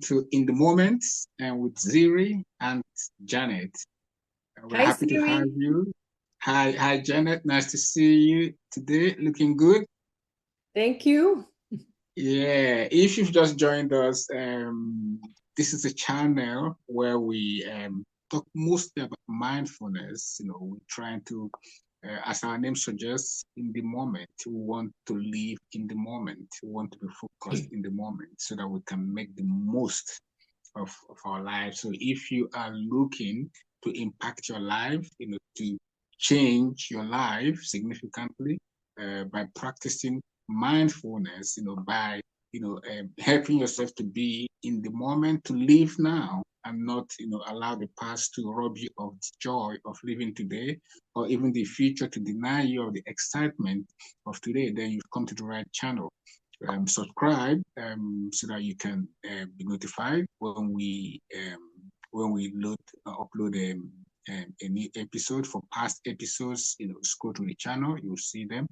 to In the Moment and with Ziri and Janet. We're Hi, happy to have Siri. you. Hi, Janet. Nice to see you today. Looking good. Thank you. Yeah, if you've just joined us, this is a channel where we talk mostly about mindfulness. We're trying to, as our name suggests, in the moment. We want to live in the moment. We want to be focused in the moment so that we can make the most of our lives. So if you are looking to impact your life, to change your life significantly by practicing mindfulness, by helping yourself to be in the moment, to live now and not allow the past to rob you of the joy of living today, or even the future to deny you of the excitement of today, then you've come to the right channel. Subscribe so that you can be notified when we upload a new episode. For past episodes, scroll to the channel, you'll see them,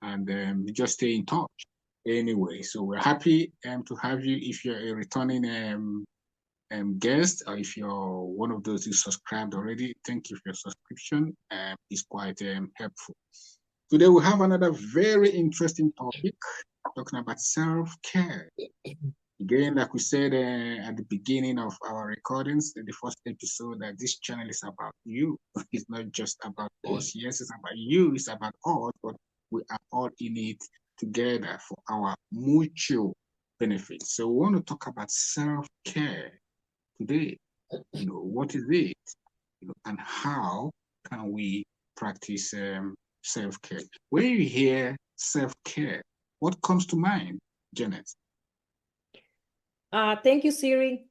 and just stay in touch. Anyway, so we're happy to have you. If you're a returning guest, or if you're one of those who subscribed already, thank you for your subscription. It's quite helpful. Today we have another very interesting topic, talking about self-care. Again, like we said at the beginning of our recordings, in the first episode, that this channel is about you. It's not just about us. Yes, it's about you. It's about us, but we are all in it together for our mutual benefit. So we want to talk about self-care today. What is it? And how can we practice self-care? When you hear self-care, what comes to mind, Janet? Thank you, Siri.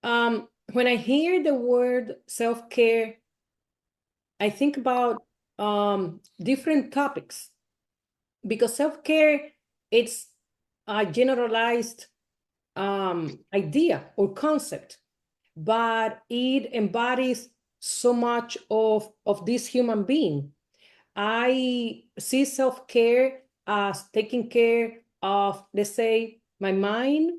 When I hear the word self-care, I think about different topics, because self-care, it's a generalized idea or concept, but it embodies so much of this human being. I see self-care as taking care of, let's say, my mind,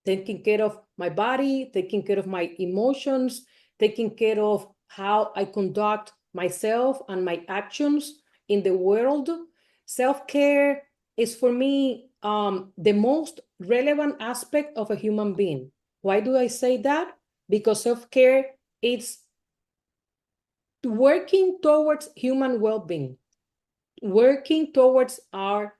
taking care of my body, taking care of my emotions, taking care of how I conduct myself and my actions in the world. Self-care is for me the most relevant aspect of a human being. Why do I say that? Because self-care is working towards human well-being, working towards our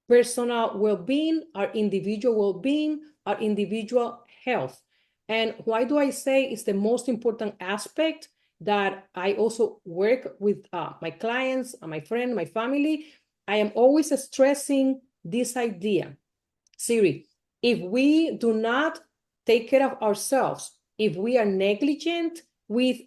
personal well-being, our individual well-being, our individual health. And why do I say it's the most important aspect that I also work with my clients, my friends, my family? I am always stressing this idea. Siri, if we do not take care of ourselves, if we are negligent with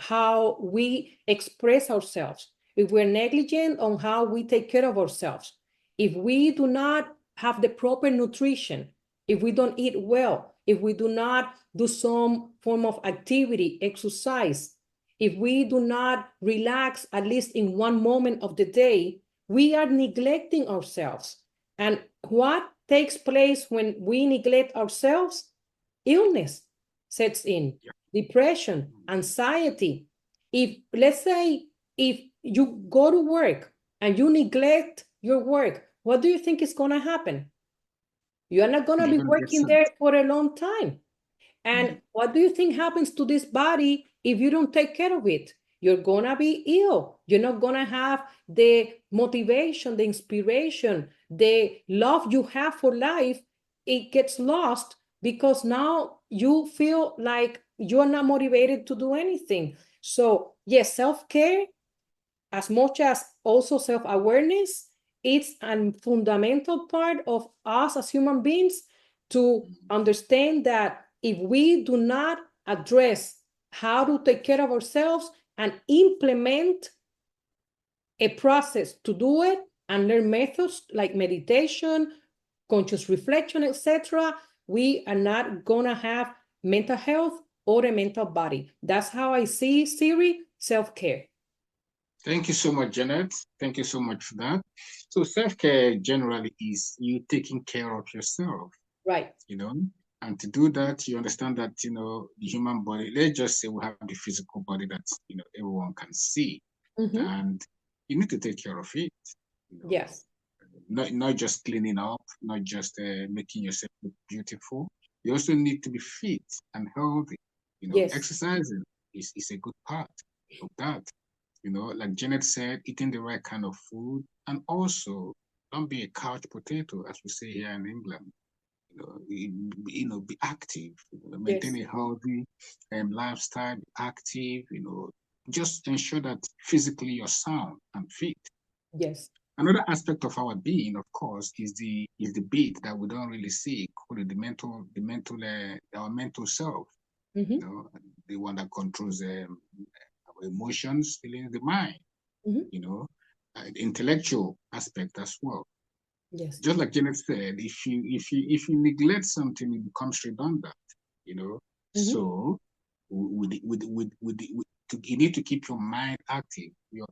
how we express ourselves, if we're negligent on how we take care of ourselves, if we do not have the proper nutrition, if we don't eat well, if we do not do some form of activity, exercise, if we do not relax at least in one moment of the day, we are neglecting ourselves. And what takes place when we neglect ourselves? Illness sets in, depression, anxiety. If, let's say, if you go to work and you neglect your work, what do you think is going to happen? You are not going to be working there for a long time. And what do you think happens to this body if you don't take care of it? You're going to be ill. You're not going to have the motivation, the inspiration, the love you have for life. It gets lost because now you feel like you're not motivated to do anything. So yes, self-care, as much as also self-awareness, it's a fundamental part of us as human beings to understand that if we do not address how to take care of ourselves and implement a process to do it and learn methods like meditation, conscious reflection, etc., we are not going to have mental health or a mental body. That's how I see, Siri, self-care. Thank you so much, Janet. Thank you so much for that. So self-care generally is you taking care of yourself. Right. And to do that, you understand that, the human body, let's just say we have the physical body that, everyone can see. Mm-hmm. And you need to take care of it, you know, Yes. not just cleaning up, not just making yourself look beautiful. You also need to be fit and healthy. Yes. Exercising is a good part of that. Like Janet said, eating the right kind of food, and also don't be a couch potato, as we say here in England. Be active. Maintain Yes. a healthy lifestyle. Be active. Just ensure that physically you're sound and fit. Yes. Another aspect of our being, of course, is the bit that we don't really see, called our mental self. Mm-hmm. The one that controls our emotions, feelings, the mind. Mm-hmm. The intellectual aspect as well. Yes. Just like Janet said, if you neglect something, it becomes redundant. You know, Mm-hmm. so you need to keep your mind active, your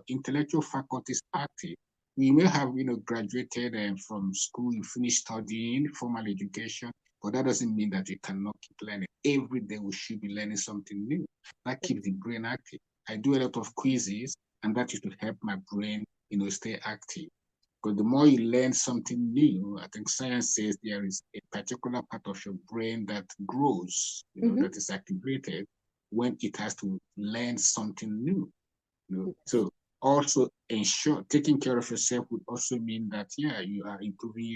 intellectual faculties active. You may have graduated from school, you finished studying formal education, but that doesn't mean that you cannot keep learning. Every day we should be learning something new. That keeps the brain active. I do a lot of quizzes, and that is to help my brain, stay active. Because the more you learn something new, I think science says there is a particular part of your brain that grows, Mm-hmm. that is activated when it has to learn something new. Yes. So also ensure taking care of yourself would also mean that you are improving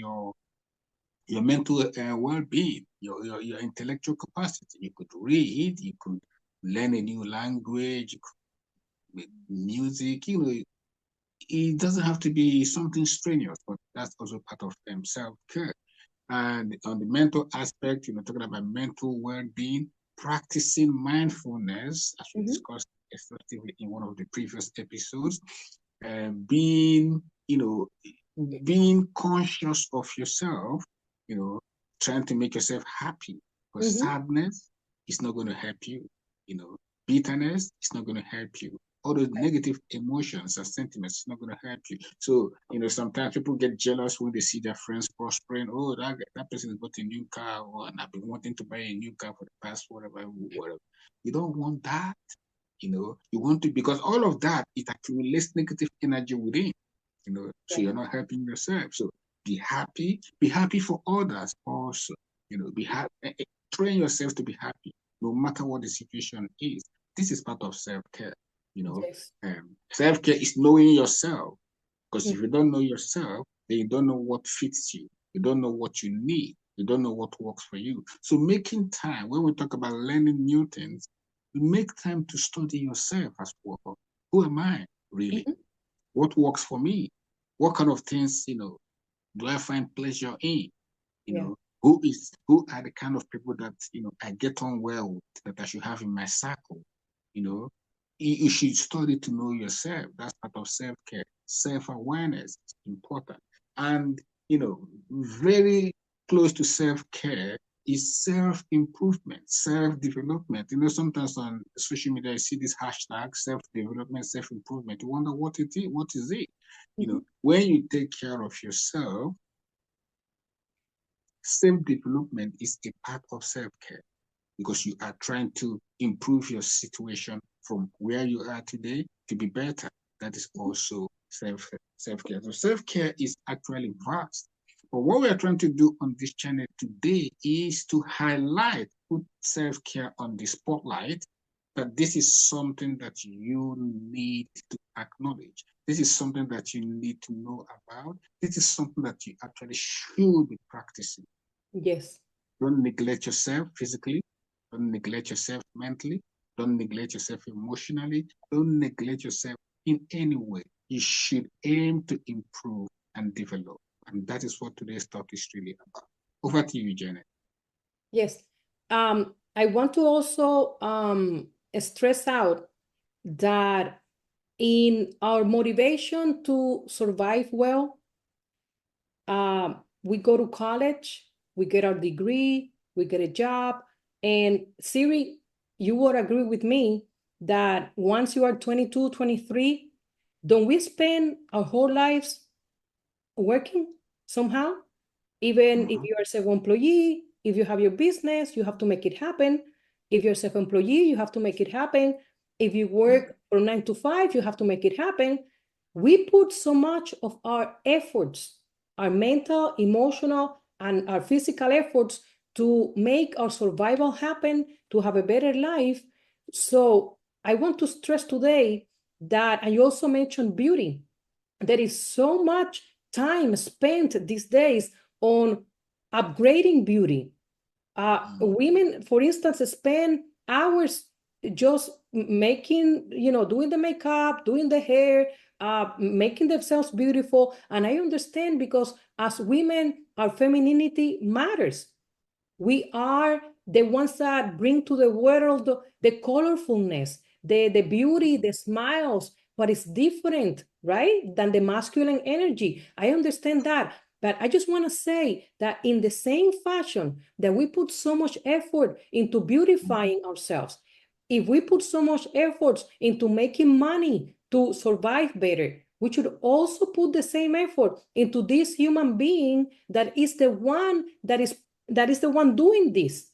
your mental well-being, your intellectual capacity. You could read, you could learn a new language, you could make music, it doesn't have to be something strenuous, but that's also part of self-care. And on the mental aspect, talking about mental well-being, practicing mindfulness, as we Mm-hmm. discussed extensively in one of the previous episodes, being, being conscious of yourself, you know, trying to make yourself happy. Because Mm-hmm. sadness is not going to help you, you know, bitterness is not going to help you. All those negative emotions and sentiments is not going to help you. So, sometimes people get jealous when they see their friends prospering. Oh, that person has bought a new car, and I've been wanting to buy a new car for the past whatever. You don't want that. You want to, because all of that, it accumulates negative energy within, so Yeah. you're not helping yourself. So be happy for others also, be happy, train yourself to be happy, no matter what the situation is. This is part of self-care, Yes. self-care is knowing yourself, because if Mm-hmm. you don't know yourself, then you don't know what fits you. You don't know what you need. You don't know what works for you. So making time, when we talk about learning new things, make time to study yourself as well. Who am I really? Mm-hmm. What works for me? What kind of things, do I find pleasure in? You Yeah. know, who are the kind of people that I get on well with, that I should have in my circle. You know, you should study to know yourself. That's part of self-care. Self-awareness is important. And very close to self-care is self-improvement, self-development. Sometimes on social media I see this hashtag self-development, self-improvement. You wonder what it is, what is it? Mm-hmm. When you take care of yourself, self-development is a part of self-care, because you are trying to improve your situation from where you are today to be better. That is also self-care. So self-care is actually vast. But what we are trying to do on this channel today is to highlight, put self-care on the spotlight, that this is something that you need to acknowledge. This is something that you need to know about. This is something that you actually should be practicing. Yes. Don't neglect yourself physically. Don't neglect yourself mentally. Don't neglect yourself emotionally. Don't neglect yourself in any way. You should aim to improve and develop. And that is what today's talk is really about. Over to you, Janet. Yes. I want to also stress out that in our motivation to survive well, we go to college, we get our degree, we get a job. And Siri, you would agree with me that once you are 22, 23, don't we spend our whole lives working somehow? Even if Mhm. you are a self-employee, If you have your business, you have to make it happen. If you're a self-employee, you have to make it happen. If you work from 9 to 5, you have to make it happen. We put so much of our efforts, our mental, emotional, and our physical efforts to make our survival happen, to have a better life. So I want to stress today that, and you also mentioned beauty. There is so much time spent these days on upgrading beauty. Women, for instance, spend hours just making, doing the makeup, doing the hair, making themselves beautiful. And I understand, because as women, our femininity matters. We are the ones that bring to the world the colorfulness, the beauty, the smiles, what is different, right, than the masculine energy. I understand that. But I just want to say that in the same fashion that we put so much effort into beautifying ourselves, if we put so much effort into making money to survive better, we should also put the same effort into this human being that is the one doing this.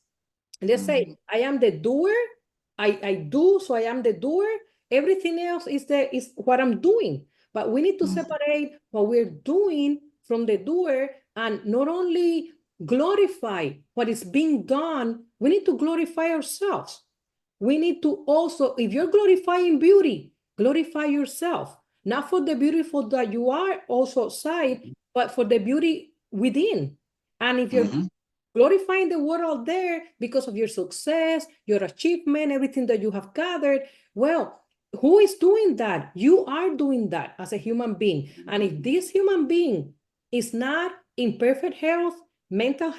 Let's say I am the doer. I do, so I am the doer. Everything else is what I'm doing. But we need to separate what we're doing from the doer, and not only glorify what is being done, we need to glorify ourselves. We need to also, if you're glorifying beauty, glorify yourself, not for the beautiful that you are also outside, but for the beauty within. And if you're glorifying the world out there because of your success, your achievement, everything that you have gathered, well, who is doing that? You are doing that as a human being. And if this human being is not in perfect health, mental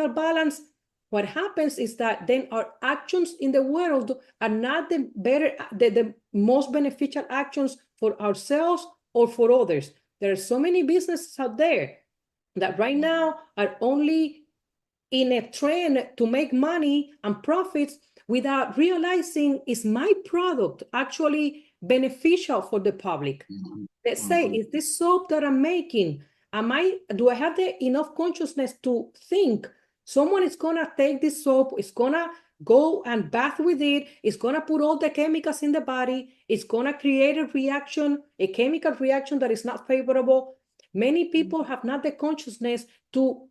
balance, what happens is that then our actions in the world are not the most beneficial actions for ourselves or for others. There are so many businesses out there that right now are only in a trend to make money and profits without realizing, is my product actually beneficial for the public? Let's say, is this soap that I'm making, do I have enough consciousness to think someone is gonna take this soap, is gonna go and bath with it, it's gonna put all the chemicals in the body, it's gonna create a chemical reaction that is not favorable. Many people have not the consciousness to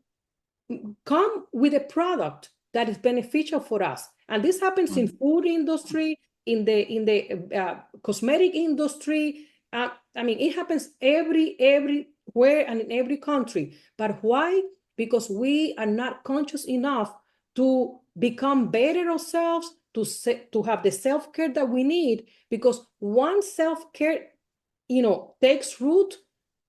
come with a product that is beneficial for us. And this happens in food industry, in the cosmetic industry. I mean, it happens everywhere and in every country. But why? Because we are not conscious enough to become better ourselves, to have the self-care that we need. Because once self-care, takes root,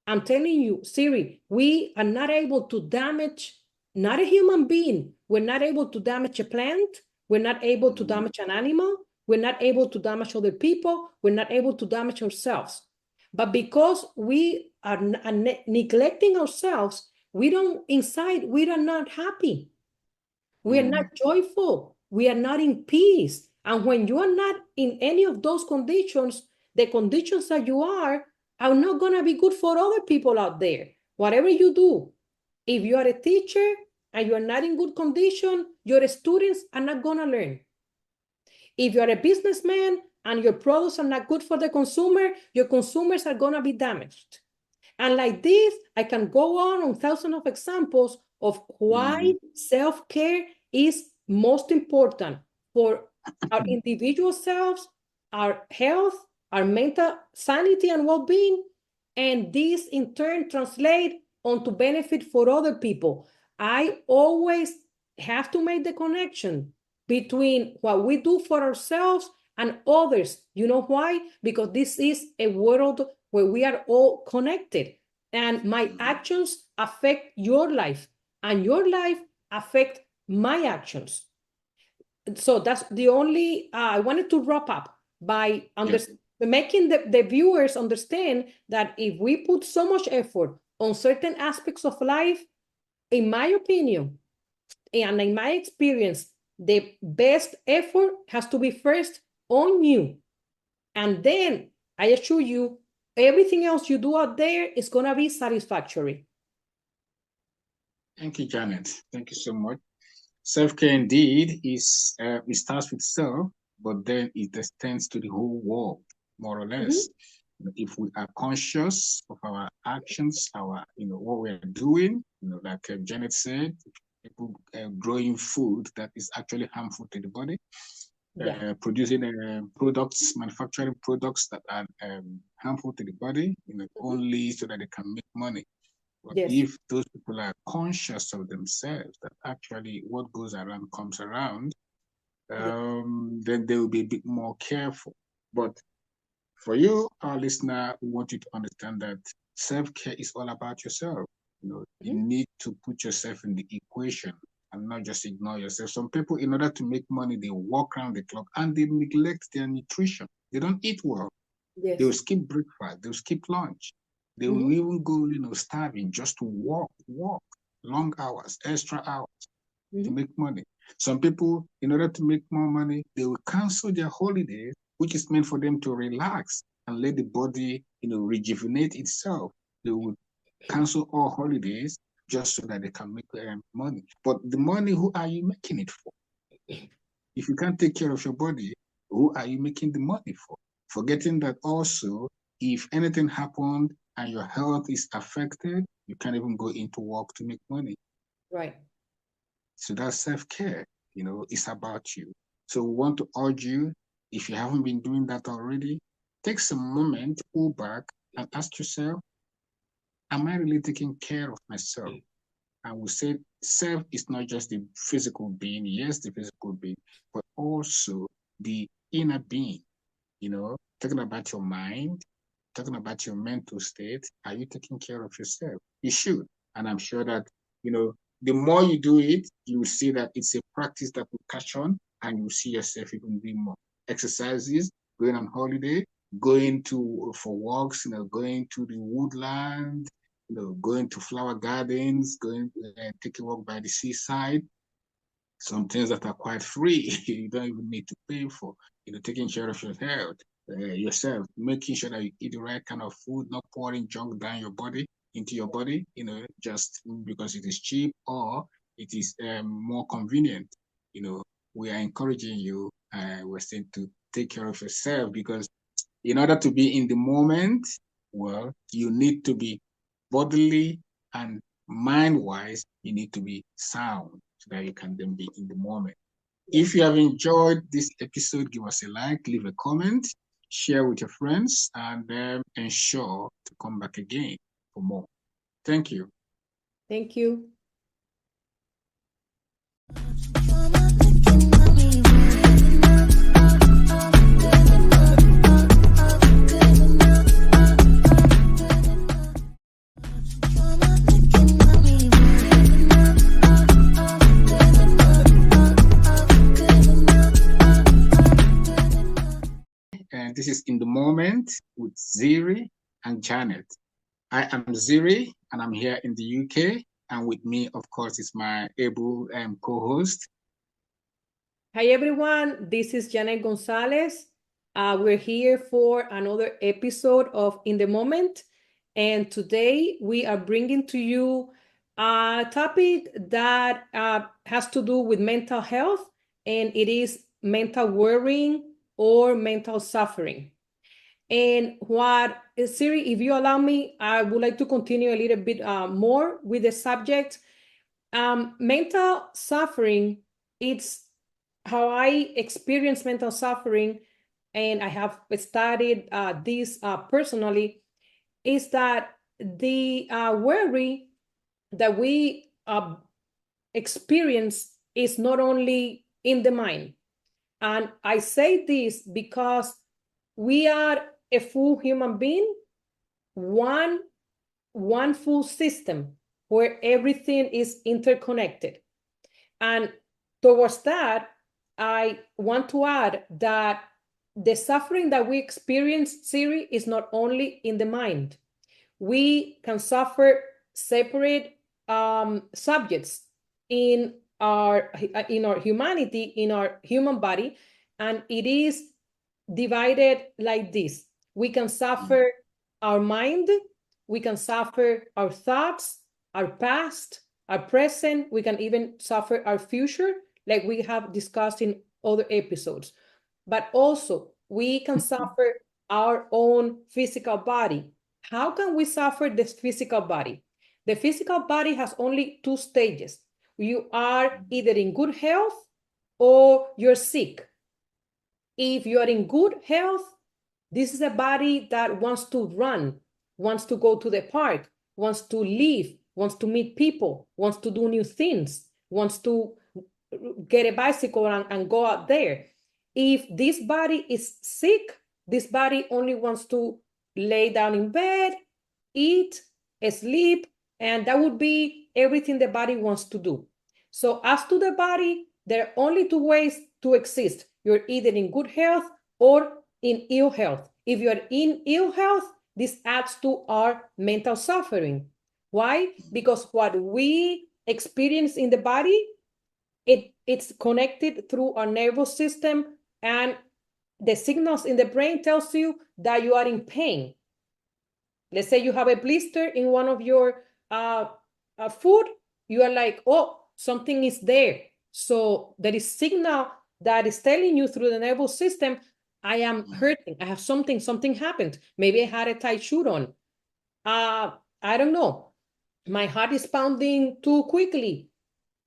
I'm telling you, Siri, we are not able to damage not a human being. We're not able to damage a plant. We're not able to damage an animal. We're not able to damage other people. We're not able to damage ourselves. But because we are neglecting ourselves, we are not happy. We are not joyful. We are not in peace. And when you are not in any of those conditions, the conditions that you are not going to be good for other people out there. Whatever you do, if you are a teacher and you are not in good condition, your students are not going to learn. If you are a businessman and your products are not good for the consumer, your consumers are going to be damaged. And like this, I can go on thousands of examples of why self-care is most important for our individual selves, our health, our mental sanity and well-being. And this in turn translate onto benefit for other people. I always have to make the connection between what we do for ourselves and others. You know why? Because this is a world where we are all connected, and my actions affect your life, and your life affect my actions. So that's the only, I wanted to wrap up by making the viewers understand that if we put so much effort on certain aspects of life, in my opinion, and in my experience, the best effort has to be first on you. And then I assure you, everything else you do out there is going to be satisfactory. Thank you, Janet. Thank you so much. Self-care indeed is it starts with self, but then it extends to the whole world, more or Mhm. less. If we are conscious of our actions, our what we are doing, like Janet said, people growing food that is actually harmful to the body, Yeah. producing products, manufacturing products that are harmful to the body, Mhm. only so that they can make money. But Yes. if those people are conscious of themselves, that actually what goes around comes around, Yeah. then they will be a bit more careful. But for you, our listener, we want you to understand that self-care is all about yourself. You Mhm. need to put yourself in the equation and not just ignore yourself. Some people, in order to make money, they walk around the clock and they neglect their nutrition. They don't eat well. They will Yes. skip breakfast. They will skip lunch. They will Mhm. even go, starving just to walk long hours, extra hours to Mhm. make money. Some people, in order to make more money, they will cancel their holidays, which is meant for them to relax and let the body, rejuvenate itself. They will cancel all holidays just so that they can make money. But the money, who are you making it for? If you can't take care of your body, who are you making the money for? Forgetting that also, if anything happened and your health is affected, you can't even go into work to make money. Right. So that's self-care, it's about you. So we want to urge you, if you haven't been doing that already, take some moment, pull back and ask yourself, am I really taking care of myself? And we said self is not just the physical being, yes, the physical being, but also the inner being, talking about your mind, talking about your mental state. Are you taking care of yourself? You should. And I'm sure that, the more you do it, you will see that it's a practice that will catch on and you will see yourself even doing more exercises, going on holiday, going to for walks, going to the woodland, going to flower gardens, going take a walk by the seaside, some things that are quite free. You don't even need to pay for. Taking care of your health, yourself, making sure that you eat the right kind of food, not pouring junk down your body into your body, just because it is cheap or it is more convenient. You know, we are encouraging you. We're saying to take care of yourself because in order to be in the moment, well, you need to be bodily and mind wise, you need to be sound so that you can then be in the moment. If Yes. you have enjoyed this episode, give us a like, leave a comment, share with your friends, and ensure to come back again for more. Thank you. Thank you. And this is In the Moment with Ziri and Janet. I am Ziri, and I'm here in the UK. And with me, of course, is my able co-host. Hi, everyone. This is Janet Gonzalez. We're here for another episode of In the Moment. And today we are bringing to you a topic that has to do with mental health, and it is mental worrying or mental suffering. And Siri, if you allow me, I would like to continue a little bit more with the subject. Mental suffering, it's how I experience mental suffering, and I have studied this personally, is that the worry that we experience is not only in the mind. And I say this because we are a full human being, one one full system where everything is interconnected. And towards that, I want to add that the suffering that we experience, Siri, is not only in the mind. We can suffer separate subjects in our humanity, in our human body, and it is divided like this. We can Mm, suffer our mind, we can suffer our thoughts, our past, our present, we can even suffer our future, like we have discussed in other episodes. But also, we can suffer our own physical body. How can we suffer this physical body? The physical body has only two stages. You are either in good health or you're sick. If you are in good health, this is a body that wants to run, wants to go to the park, wants to live, wants to meet people, wants to do new things, wants to get a bicycle and go out there. If this body is sick, this body only wants to lay down in bed, eat, sleep, and that would be everything the body wants to do. So as to the body, there are only two ways to exist. You're either in good health or in ill health. If you're in ill health, this adds to our mental suffering. Why? Because what we experience in the body, it's connected through our nervous system, and the signals in the brain tells you that you are in pain. Let's say you have a blister in one of your food, you are like, oh, something is there. So there is signal that is telling you through the nervous system, I am hurting, I have something happened. Maybe I had a tight shoe on. I don't know. My heart is pounding too quickly.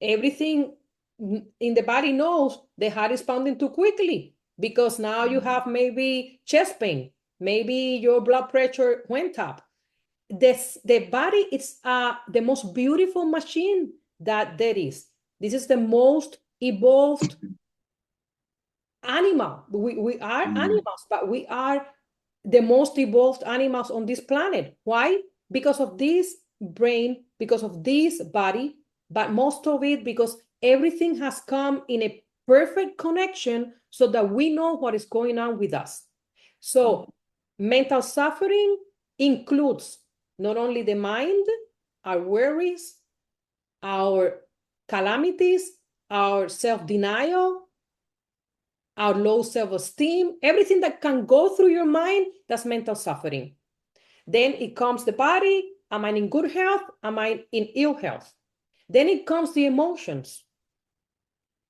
Everything in the body knows the heart is pounding too quickly because now you have maybe chest pain. Maybe your blood pressure went up. The body is the most beautiful machine that there is. This is the most evolved animal. We are animals, but we are the most evolved animals on this planet. Why? Because of this brain, because of this body, but most of it because everything has come in a perfect connection so that we know what is going on with us. So mental suffering includes not only the mind, our worries, our calamities, our self-denial, our low self-esteem, everything that can go through your mind, that's mental suffering. Then it comes the body. Am I in good health? Am I in ill health? Then it comes the emotions.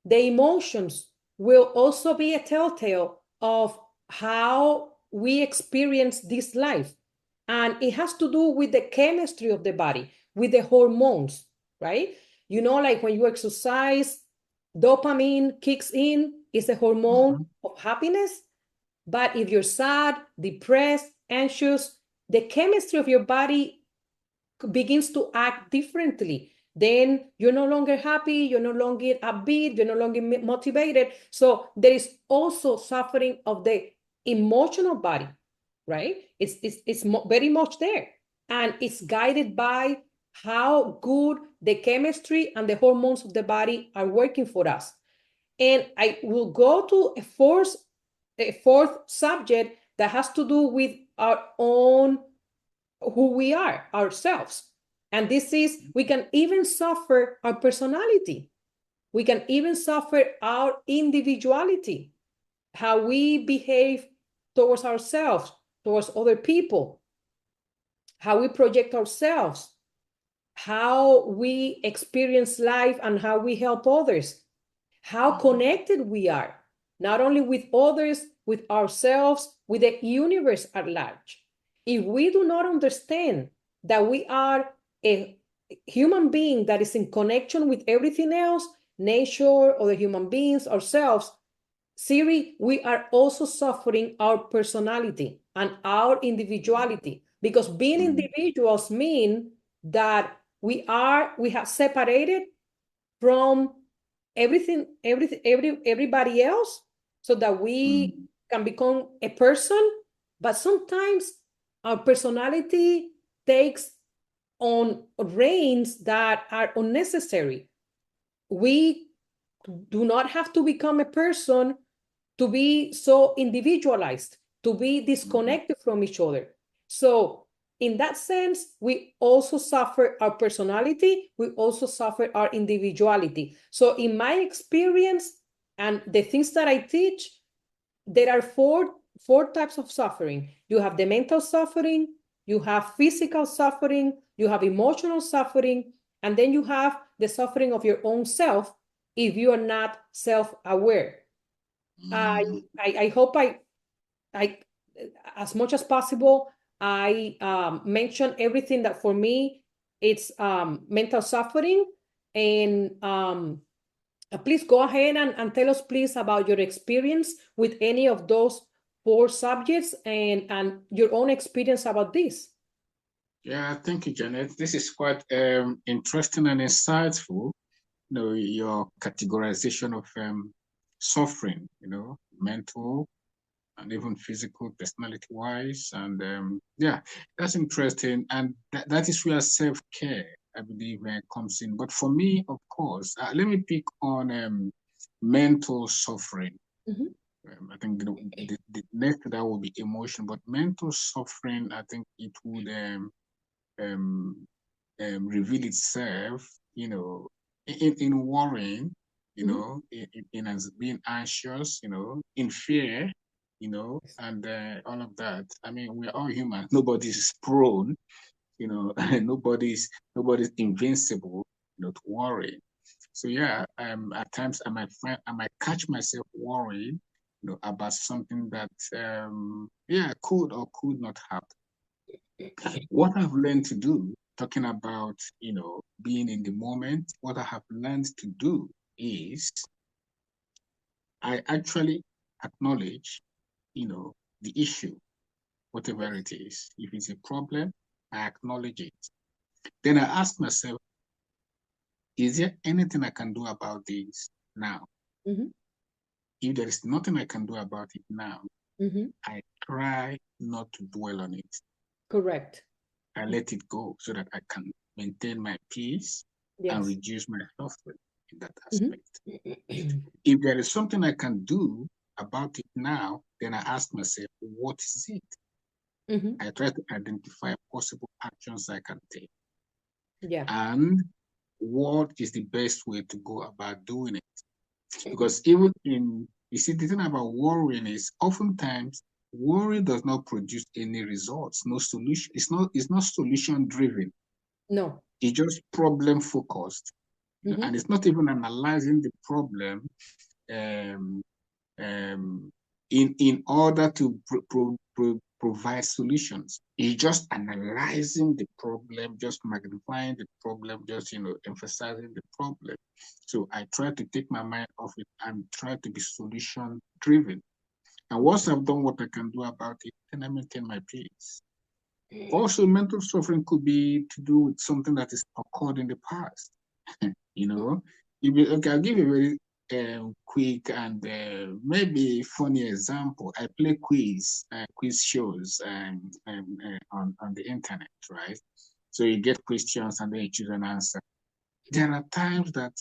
The emotions will also be a telltale of how we experience this life. And it has to do with the chemistry of the body, with the hormones, right? You know, like when you exercise, dopamine kicks in, it's a hormone of happiness. But if you're sad, depressed, anxious, the chemistry of your body begins to act differently. Then you're no longer happy, you're no longer upbeat, you're no longer motivated. So there is also suffering of the emotional body, right? It's very much there. And it's guided by how good the chemistry and the hormones of the body are working for us. And I will go to a fourth subject that has to do with our own, who we are, ourselves. And this is, we can even suffer our personality. We can even suffer our individuality, how we behave towards ourselves, towards other people, how we project ourselves, how we experience life and how we help others, how connected we are, not only with others, with ourselves, with the universe at large. If we do not understand that we are a human being that is in connection with everything else, nature, other human beings, ourselves, Siri, we are also suffering our personality and our individuality, because being individuals mean that we have separated from everybody else so that we can become a person. But sometimes our personality takes on reins that are unnecessary. We do not have to become a person to be so individualized, to be disconnected from each other. So in that sense, we also suffer our personality, we also suffer our individuality. So in my experience and the things that I teach, there are four types of suffering. You have the mental suffering, you have physical suffering, you have emotional suffering, And then you have the suffering of your own self if you are not self-aware. I hope I, as much as possible, I mention everything that for me it's mental suffering. And please go ahead and tell us, please, about your experience with any of those 4 subjects and your own experience about this. Yeah, thank you, Janet. This is quite interesting and insightful. Your categorization of suffering, mental and even physical, personality-wise, and yeah, that's interesting. And that is where self-care, I believe, comes in. But for me, of course, let me pick on mental suffering. Mhm. I think the next to that will be emotion, but mental suffering, I think it would um, reveal itself, in worrying, Mhm. in being anxious, in fear, and all of that. I mean, we're all human. Nobody's prone, nobody's invincible, to worry. So yeah, at times I might catch myself worrying, about something that yeah, could or could not happen. What I've learned to do, talking about, being in the moment, what I have learned to do is I actually acknowledge, the issue, whatever Yes. it is. If it's a problem, I acknowledge it. Then I ask myself, is there anything I can do about this now? Mhm. If there is nothing I can do about it now, Mhm. I try not to dwell on it. Correct. I let it go so that I can maintain my peace and Yes. reduce my suffering in that Mhm. aspect. If there is something I can do about it now, then I ask myself, what is it? Mhm. I try to identify possible actions I can take Yeah. and what is the best way to go about doing it. Because even you see, the thing about worrying is oftentimes worry does not produce any results, no solution. It's not solution driven. No. It's just problem focused, Mhm. and it's not even analyzing the problem um, um, in order to provide solutions. It's just analyzing the problem, just magnifying the problem, just emphasizing the problem. So I try to take my mind off it and try to be solution driven. And once I've done what I can do about it, then I maintain my peace. Also, mental suffering could be to do with something that is occurred in the past. you know, okay, I'll give you a very quick and maybe funny example. I play quiz shows on the internet, right? So you get questions and then you choose an answer. There are times that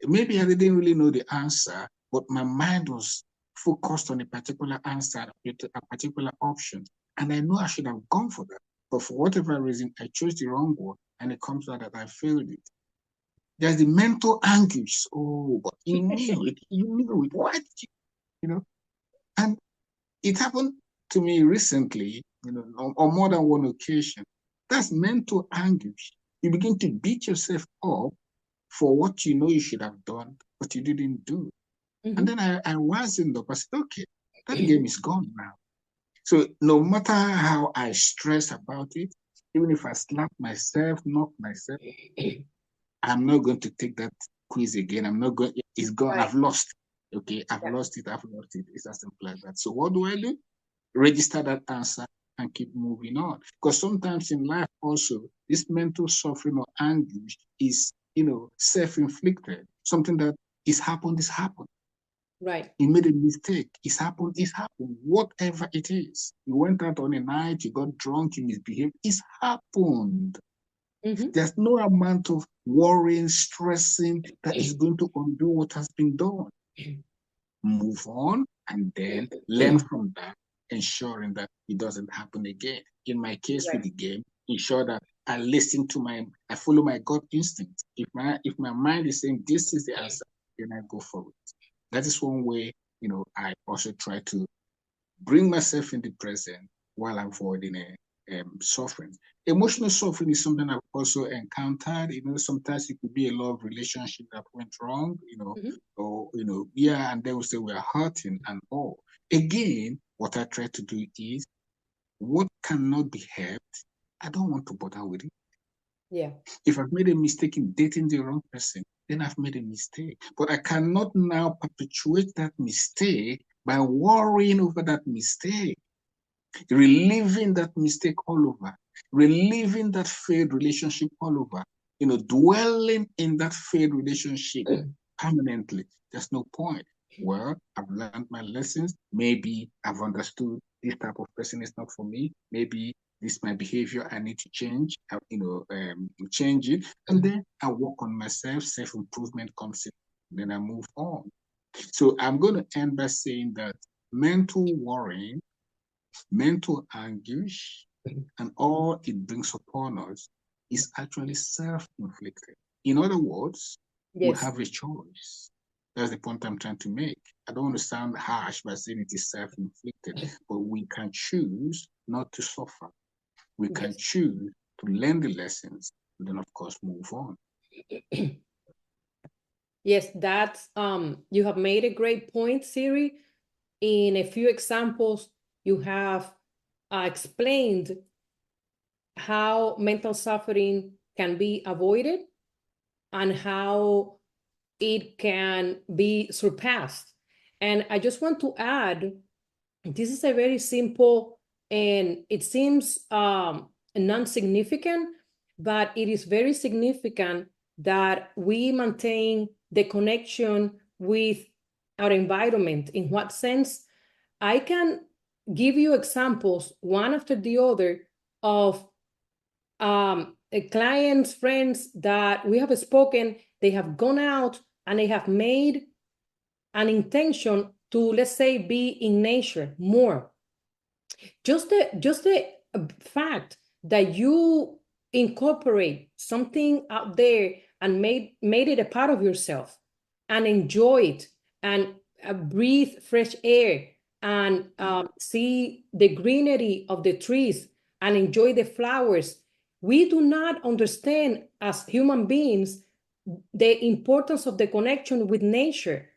maybe I didn't really know the answer, but my mind was focused on a particular answer, a particular option. And I know I should have gone for that. But for whatever reason, I chose the wrong one and it comes out that I failed it. There's the mental anguish. Oh, but you knew it. Why did you? And it happened to me recently, on more than one occasion. That's mental anguish. You begin to beat yourself up for what you know you should have done, but you didn't do. And Mhm. then I wisened up. I said, okay, that game is gone now. So no matter how I stress about it, even if I slap myself, knock myself, I'm not going to take that quiz again. I'm not going, it's gone. Right. I've lost. Okay, I've Yeah. lost it. I've lost it. It's as simple as that. So what do I do? Register that answer and keep moving on. Because sometimes in life also, this mental suffering or anguish is, self-inflicted. Something that is happened, is happened. Right. You made a mistake. It's happened. Whatever it is. You went out on a night, you got drunk, you misbehaved. It's happened. Mhm. There's no amount of worrying, stressing that is going to undo what has been done. Move on and then learn from that, ensuring that it doesn't happen again. In my case with Right. the game, ensure that I follow my gut instinct. If my mind is saying this is the answer, then I go for it. That is one way, I also try to bring myself in the present while avoiding it. suffering. Emotional suffering is something I've also encountered. Sometimes it could be a love relationship that went wrong, Mhm. or, yeah, and they will say we're hurting and all. Again, what I try to do is what cannot be helped, I don't want to bother with it. Yeah. If I've made a mistake in dating the wrong person, then I've made a mistake. But I cannot now perpetuate that mistake by worrying over that mistake, reliving that mistake all over, reliving that failed relationship all over, dwelling in that failed relationship permanently. There's no point. Well, I've learned my lessons. Maybe I've understood this type of person is not for me. Maybe this is my behavior. I need to change. Change it, and then I work on myself. Self improvement comes in. Then I move on. So I'm going to end by saying that mental worrying, mental anguish, and all it brings upon us is actually self-inflicted. In other words, we Yes. have a choice. That's the point I'm trying to make. I don't want to sound harsh by saying it is self-inflicted, but we can choose not to suffer. We can Yes. choose to learn the lessons, and then of course move on. Yes, that's you have made a great point, Siri. In a few examples, you have explained how mental suffering can be avoided and how it can be surpassed. And I just want to add, this is a very simple and it seems non-significant, but it is very significant that we maintain the connection with our environment. In what sense? I can give you examples, one after the other, of clients, friends that we have spoken, they have gone out and they have made an intention to, let's say, be in nature more. Just the fact that you incorporate something out there and made it a part of yourself and enjoy it and breathe fresh air and see the greenery of the trees and enjoy the flowers. We do not understand as human beings the importance of the connection with nature.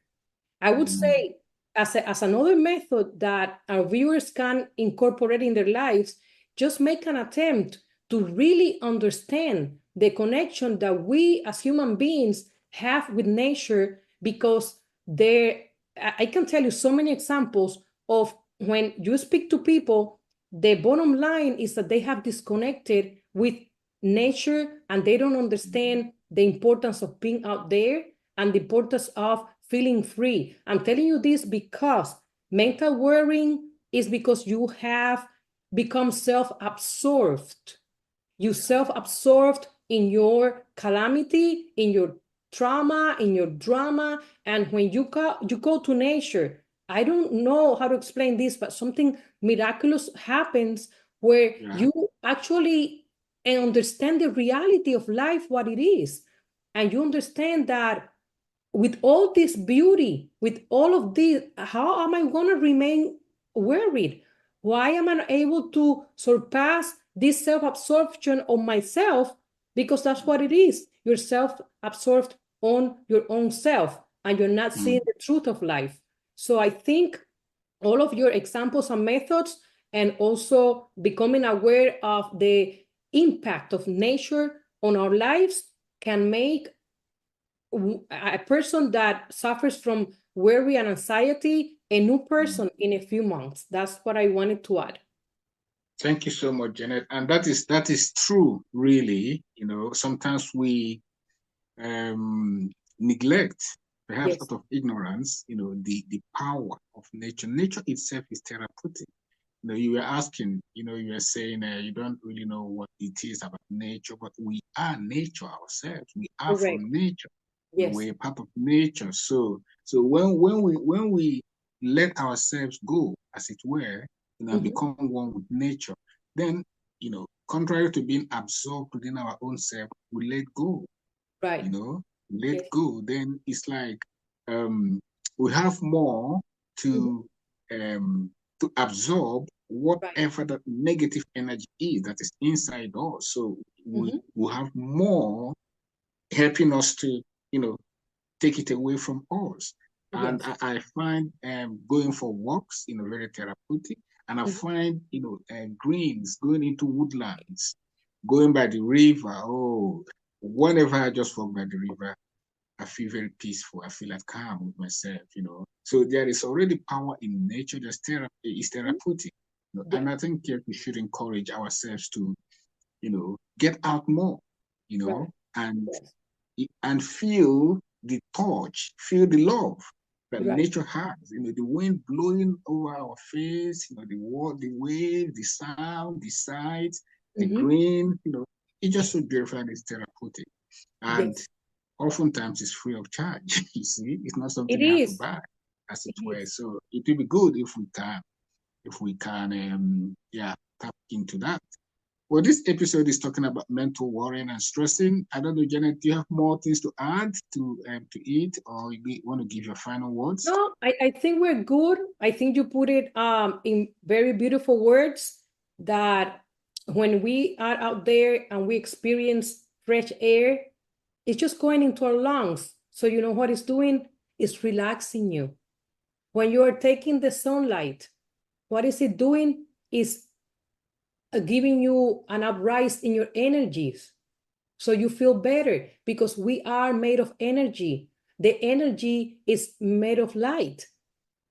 I would Mm, say, as another method that our viewers can incorporate in their lives, just make an attempt to really understand the connection that we as human beings have with nature, because there, I can tell you so many examples of when you speak to people, the bottom line is that they have disconnected with nature and they don't understand the importance of being out there and the importance of feeling free. I'm telling you this because mental worrying is because you have become self-absorbed. You self-absorbed in your calamity, in your trauma, in your drama. And when you go to nature, I don't know how to explain this, but something miraculous happens where yeah. you actually understand the reality of life, what it is. And you understand that with all this beauty, with all of this, how am I going to remain worried? Why am I able to surpass this self absorption of myself? Because that's what it is. You're self absorbed on your own self and you're not seeing Mm. the truth of life. So I think all of your examples and methods, and also becoming aware of the impact of nature on our lives, can make a person that suffers from worry and anxiety a new Mm. person in a few months. That's what I wanted to add. Thank you so much, Janet. And that is true, really. Sometimes we neglect, perhaps Yes. out of ignorance, the power of nature. Nature itself is therapeutic. You were asking, you were saying you don't really know what it is about nature, but we are nature ourselves. We are Correct. from nature. Yes. We're part of nature. So when we let ourselves go, as it were, and Mhm. become one with nature, then contrary to being absorbed within our own self, we let go Right. you know, let Yes. go, then it's like um, we have more Mhm. to absorb whatever that negative energy is that is inside us. So we will have more helping us to, take it away from us. And Yes. I find going for walks, very therapeutic. And I find, greens, going into woodlands, going by the river. Oh, whenever I just walk by the river, I feel very peaceful. I feel like calm with myself. So there is already power in nature. Just therapy is therapeutic. Yes. And I think we should encourage ourselves to, get out more, Right. and Yes. feel the touch, feel the love that Right. nature has. The wind blowing over our face, the wave, the sound, the sights, the green, it's just so beautiful and it's therapeutic. And Yes. oftentimes it's free of charge. You see, it's not something It you have to is. buy, as it It were. is. So it will be good if we can, tap into that. Well, this episode is talking about mental worrying and stressing. I don't know, Janet, do you have more things to add to it, or you want to give your final words? No, I think we're good. I think you put it in very beautiful words that when we are out there and we experience fresh air, it's just going into our lungs. So you know what it's doing? It's relaxing you. When you are taking the sunlight, what is it doing? Is giving you an uprise in your energies. So you feel better because we are made of energy. The energy is made of light.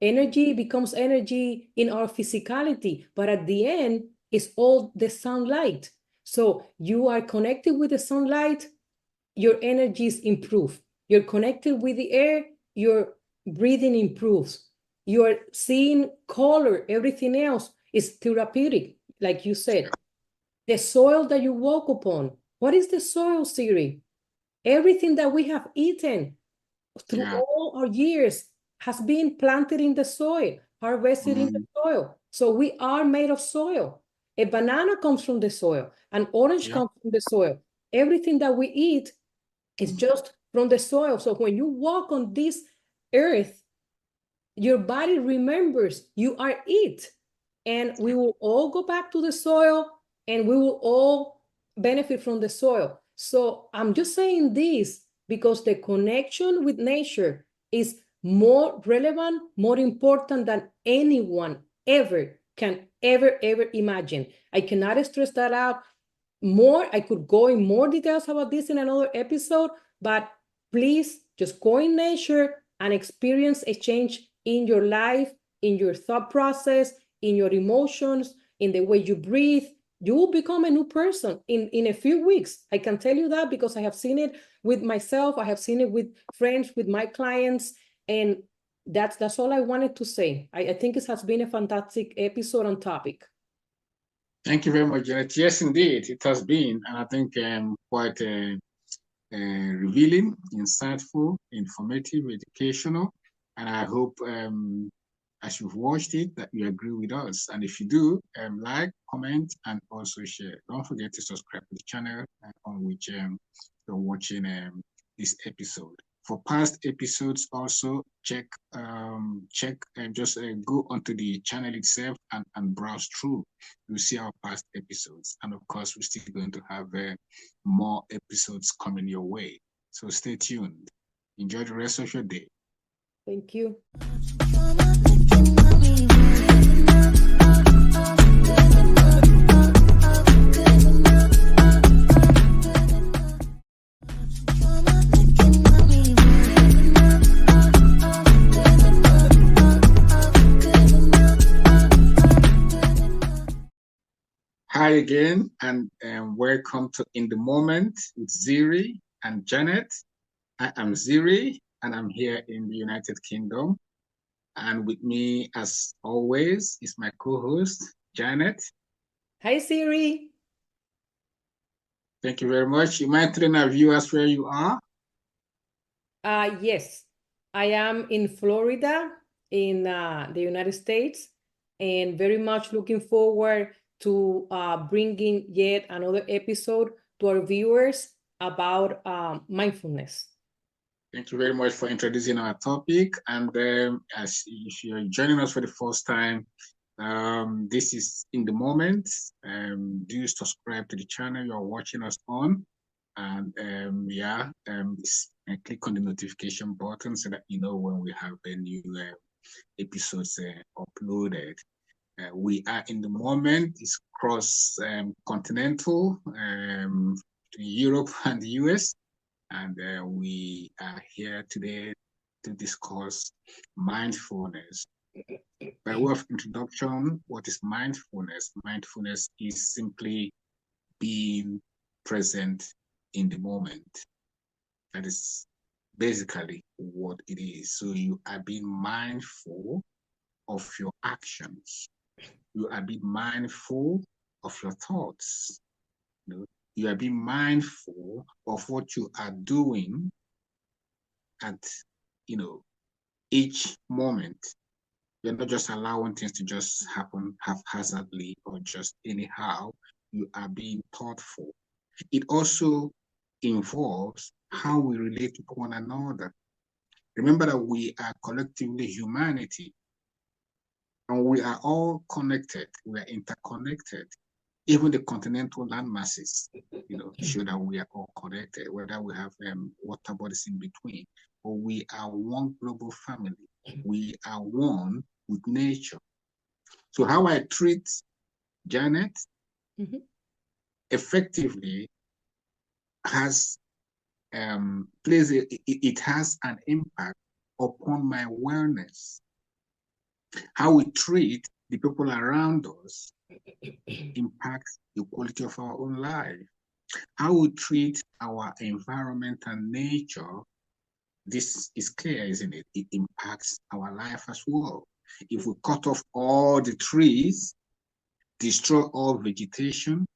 Energy becomes energy in our physicality, but at the end, it's all the sunlight. So you are connected with the sunlight, your energies improve. You're connected with the air, your breathing improves. You're seeing color, everything else is therapeutic, like you said. The soil that you walk upon. What is the soil, Siri? Everything that we have eaten through Yeah. all our years has been planted in the soil, harvested in the Mm, soil. So we are made of soil. A banana comes from the soil, an orange yeah. comes from the soil. Everything that we eat is just from the soil. So when you walk on this earth, your body remembers you are it. And we will all go back to the soil and we will all benefit from the soil. So I'm just saying this because the connection with nature is more relevant, more important than anyone ever can ever imagine. I cannot stress that out more. I could go in more details about this in another episode, but please just go in nature and experience a change in your life, in your thought process, in your emotions, in the way you breathe. You will become a new person in a few weeks. I can tell you that because I have seen it with myself. I have seen it with friends, with my clients, and that's all I wanted to say. I think it has been a fantastic episode and topic. Thank you very much, Janet. Yes, indeed, it has been, and I think quite revealing, insightful, informative, educational, and I hope as you've watched it that you agree with us. And if you do, like, comment, and also share. Don't forget to subscribe to the channel on which you're watching this episode. For past episodes, also check and just go onto the channel itself and browse through. You'll see our past episodes, and of course, we're still going to have more episodes coming your way. So stay tuned. Enjoy the rest of your day. Thank you. Hi again, and welcome to In the Moment with Ziri and Janet. I am Ziri, and I'm here in the United Kingdom. And with me, as always, is my co-host, Janet. Hi, Siri. Thank you very much. You might train our viewers where you are. Yes, I am in Florida in the United States and very much looking forward to bringing yet another episode to our viewers about mindfulness. Thank you very much for introducing our topic. And as if you're joining us for the first time, This is in the moment. Do subscribe to the channel you're watching us on, and click on the notification button so that you know when we have a new episodes uploaded. We are in the moment. It's cross continental between Europe and the US, and we are here today to discuss mindfulness. By way of introduction, what is mindfulness? Mindfulness is simply being present in the moment. That is basically what it is. So you are being mindful of your actions. You are being mindful of your thoughts. You are being mindful of what you are doing at, each moment. You're not just allowing things to just happen haphazardly or just anyhow. You are being thoughtful. It also involves how we relate to one another. Remember that we are collectively humanity, and we are all connected. We are interconnected. Even the continental land masses, show that we are all connected, whether we have water bodies in between, but we are one global family. We are one with nature. So how I treat Janet effectively has it has an impact upon my wellness. How we treat the people around us impacts the quality of our own life. How we treat our environment and nature, this is clear, isn't it? It impacts our life as well. If we cut off all the trees, destroy all vegetation,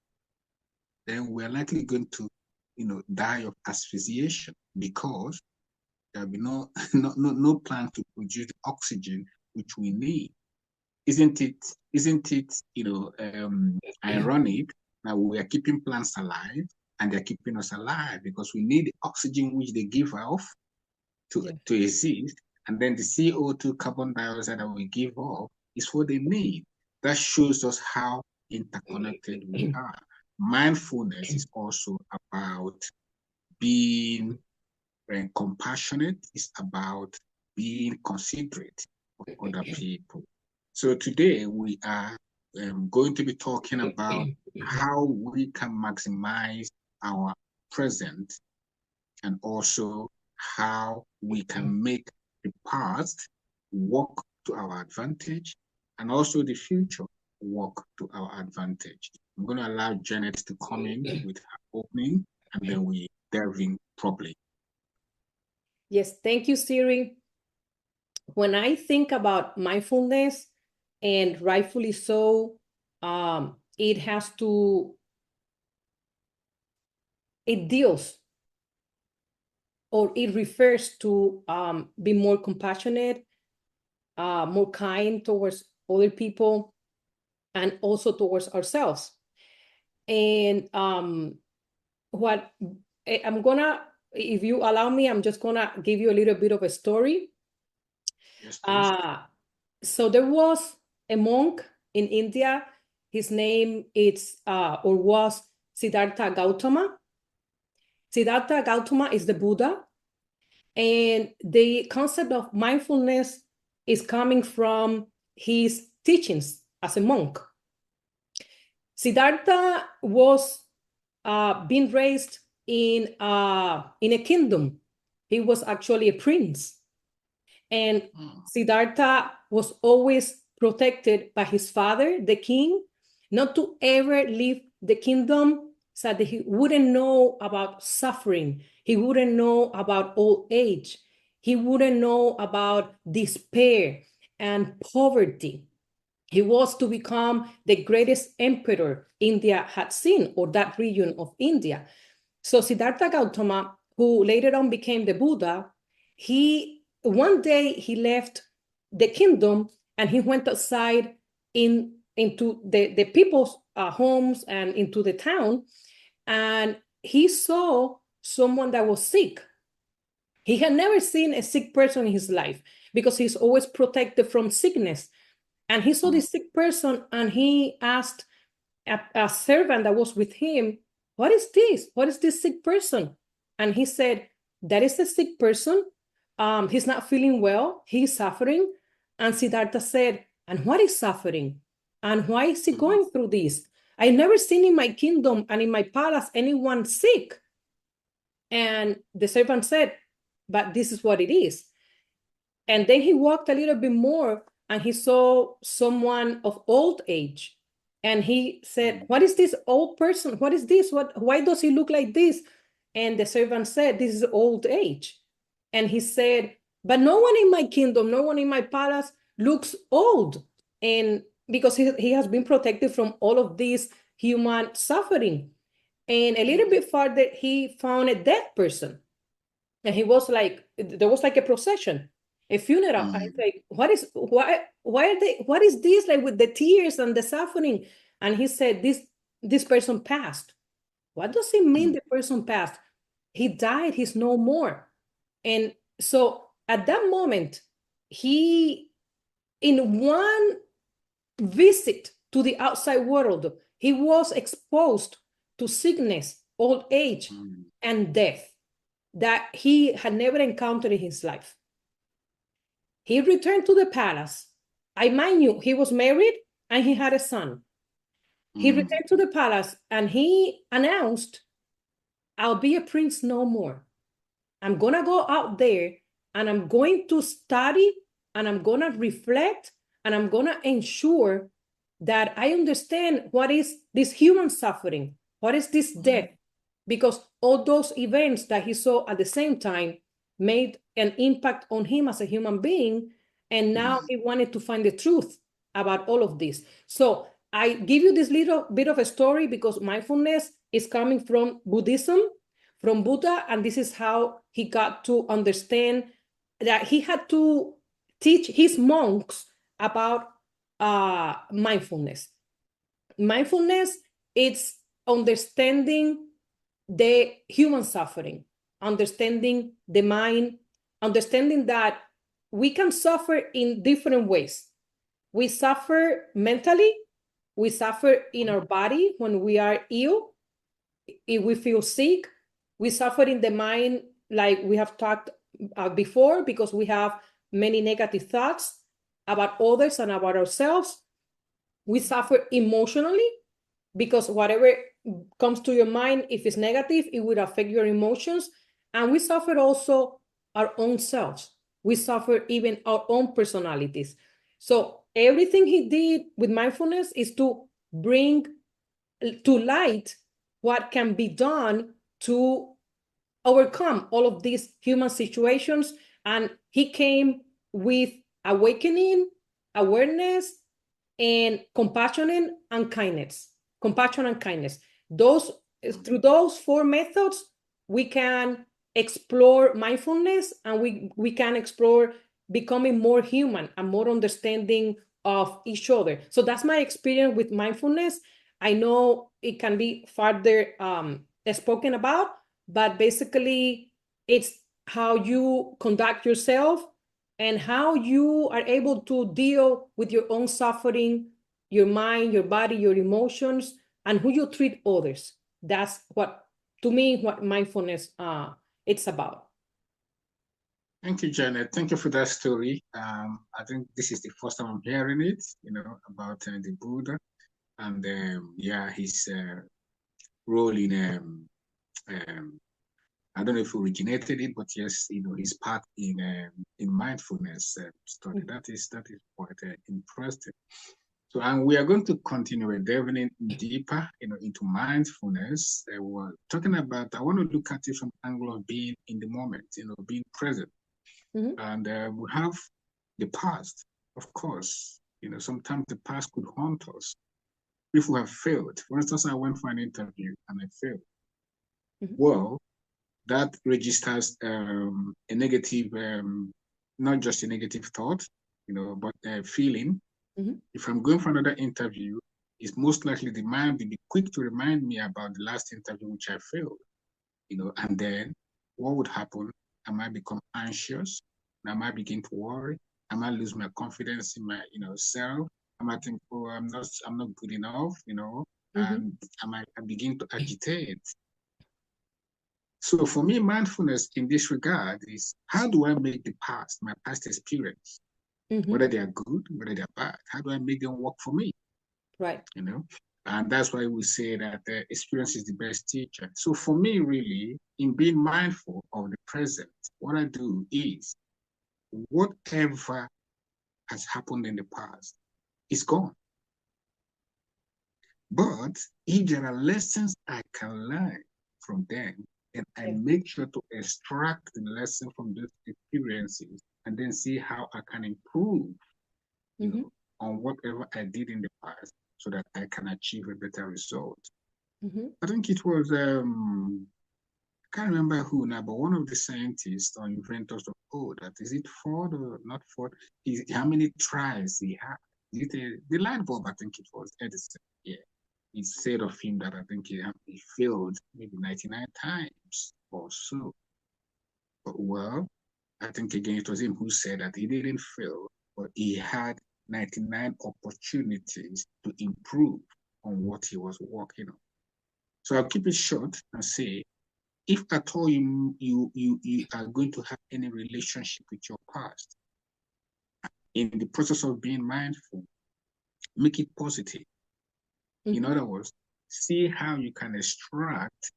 then we're likely going to, die of asphyxiation, because there'll be no plant to produce the oxygen which we need. Isn't it ironic that we are keeping plants alive and they're keeping us alive because we need the oxygen which they give off to exist, and then the CO2, carbon dioxide that we give off is what they need. That shows us how interconnected we are. Mindfulness is also about being compassionate. It's about being considerate of other people. So today we are going to be talking about how we can maximize our present, and also how we can make the past work to our advantage, and also the future work to our advantage. I'm going to allow Janet to come in with her opening, and then we delve in properly. Yes, thank you, Siri. When I think about mindfulness, and rightfully so, it deals, or it refers to be more compassionate, more kind towards other people, and also towards ourselves. And what I'm gonna, if you allow me, I'm just gonna give you a little bit of a story. Yes, please. So there was a monk in India. His name was Siddhartha Gautama. Siddhartha Gautama is the Buddha. And the concept of mindfulness is coming from his teachings as a monk. Siddhartha was being raised in a kingdom. He was actually a prince. And Siddhartha was always protected by his father, the king, not to ever leave the kingdom, so that he wouldn't know about suffering. He wouldn't know about old age. He wouldn't know about despair and poverty. He was to become the greatest emperor India had seen, or that region of India. So Siddhartha Gautama, who later on became the Buddha, one day he left the kingdom and he went outside into the people's homes and into the town, and he saw someone that was sick. He had never seen a sick person in his life because he's always protected from sickness. And he saw this sick person, and he asked a servant that was with him, what is this? What is this sick person? And he said, that is a sick person. He's not feeling well. He's suffering. And Siddhartha said, and what is suffering? And why is he going through this? I never seen in my kingdom and in my palace anyone sick. And the servant said, but this is what it is. And then he walked a little bit more, and he saw someone of old age. And he said, what is this old person? What is this? Why does he look like this? And the servant said, this is old age. And he said, but no one in my kingdom, no one in my palace looks old. And because he has been protected from all of this human suffering. And a little bit farther, he found a dead person. And he was like, there was like a procession, a funeral. I was like, what is this, like, with the tears and the suffering? And he said, this person passed. What does it mean the person passed? He died, he's no more. And so at that moment, he, in one visit to the outside world, he was exposed to sickness, old age, and death that he had never encountered in his life. He returned to the palace. I mind you, he was married and he had a son. He returned to the palace and he announced, I'll be a prince no more. I'm going to go out there and I'm going to study and I'm going to reflect and I'm going to ensure that I understand what is this human suffering, what is this death, because all those events that he saw at the same time made an impact on him as a human being. And now he wanted to find the truth about all of this. So I give you this little bit of a story because mindfulness is coming from Buddhism, from Buddha, and this is how he got to understand that he had to teach his monks about mindfulness. Mindfulness, it's understanding the human suffering, understanding the mind, understanding that we can suffer in different ways. We suffer mentally, we suffer in our body when we are ill, if we feel sick, we suffer in the mind, like we have talked before, because we have many negative thoughts about others and about ourselves. We suffer emotionally because whatever comes to your mind, if it's negative, it will affect your emotions. And we suffer also our own selves. We suffer even our own personalities. So everything he did with mindfulness is to bring to light what can be done to overcome all of these human situations. And he came with awakening, awareness, and compassion and kindness. Compassion and kindness. Through those four methods, we can explore mindfulness, and we can explore becoming more human and more understanding of each other. So that's my experience with mindfulness. I know it can be further spoken about, but basically it's how you conduct yourself and how you are able to deal with your own suffering, your mind, your body, your emotions, and who you treat others. That's what, to me, what mindfulness it's about. Thank you, Janet. Thank you for that story. I think this is the first time I'm hearing it, about the Buddha and his role in I don't know if he originated it, but yes, his part in mindfulness study. That is quite interesting. So, and we are going to continue delving in deeper, into mindfulness. We're talking about. I want to look at it from the angle of being in the moment, being present. And we have the past, of course. Sometimes the past could haunt us if we have failed. For instance, I went for an interview and I failed. Well, that registers a negative, not just a negative thought, but a feeling. If I'm going for another interview, it's most likely the mind will be quick to remind me about the last interview which I failed, and then what would happen? I might become anxious, I might begin to worry, I might lose my confidence in my, self, I might think, oh, I'm not good enough, Mm-hmm. and I begin to agitate. So for me, mindfulness in this regard is how do I make my past experience, Mm-hmm. whether they are good, whether they're bad, how do I make them work for me? Right. You know, and that's why we say that experience is the best teacher. So for me, really, in being mindful of the present, what I do is whatever has happened in the past is gone. But if there are lessons I can learn from them, then I Yes. make sure to extract the lesson from those experiences and then see how I can improve, you Mm-hmm. know, on whatever I did in the past so that I can achieve a better result. Mm-hmm. I think it was I can't remember who now, but one of the scientists or inventors of that is it Ford or not Ford? How many tries he had? The light bulb? I think it was Edison. Yeah, it said of him that I think he failed maybe 99 times or so. But well, I think again it was him who said that he didn't fail, but he had 99 opportunities to improve on what he was working on. So I'll keep it short and say if at all you are going to have any relationship with your past, in the process of being mindful, make it positive. In Mm-hmm. other words, see how you can extract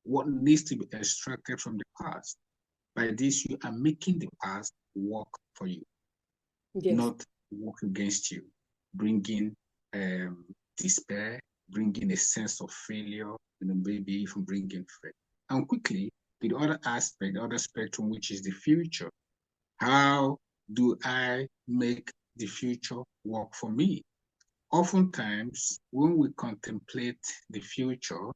what needs to be extracted from the past. By this, you are making the past work for you, Yes. not work against you, bringing despair, bringing a sense of failure, maybe even bringing fear. And quickly, the other aspect, the other spectrum, which is the future. How do I make the future work for me? Oftentimes, when we contemplate the future,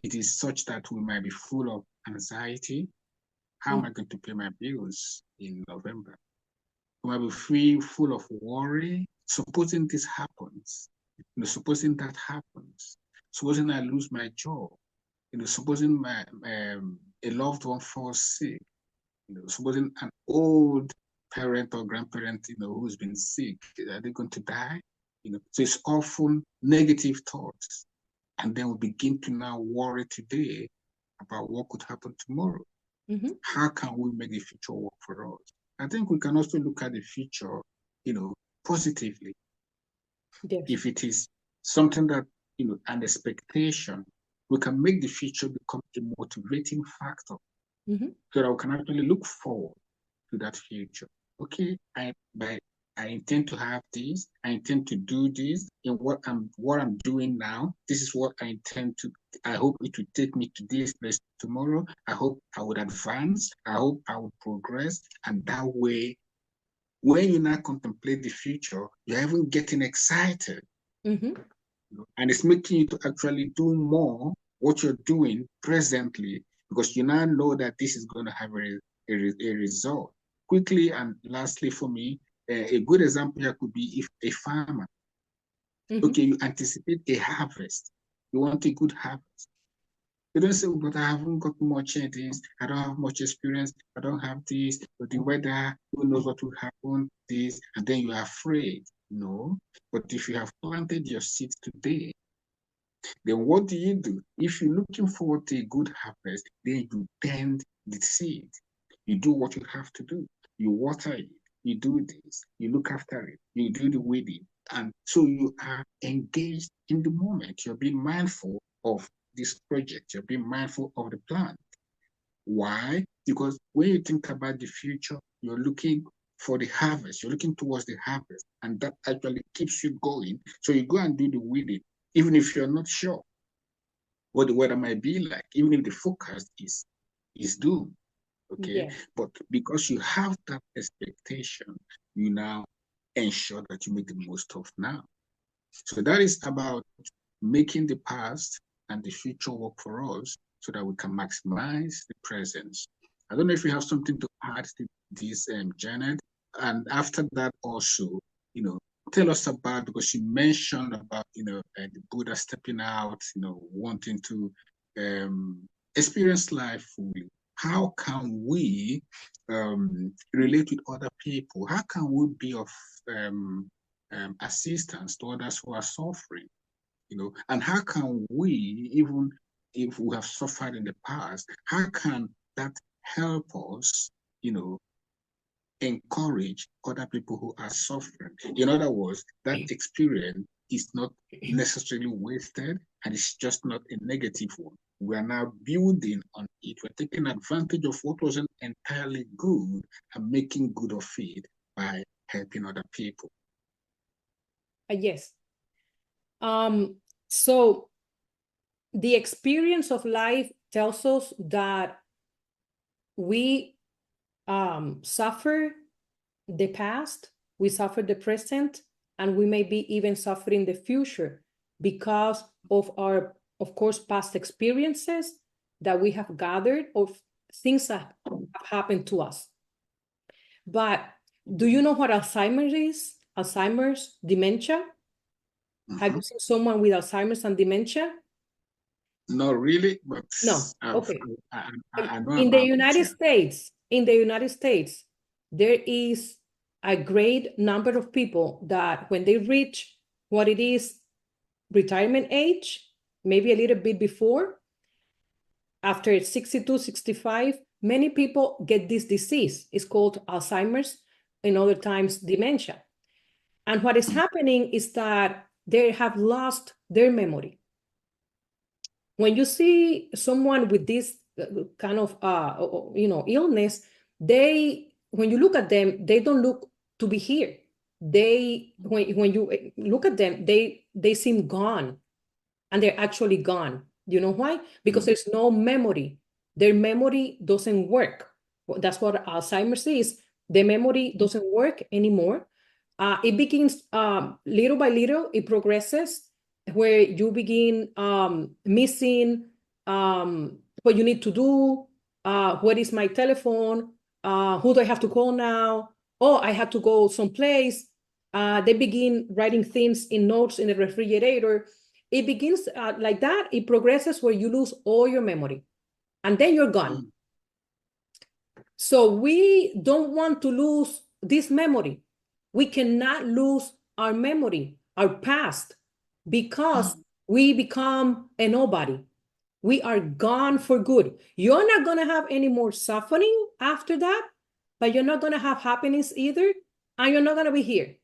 it is such that we might be full of anxiety. How Mm-hmm. am I going to pay my bills in November? We might be full of worry. Supposing this happens, supposing that happens, supposing I lose my job, supposing a loved one falls sick, supposing an old parent or grandparent, who's been sick, are they going to die? So it's often negative thoughts. And then we begin to now worry today about what could happen tomorrow. Mm-hmm. How can we make the future work for us? I think we can also look at the future, positively. Yes. If it is something that, an expectation, we can make the future become a motivating factor Mm-hmm. so that we can actually look forward to that future. Okay, I intend to have this. I intend to do this in what I'm doing now. This is what I intend to. I hope it will take me to this place tomorrow. I hope I would advance. I hope I would progress. And that way, when you now contemplate the future, you're even getting excited. Mm-hmm. And it's making you to actually do more what you're doing presently because you now know that this is going to have a result. Quickly and lastly for me, a good example here could be if a farmer, Mm-hmm. okay, you anticipate a harvest, you want a good harvest. You don't say, oh, but I haven't got much in this, I don't have much experience, I don't have this, but the weather, who knows what will happen, this, and then you are afraid. No, but if you have planted your seed today, then what do? If you're looking forward to a good harvest, then you tend the seed. You do what you have to do. You water it. You do this. You look after it. You do the weeding. And so you are engaged in the moment. You're being mindful of this project. You're being mindful of the plan. Why? Because when you think about the future, you're looking for the harvest. You're looking towards the harvest. And that actually keeps you going. So you go and do the weeding, even if you're not sure what the weather might be like, even if the forecast is doom. Okay. Yes. But because you have that expectation, you now ensure that you make the most of now. So that is about making the past and the future work for us so that we can maximize the presence. I don't know if you have something to add to this, Janet. And after that, also, you know, tell us about because you mentioned about the Buddha stepping out, wanting to experience life fully. How can we relate with other people? How can we be of assistance to others who are suffering, and how can we, even if we have suffered in the past, how can that help us, encourage other people who are suffering? In other words, that experience is not necessarily wasted, and it's just not a negative one. We are now building on it. We're taking advantage of what wasn't entirely good and making good of it by helping other people. Yes. So the experience of life tells us that we suffer the past, we suffer the present, and we may be even suffering the future because of our, of course, past experiences that we have gathered of things that have happened to us. But do you know what Alzheimer's is? Alzheimer's, dementia? Have you seen someone with Alzheimer's and dementia? Not really, but No. Okay. I know In the about United it. States, there is a great number of people that when they reach what it is retirement age, maybe a little bit before, after 62, 65, many people get this disease. It's called Alzheimer's, in other times dementia. And what is happening is that they have lost their memory. When you see someone with this kind of illness, when you look at them, they don't look to be here. When you look at them, they seem gone, and they're actually gone. You know why? Because there's no memory. Their memory doesn't work. That's what Alzheimer's is. The memory doesn't work anymore. It begins little by little, it progresses where you begin missing what you need to do, what is my telephone, who do I have to call now? Oh, I have to go someplace. They begin writing things in notes in the refrigerator. It begins like that. It progresses where you lose all your memory, and then you're gone. So we don't want to lose this memory. We cannot lose our memory, our past, because we become a nobody. We are gone for good. You're not going to have any more suffering after that, but you're not going to have happiness either, and you're not going to be here.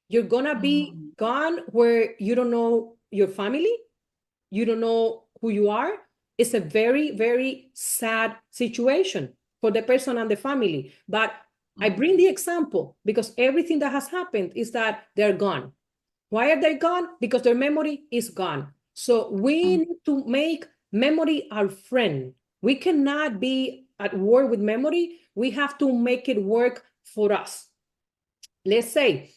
You're going to be gone where you don't know your family, you don't know who you are. It's a very, very sad situation for the person and the family. But I bring the example because everything that has happened is that they're gone. Why are they gone? Because their memory is gone. So we need to make memory our friend. We cannot be at war with memory. We have to make it work for us. Let's say,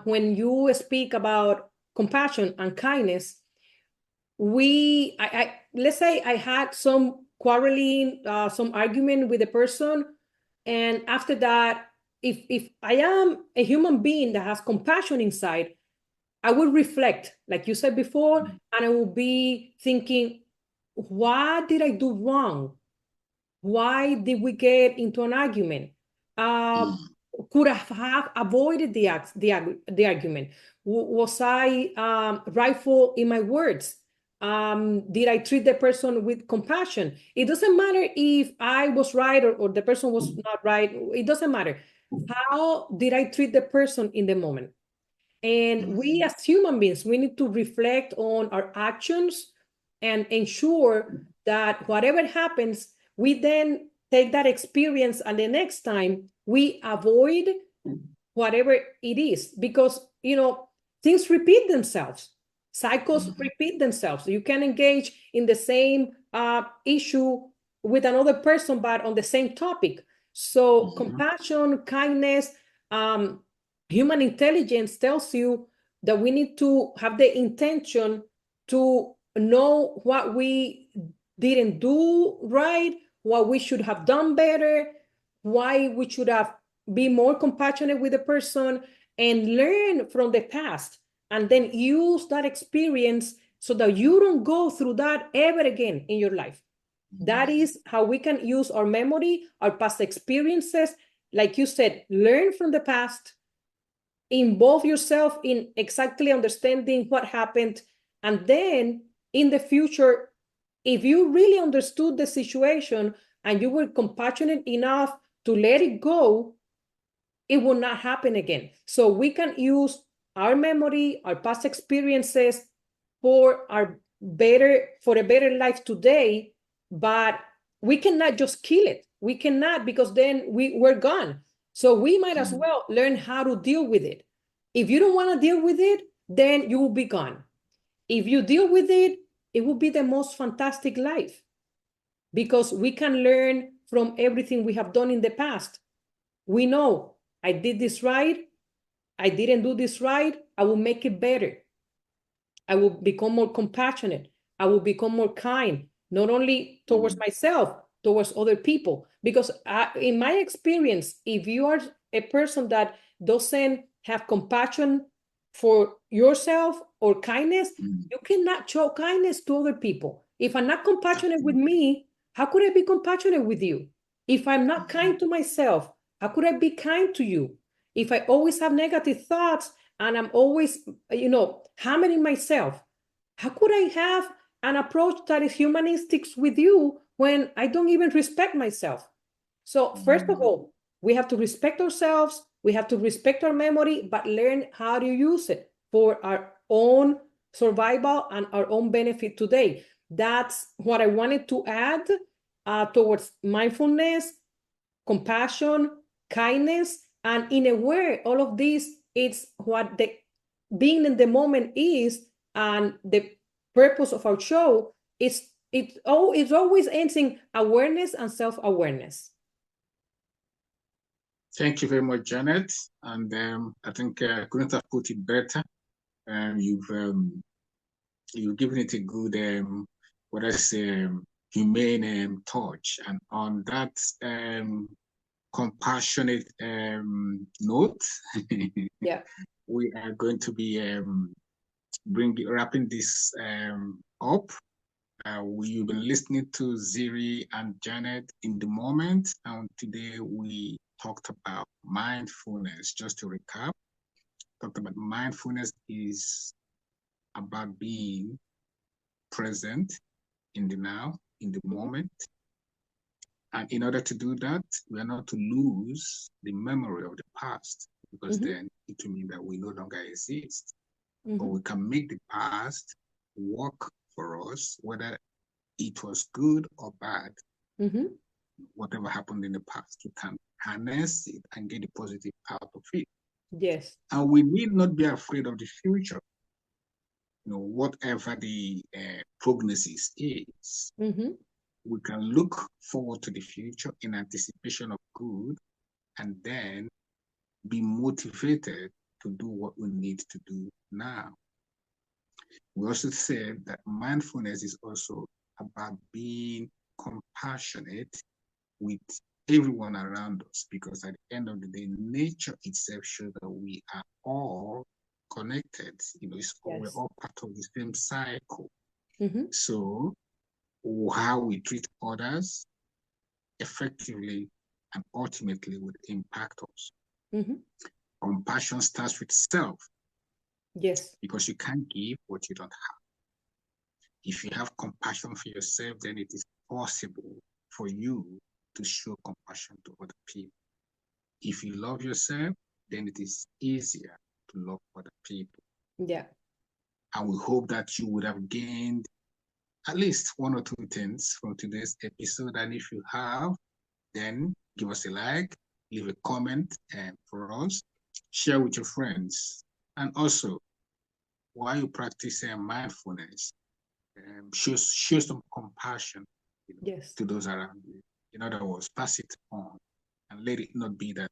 when you speak about compassion and kindness, let's say I had some quarreling, some argument with a person, and after that, if I am a human being that has compassion inside, I will reflect, like you said before, and I will be thinking, what did I do wrong? Why did we get into an argument? Could I have avoided the argument? Was I rightful in my words? Did I treat the person with compassion? It doesn't matter if I was right or the person was not right. It doesn't matter. How did I treat the person in the moment? And we as human beings, we need to reflect on our actions and ensure that whatever happens, we then take that experience and the next time we avoid whatever it is, because things repeat themselves, cycles repeat themselves. You can engage in the same issue with another person but on the same topic. So compassion, kindness, human intelligence tells you that we need to have the intention to know what we didn't do right, what we should have done better, why we should have be more compassionate with the person, and learn from the past, and then use that experience so that you don't go through that ever again in your life. That is how we can use our memory, our past experiences, like you said, learn from the past, involve yourself in exactly understanding what happened. And then in the future, if you really understood the situation and you were compassionate enough to let it go, it will not happen again. So we can use our memory, our past experiences for a better life today, but we cannot just kill it. We cannot, because then we're gone. So we might as well learn how to deal with it. If you don't want to deal with it, then you will be gone. If you deal with it, it will be the most fantastic life, because we can learn from everything we have done in the past. We know, I did this right, I didn't do this right, I will make it better. I will become more compassionate. I will become more kind, not only towards myself, towards other people. Because in my experience, if you are a person that doesn't have compassion for yourself or kindness, you cannot show kindness to other people. If I'm not compassionate with me, how could I be compassionate with you? If I'm not kind to myself, how could I be kind to you? If I always have negative thoughts and I'm always, hammering myself, how could I have an approach that is humanistic with you when I don't even respect myself? So first of all, we have to respect ourselves, we have to respect our memory, but learn how to use it for our own survival and our own benefit today. That's what I wanted to add towards mindfulness, compassion, kindness, and in a way, all of this, it's what the being in the moment is, and the purpose of our show is it's always ending awareness and self-awareness. Thank you very much, Janet. And I think I couldn't have put it better. You've given it a good, humane touch. And on that compassionate note, yeah, we are going to be wrapping this up. You've been listening to Ziri and Janet in the moment, and today we talked about mindfulness. Just to recap, talked about mindfulness is about being present in the now, in the moment. And in order to do that, we are not to lose the memory of the past, because then it will mean that we no longer exist. But we can make the past work for us, whether it was good or bad. Whatever happened in the past, we can harness it and get the positive out of it. Yes. And we need not be afraid of the future. Whatever the prognosis is, we can look forward to the future in anticipation of good, and then be motivated to do what we need to do now. We also said that mindfulness is also about being compassionate with everyone around us, because at the end of the day, nature itself shows that we are all connected. We're all part of the same cycle. So how we treat others effectively and ultimately would impact us. Compassion starts with self. Yes. Because you can't give what you don't have. If you have compassion for yourself, then it is possible for you to show compassion to other people. If you love yourself, then it is easier to love other people. Yeah. And we hope that you would have gained at least one or two things from today's episode. And if you have, then give us a like, leave a comment for us, share with your friends. And also, while you practice mindfulness, show some compassion to those around you. In other words, pass it on, and let it not be that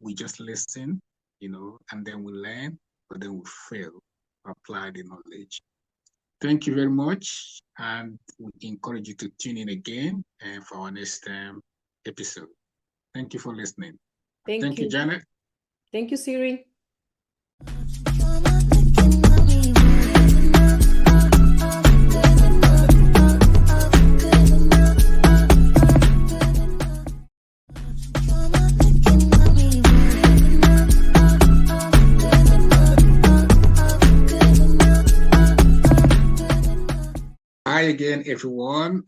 we just listen, and then we learn, but then we fail to apply the knowledge. Thank you very much, and we encourage you to tune in again for our next episode. Thank you for listening. Thank you, Janet. Thank you, Ziri. again, everyone.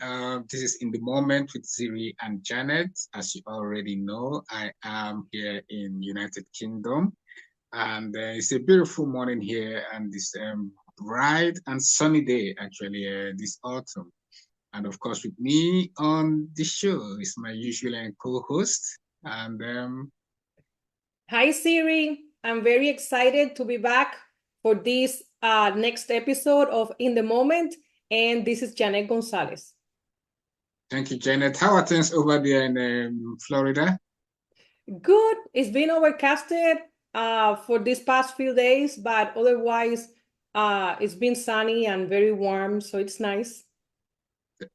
This is In the Moment with Ziri and Janet. As you already know, I am here in United Kingdom, and it's a beautiful morning here, and this bright and sunny day actually this autumn. And of course, with me on the show is my usual co-host, and Hi, Siri. I'm very excited to be back for this next episode of In the Moment. And this is Janet Gonzalez. thank you, Janet. How are things over there in Florida? Good. It's been overcasted for these past few days, but otherwise, it's been sunny and very warm, so it's nice.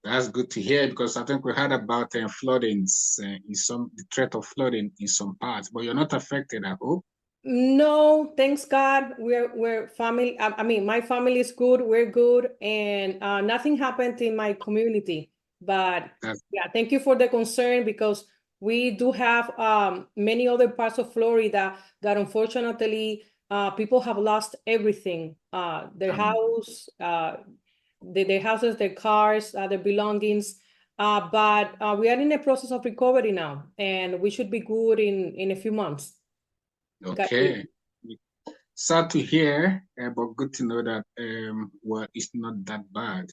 That's good to hear because I think we heard about floodings in the threat of flooding in some parts, but you're not affected, I hope. No, thanks God. We're family. I mean, my family is good. We're good, and nothing happened in my community. But That's yeah, thank you for the concern because we do have many other parts of Florida that unfortunately people have lost everything. Their um, house, their houses, their cars, their belongings. But we are in a process of recovery now, and we should be good in a few months. God okay. willing. Sad to hear, but good to know that well, it's not that bad.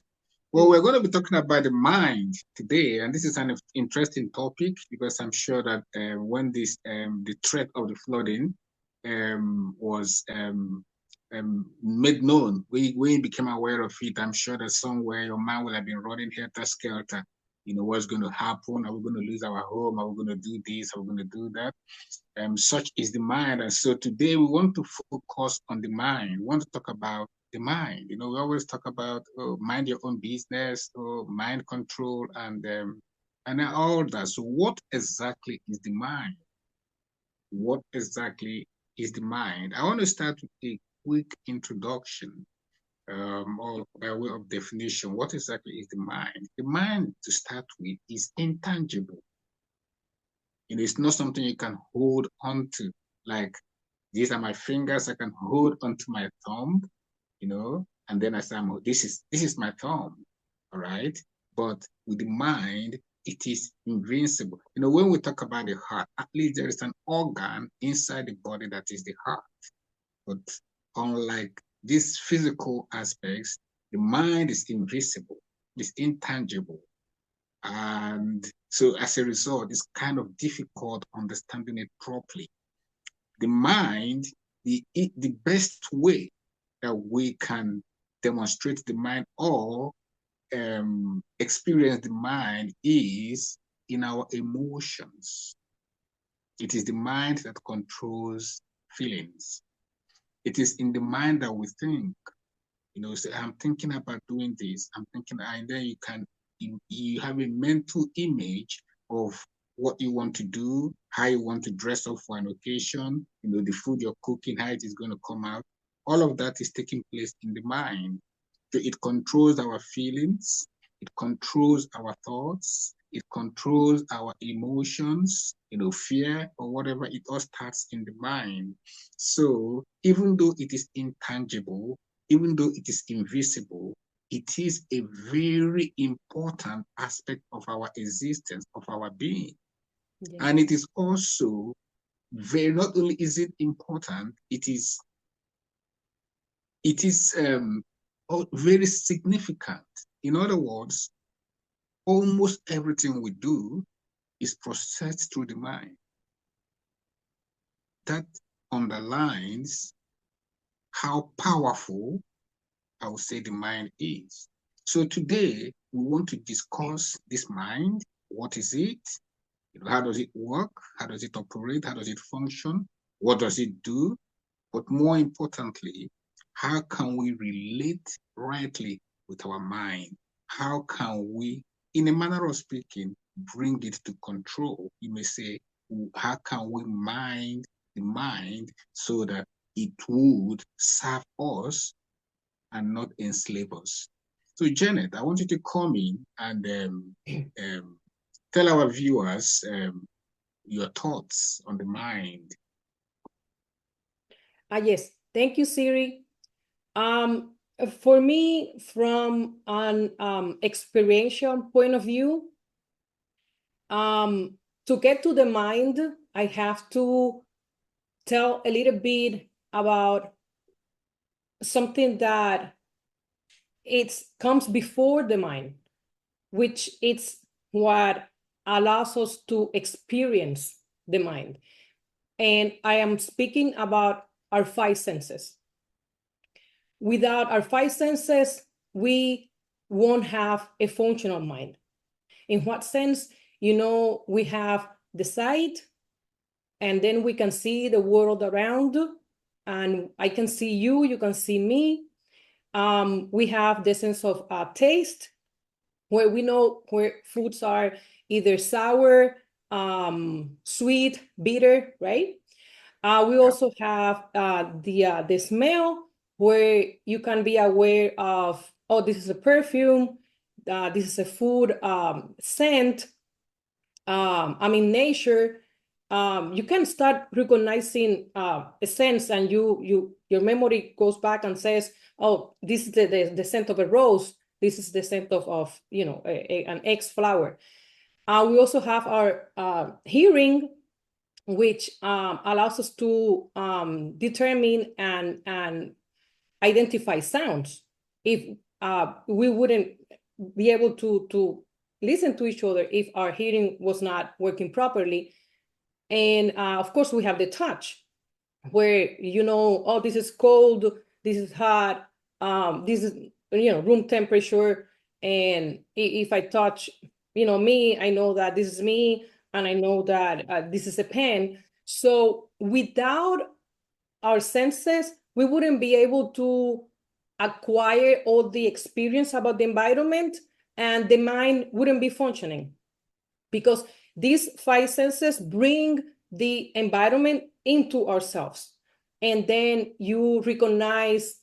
Well, Mm. we're going to be talking about the mind today, and this is an interesting topic because I'm sure that when this the threat of the flooding was made known, we became aware of it. I'm sure that somewhere your mind will have been running helter skelter. You know what's going to happen? Are we going to lose our home? Are we going to do this? Are we going to do that? Such is the mind. And so today we want to focus on the mind. We want to talk about the mind. You know, we always talk about mind your own business, mind control, and all that. So what exactly is the mind? What exactly is the mind? I want to start with a quick introduction, or by way of definition. What exactly is the mind? The mind, to start with, is intangible. You know, it's not something you can hold on to. Like, these are my fingers, I can hold onto my thumb, you know, and then I say, this is my thumb, all right? But with the mind, it is invincible. You know, when we talk about the heart, at least there is an organ inside the body that is the heart. But unlike these physical aspects, the mind is invisible, it's intangible. And so as a result, it's kind of difficult understanding it properly. The mind, the best way that we can demonstrate the mind or experience the mind is in our emotions. It is the mind that controls feelings. It is in the mind that we think. You know, say, I'm thinking about doing this. I'm thinking, and then you have a mental image of what you want to do, how you want to dress up for an occasion, you know, the food you're cooking, how it is going to come out. All of that is taking place in the mind. So it controls our feelings, it controls our thoughts, it controls our emotions, you know, fear or whatever, it all starts in the mind. So even though it is intangible, even though it is invisible, it is a very important aspect of our existence, of our being. Yeah. And it is also very, not only is it important, it is very significant. In other words, almost everything we do is processed through the mind. That underlines how powerful I would say the mind is. So today we want to discuss this mind. What is it? How does it work? How does it operate? How does it function? What does it do? But more importantly, how can we relate rightly with our mind? How can we, in a manner of speaking, bring it to control? You may say, how can we mind the mind so that it would serve us and not enslave us? So, Janet, I want you to come in and um, tell our viewers your thoughts on the mind. Yes. Thank you, Siri. Um, For me, from an experiential point of view, to get to the mind, I have to tell a little bit about something that it comes before the mind, which it's what allows us to experience the mind. And I am speaking about our five senses. Without our five senses, we won't have a functional mind. In what sense? We have the sight, and then we can see the world around, and I can see you, you can see me. We have the sense of taste, where we know where foods are either sour, sweet, bitter, right? We also have the smell, where you can be aware of, oh, this is a perfume, this is a food scent. Nature, you can start recognizing a sense, and your memory goes back and says, oh, this is the scent of a rose. This is the scent of an X flower. We also have our hearing, which allows us to determine and identify sounds. If we wouldn't be able to listen to each other if our hearing was not working properly. And of course, we have the touch, where oh, this is cold, this is hot, this is room temperature. And if I touch me, I know that this is me, and I know that this is a pen. So without our senses, we wouldn't be able to acquire all the experience about the environment, and the mind wouldn't be functioning, because these five senses bring the environment into ourselves. And then you recognize,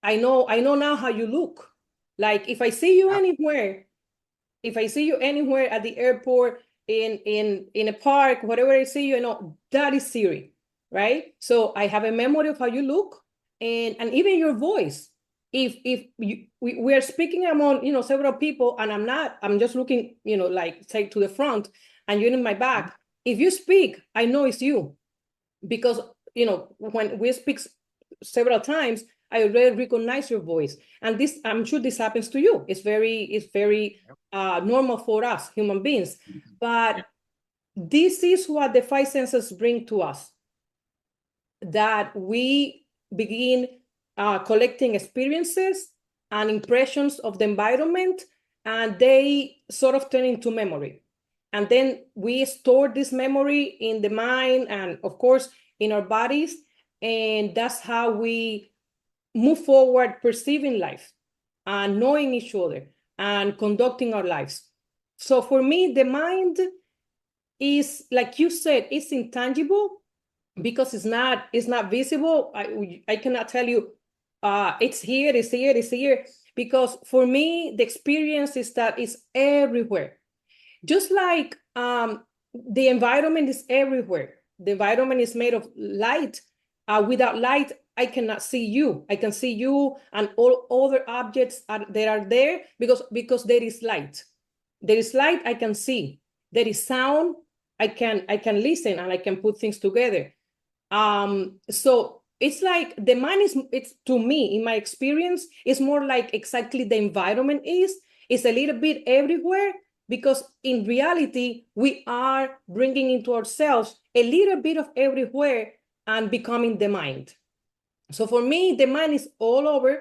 I know now how you look. Like if I see you anywhere, at the airport, in a park, whatever I see you, I know that is Siri, right? So I have a memory of how you look, and even your voice. If we are speaking among several people, and I'm just looking like say to the front, and you're in my back. If you speak, I know it's you, because when we speak several times, I already recognize your voice. And this, I'm sure this happens to you. It's very normal for us human beings. But this is what the five senses bring to us, that we begin collecting experiences and impressions of the environment, and they sort of turn into memory. And then we store this memory in the mind, and of course in our bodies, and that's how we move forward perceiving life and knowing each other and conducting our lives. So for me, the mind is, like you said, it's intangible, because it's not visible. I cannot tell you it's here, because for me the experience is that it's everywhere. Just like the environment is everywhere. The environment is made of light. Without light, I cannot see you. I can see you and all other objects that are there, because there is light. There is light, I can see. There is sound, I can listen, and I can put things together. So it's like the mind it's, to me, in my experience, it's more like exactly the environment is. It's a little bit everywhere, because in reality, we are bringing into ourselves a little bit of everywhere and becoming the mind. So for me, the mind is all over,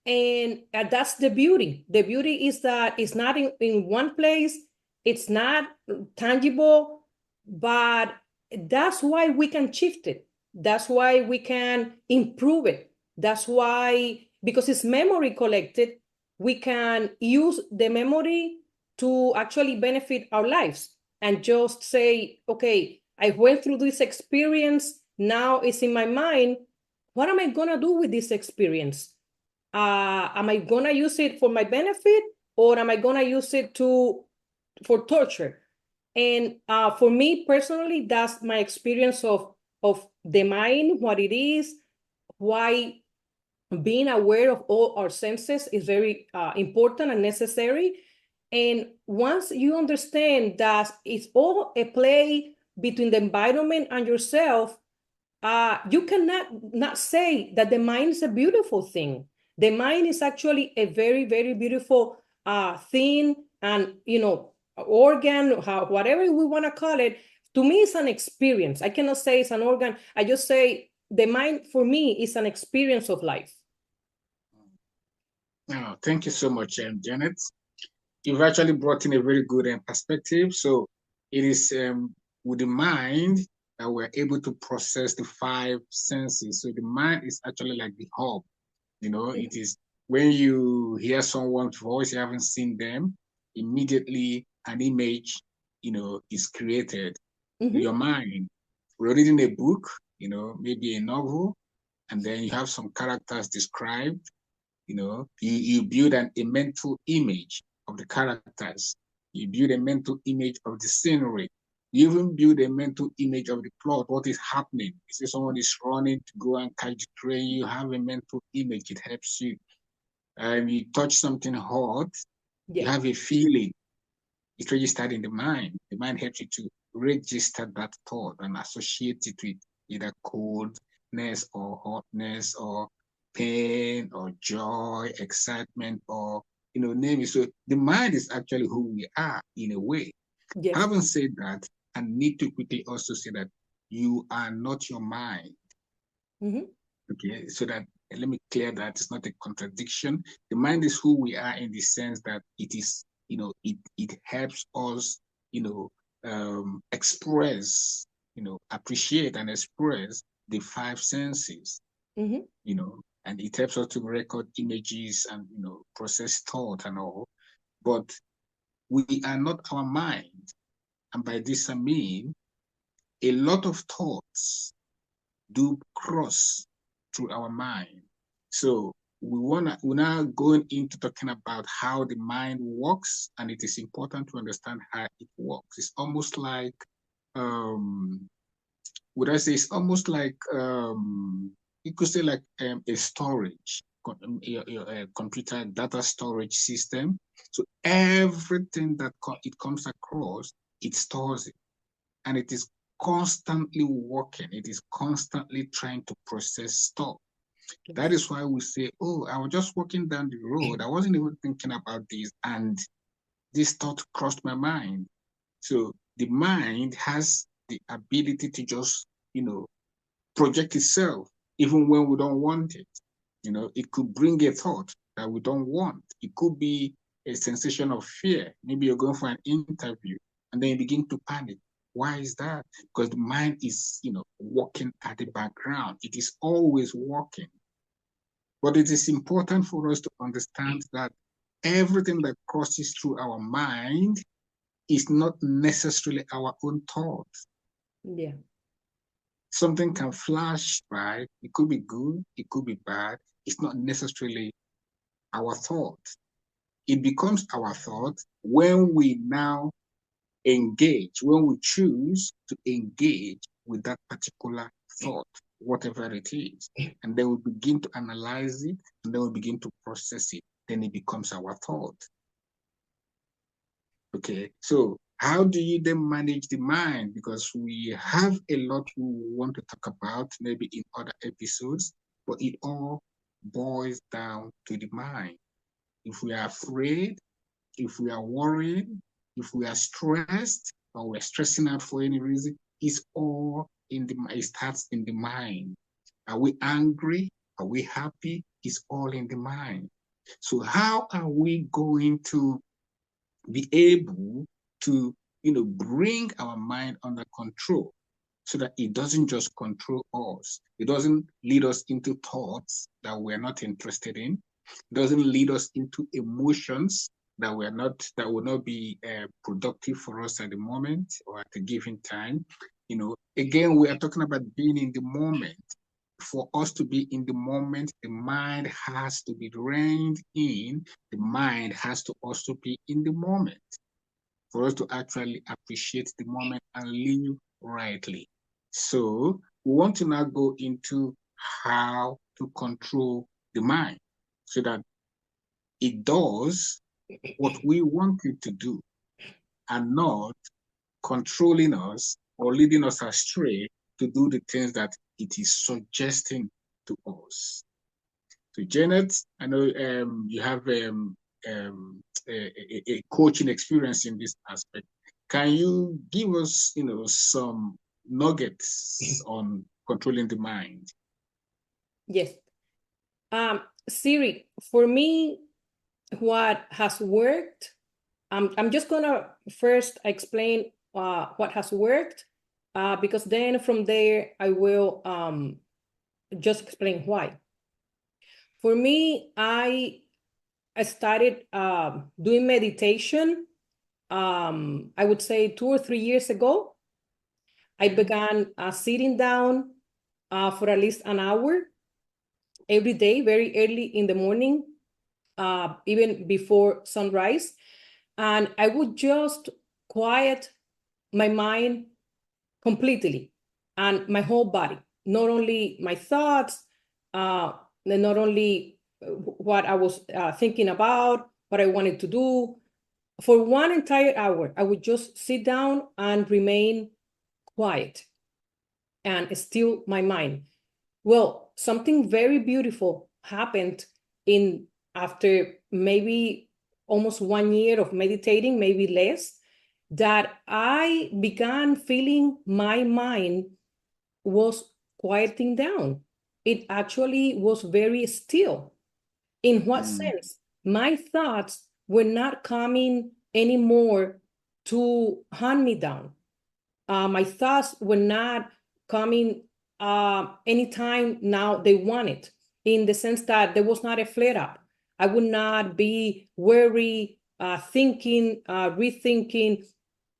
and that's the beauty. The beauty is that it's not in one place, it's not tangible, but that's why we can shift it. That's why we can improve it. That's why, because it's memory collected, we can use the memory to actually benefit our lives, and just say, okay, I went through this experience, now it's in my mind. What am I gonna do with this experience? Am I gonna use it for my benefit, or am I gonna use it for torture? And for me personally, that's my experience of the mind, what it is, why being aware of all our senses is very important and necessary. And once you understand that it's all a play between the environment and yourself, you cannot not say that the mind is a beautiful thing. The mind is actually a very, very beautiful thing, and organ, whatever we want to call it. To me, it's an experience. I cannot say it's an organ. I just say the mind for me is an experience of life. Oh, thank you so much, Janet. You've actually brought in a very good perspective. So it is with the mind that we're able to process the five senses. So the mind is actually like the hub. It is when you hear someone's voice, you haven't seen them, immediately an image, is created in Mm-hmm. your mind. We're reading a book, maybe a novel, and then you have some characters described, you build a mental image of the characters. You build a mental image of the scenery. You even build a mental image of the plot, what is happening. You see someone is running to go and catch the train, you have a mental image, it helps you. You touch something hot, you Yeah. have a feeling, it's registered in the mind. The mind helps you to register that thought and associate it with either coldness or hotness or pain or joy, excitement, or name it. So the mind is actually who we are in a way. Yes. Having said that, I need to quickly also say that you are not your mind. Mm-hmm. Okay, so that let me clear that it's not a contradiction. The mind is who we are in the sense that it is, it helps us, express, appreciate and express the five senses, Mm-hmm. and it helps us to record images and process thought and all. But we are not our mind, and by this I mean a lot of thoughts do cross through our mind. So we're now going into talking about how the mind works, and it is important to understand how it works. It's almost like would I say it's almost like you could say like a storage, a computer data storage system. So everything that it comes across, it stores it, and it is constantly working. It is constantly trying to process stuff. That Yes. is why we say, oh, I was just walking down the road. I wasn't even thinking about this. And this thought crossed my mind. So the mind has the ability to just, project itself, even when we don't want it. It could bring a thought that we don't want. It could be a sensation of fear. Maybe you're going for an interview and then you begin to panic. Why is that? Because the mind is, working at the background. It is always working. But it is important for us to understand that everything that crosses through our mind is not necessarily our own thought. Yeah. Something can flash by, it could be good, it could be bad. It's not necessarily our thought. It becomes our thought when we now engage, when we choose to engage with that particular thought, whatever it is. And then we begin to analyze it, and then we begin to process it. Then it becomes our thought. Okay, so how do you then manage the mind? Because we have a lot we want to talk about, maybe in other episodes, but it all boils down to the mind. If we are afraid, if we are worried, if we are stressed, or we're stressing out for any reason, it's all in the mind. It starts in the mind. Are we angry? Are we happy? It's all in the mind. So how are we going to be able to, bring our mind under control so that it doesn't just control us. It doesn't lead us into thoughts that we're not interested in. It doesn't lead us into emotions that will not be productive for us at the moment or at a given time. Again, we are talking about being in the moment. For us to be in the moment, the mind has to be reined in. The mind has to also be in the moment for us to actually appreciate the moment and live rightly. So we want to now go into how to control the mind so that it does what we want it to do and not controlling us or leading us astray to do the things that it is suggesting to us. So, Janet, I know you have a coaching experience in this aspect. Can you give us, some nuggets on controlling the mind? Yes. Siri, for me, what has worked, I'm just gonna first explain what has worked, because then from there I will just explain why. For me, I started doing meditation, I would say 2 or 3 years ago. I began sitting down for at least an hour every day, very early in the morning, even before sunrise. And I would just quiet my mind completely and my whole body, not only my thoughts, not only what I was thinking about, what I wanted to do. For one entire hour, I would just sit down and remain quiet and still my mind. Well, something very beautiful happened in after maybe almost 1 year of meditating, maybe less, that I began feeling my mind was quieting down. It actually was very still. In what sense? My thoughts were not coming anymore to hunt me down. My thoughts were not coming anytime now they wanted, in the sense that there was not a flare up. I would not be worried, thinking, rethinking.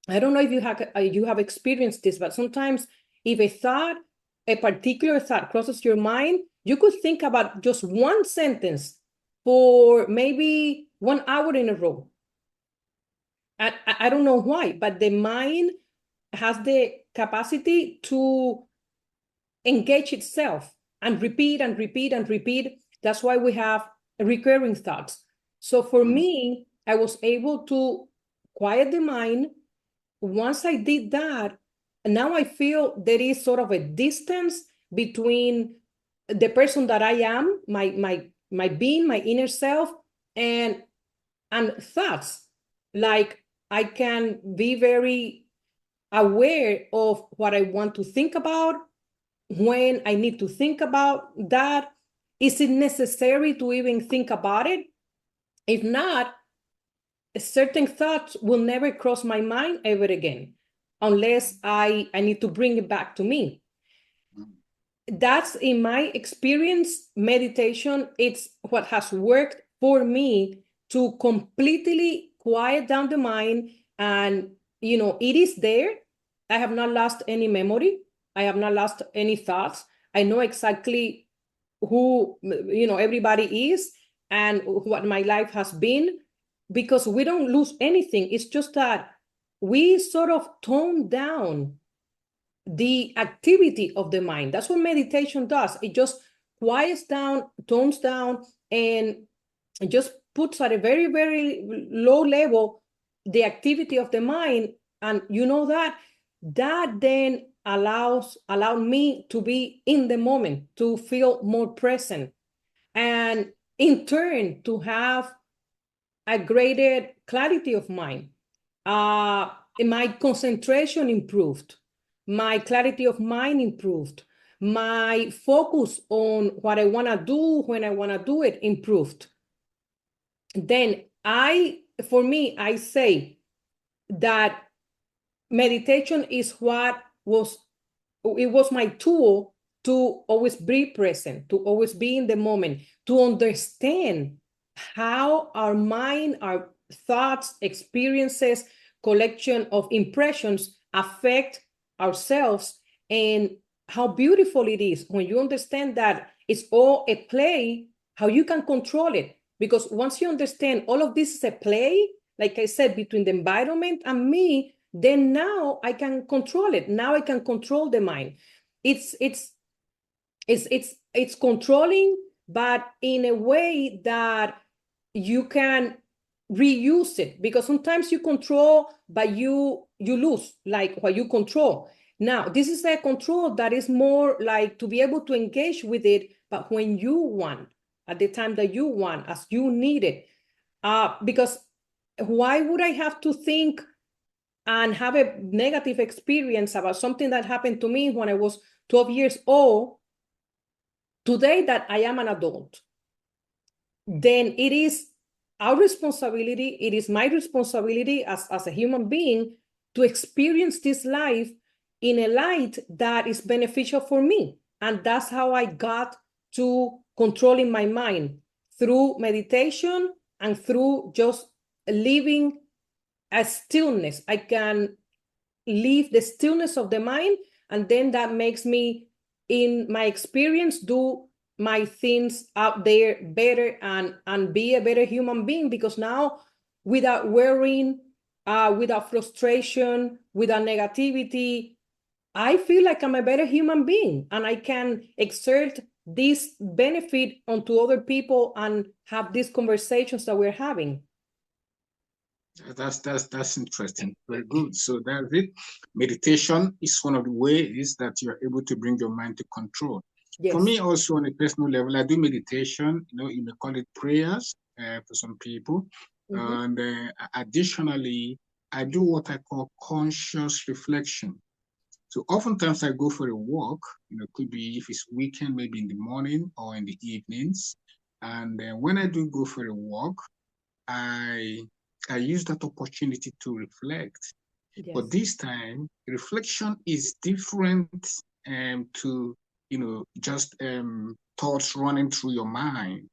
I don't know if you have experienced this, but sometimes if a particular thought crosses your mind, you could think about just one sentence for maybe 1 hour in a row. I don't know why, but the mind has the capacity to engage itself and repeat and repeat and repeat. That's why we have recurring thoughts. So for me, I was able to quiet the mind. Once I did that, now I feel there is sort of a distance between the person that I am, my being, my inner self, and thoughts. Like I can be very aware of what I want to think about, when I need to think about that. Is it necessary to even think about it? If not, certain thoughts will never cross my mind ever again, unless I need to bring it back to me. That's, in my experience, meditation, it's what has worked for me to completely quiet down the mind. And, it is there. I have not lost any memory. I have not lost any thoughts. I know exactly who, everybody is and what my life has been, because we don't lose anything. It's just that we sort of tone down the activity of the mind. That's what meditation does. It just quiets down, tones down, and it just puts at a very, very low level the activity of the mind. And that then allowed me to be in the moment, to feel more present, and in turn to have a greater clarity of mind. My concentration improved, my clarity of mind improved, my focus on what I want to do when I want to do it improved. Then for me, I say that meditation is it was my tool to always be present, to always be in the moment, to understand how our mind, our thoughts, experiences, collection of impressions affect ourselves, and how beautiful it is when you understand that it's all a play, how you can control it. Because once you understand all of this is a play, like I said, between the environment and me, then now I can control it. Now I can control the mind. It's controlling but in a way that you can reuse it, because sometimes you control but you lose like what you control. Now this is a control that is more like to be able to engage with it, but when you want, at the time that you want, as you need it. Because why would I have to think and have a negative experience about something that happened to me when I was 12 years old today that I am an adult? Then it is our responsibility, it is my responsibility as a human being to experience this life in a light that is beneficial for me. And that's how I got to controlling my mind, through meditation and through just living a stillness. I can leave the stillness of the mind, and then that makes me, in my experience, do my things out there better and be a better human being, because now, without worrying, without frustration, without negativity, I feel like I'm a better human being, and I can exert this benefit onto other people and have these conversations that we're having. That's interesting. Very good. So that's it. Meditation is one of the ways that you're able to bring your mind to control. For Yes. me, also on a personal level, I do meditation. You may call it prayers for some people. Mm-hmm. And additionally, I do what I call conscious reflection. So oftentimes I go for a walk. Could be if it's weekend, maybe in the morning or in the evenings. And when I do go for a walk, I I use that opportunity to reflect. But Yes. this time, reflection is different to just thoughts running through your mind.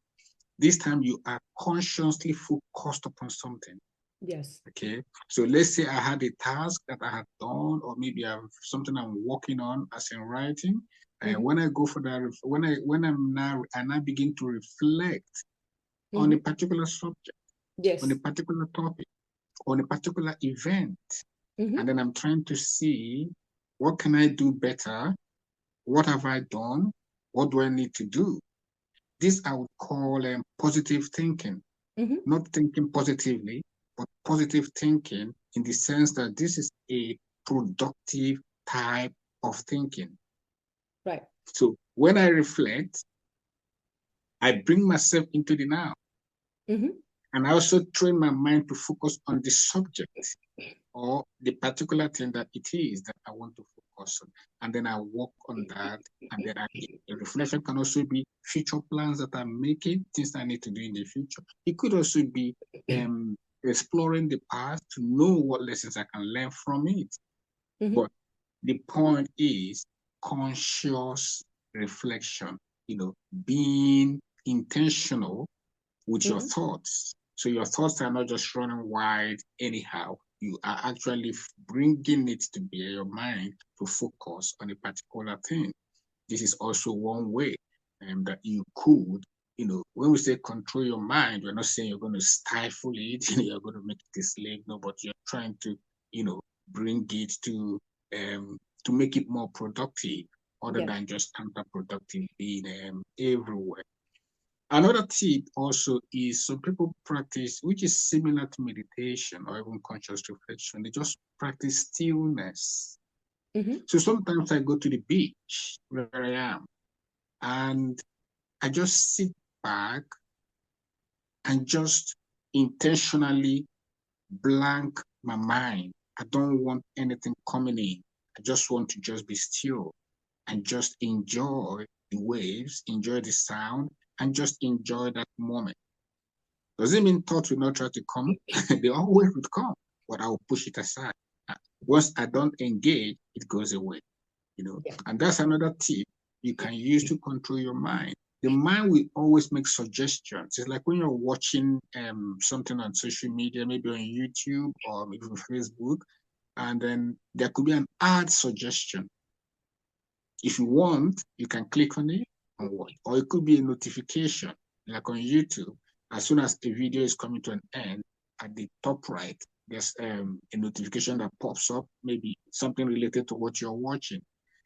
This time you are consciously focused upon something. Yes. Okay. So let's say I had a task that I had done, or maybe I have something I'm working on as in writing. And Mm-hmm. when I go for that, when I now begin to reflect on a Mm-hmm. particular subject, on a Yes. particular topic, on a particular event, Mm-hmm. and then I'm trying to see what can I do better? What have I done? What do I need to do? This I would call positive thinking, Mm-hmm. not thinking positively, but positive thinking in the sense that this is a productive type of thinking. Right. So when I reflect, I bring myself into the now, Mm-hmm. and I also train my mind to focus on the subject or the particular thing that it is that I want to focus on. And then I work on that. And then the reflection can also be future plans that I'm making, things that I need to do in the future. It could also be exploring the past to know what lessons I can learn from it. Mm-hmm. But the point is conscious reflection, being intentional with your Mm-hmm. thoughts. So your thoughts are not just running wild anyhow. You are actually bringing it to bear your mind to focus on a particular thing. This is also one way that you could, when we say control your mind, we're not saying you're going to stifle it, you're going to make it a slave, no, but you're trying to, bring it to make it more productive other Yes. than just counterproductive being everywhere. Another tip also is some people practice, which is similar to meditation or even conscious reflection. They just practice stillness. Mm-hmm. So sometimes I go to the beach where I am and I just sit back and just intentionally blank my mind. I don't want anything coming in. I just want to just be still and just enjoy the waves, enjoy the sound, and just enjoy that moment. Does it mean thoughts will not try to come? They always would come, but I will push it aside. Once I don't engage, it goes away. Yeah. And that's another tip you can use to control your mind. The mind will always make suggestions. It's like when you're watching something on social media, maybe on YouTube or maybe on Facebook, and then there could be an ad suggestion. If you want, you can click on it and watch. Or it could be a notification, like on YouTube. As soon as a video is coming to an end, at the top right, there's a notification that pops up, maybe something related to what you're watching.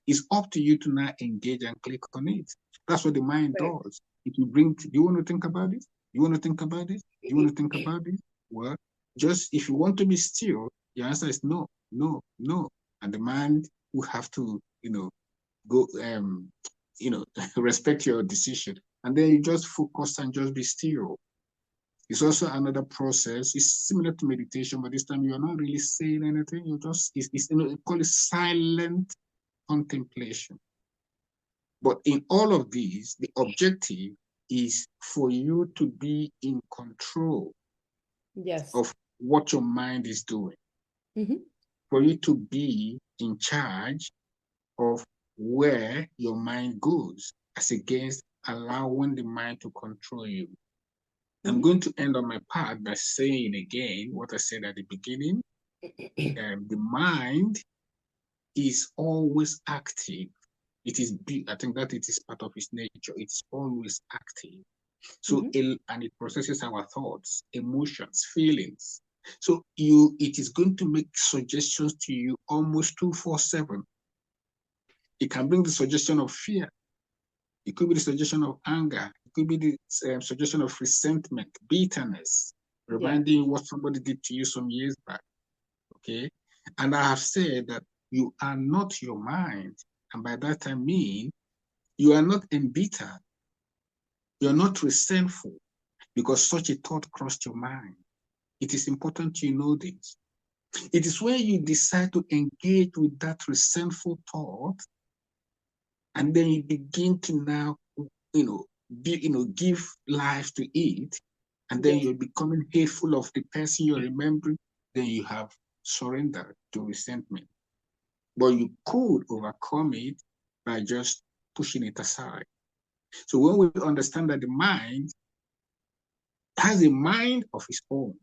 It's up to you to now engage and click on it. That's what the mind Right. does. It will bring, do you want to think about it? You want to think about it? You want to think about it? Well, just if you want to be still, your answer is no, no, no. And the mind will have to, go, respect your decision. And then you just focus and just be still. It's also another process. It's similar to meditation, but this time you're not really saying anything. You just, you call it silent contemplation. But in all of these, the objective is for you to be in control Yes. of what your mind is doing, Mm-hmm. for you to be in charge of where your mind goes, as against allowing the mind to control you. I'm Mm-hmm. going to end on my part by saying again what I said at the beginning. The mind is always active. It is, I think that it is part of its nature. It's always active. So, Mm-hmm. and it processes our thoughts, emotions, feelings. So it is going to make suggestions to you almost 247. It can bring the suggestion of fear. It could be the suggestion of anger. It could be the suggestion of resentment, bitterness, Yeah. reminding you what somebody did to you some years back. Okay. And I have said that you are not your mind. And by that I mean you are not embittered. You're not resentful because such a thought crossed your mind. It is important you know this. It is when you decide to engage with that resentful thought, and then you begin to now, give life to it, and then Yes. you're becoming hateful of the person you're remembering, then you have surrendered to resentment. But you could overcome it by just pushing it aside. So when we understand that the mind has a mind of its own,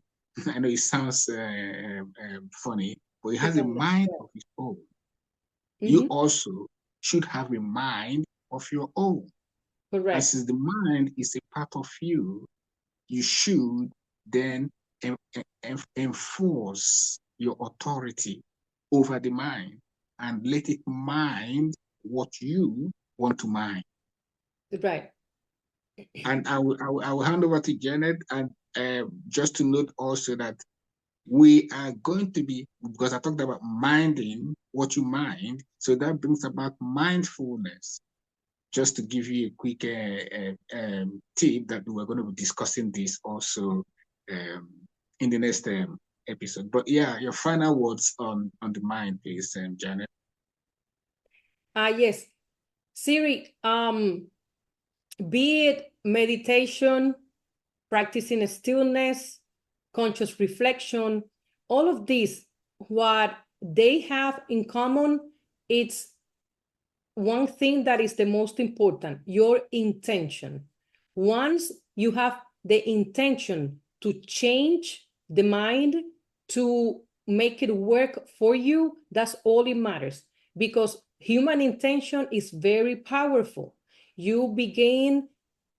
I know it sounds funny, but it It has a can. mind Yeah. of its own. You Mm-hmm. also should have a mind of your own. And Correct. since the mind is a part of you, you should then enforce your authority over the mind and let it mind what you want to mind. Right. And I will hand over to Janet, and just to note also that we are going to be, because I talked about minding what you mind, so that brings about mindfulness. Just to give you a quick tip that we're going to be discussing this also um, in the next episode. But yeah, your final words on the mind, please, Janet. Yes. Siri, be it meditation, practicing stillness, conscious reflection, all of these, what they have in common, it's one thing that is the most important, your intention. Once you have the intention to change the mind, to make it work for you, that's all it matters, because human intention is very powerful. You begin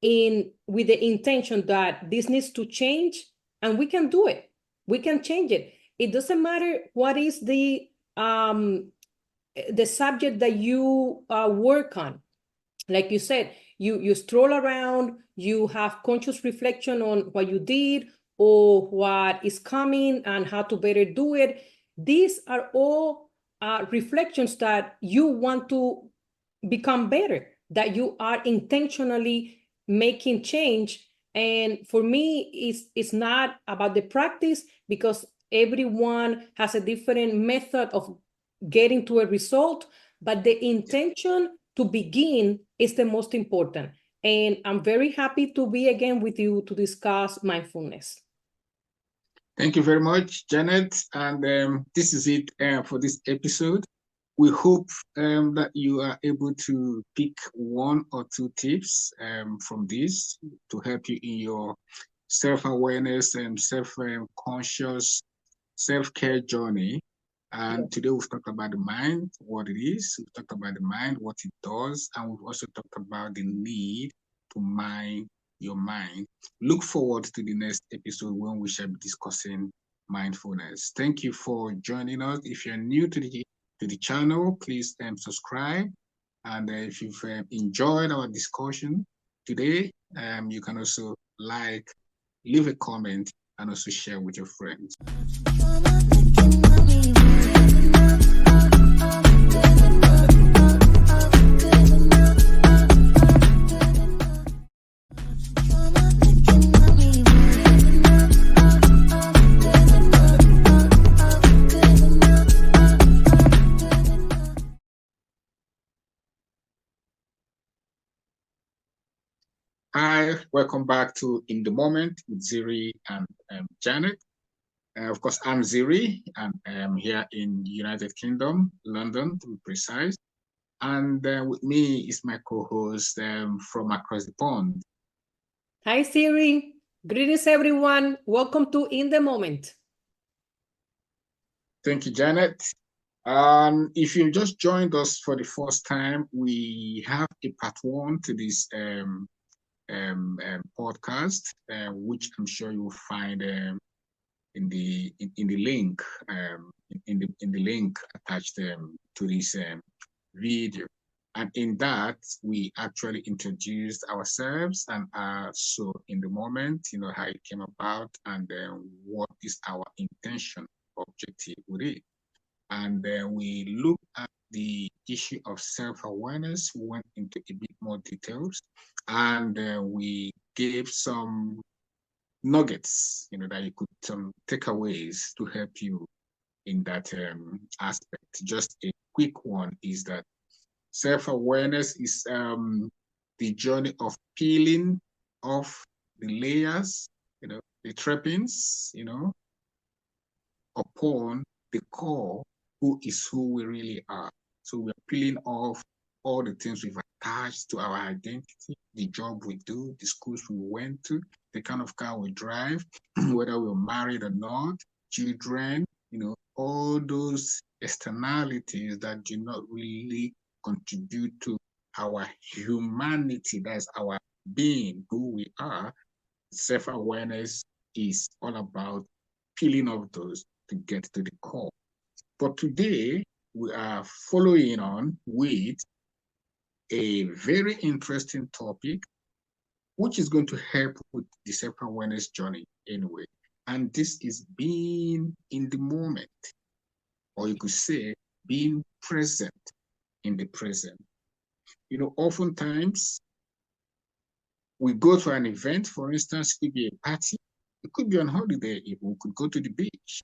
in with the intention that this needs to change, and we can do it. We can change it. It doesn't matter what is the subject that you work on. Like you said, you stroll around, you have conscious reflection on what you did or what is coming and how to better do it. These are all reflections that you want to become better, that you are intentionally making change. And for me, it's not about the practice, because everyone has a different method of getting to a result, but the intention to begin is the most important. And I'm very happy to be again with you to discuss mindfulness. Thank you very much, Janet. And this is it for this episode. We hope that you are able to pick one or two tips from this to help you in your self-awareness and self-conscious self-care journey. Yeah. And today we've talked about the mind, what it is. We've talked about the mind, what it does. And we've also talked about the need to mind your mind. Look forward to the next episode when we shall be discussing mindfulness. Thank you for joining us. If you're new to the channel, please subscribe And if you've enjoyed our discussion today, you can also leave a comment, and also share with your friends. Hi, welcome back to In the Moment with Ziri and Janet. Of course, I'm Ziri, and I'm here in the United Kingdom, London to be precise. And with me is my co-host from across the pond. Hi, Siri. Greetings, everyone. Welcome to In the Moment. Thank you, Janet. If you just joined us for the first time, we have a part one to this podcast, which I'm sure you will find in the link in the link attached to this video. And in that, we actually introduced ourselves and so in the moment, how it came about and what is our intention, objective with it. And then we looked at the issue of self-awareness. We went into a bit more details, and we gave some nuggets, that you could some takeaways to help you in that aspect. Just a quick one is that self-awareness is the journey of peeling off the layers, the trappings, upon the core, who is who we really are. So we're peeling off all the things we've attached to our identity, the job we do, the schools we went to, the kind of car we drive, whether we're married or not, children, all those externalities that do not really contribute to our humanity, that's our being, who we are. Self-awareness is all about peeling off those to get to the core. But today, we are following on with a very interesting topic, which is going to help with the self-awareness journey anyway. And this is being in the moment, or you could say being present in the present. Oftentimes we go to an event, for instance, it could be a party, it could be on holiday, if we could go to the beach.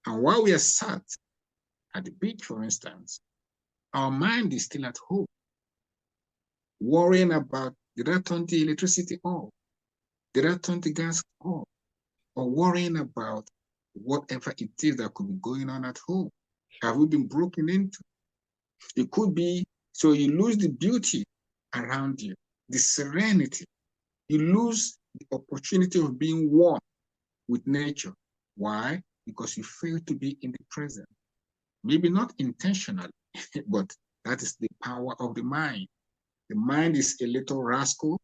And while we are sat at the beach, for instance, our mind is still at home, worrying about, did I turn the electricity on? Did I turn the gas on? Or worrying about whatever it is that could be going on at home. Have we been broken into? It could be, so you lose the beauty around you, the serenity. You lose the opportunity of being one with nature. Why? Because you fail to be in the present. Maybe not intentionally, but that is the power of the mind. The mind is a little rascal,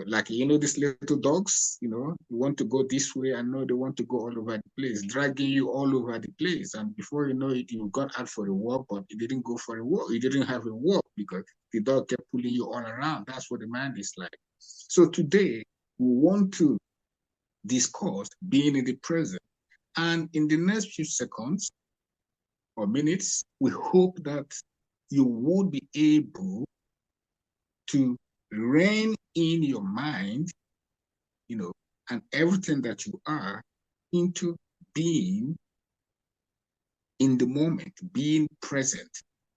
like, these little dogs, you want to go this way and know they want to go all over the place, dragging you all over the place. And before you know it, you got out for a walk, but you didn't go for a walk. You didn't have a walk because the dog kept pulling you all around. That's what the mind is like. So today, we want to discuss being in the present. And in the next few seconds or minutes, we hope that you would be able to rein in your mind, and everything that you are into being in the moment, being present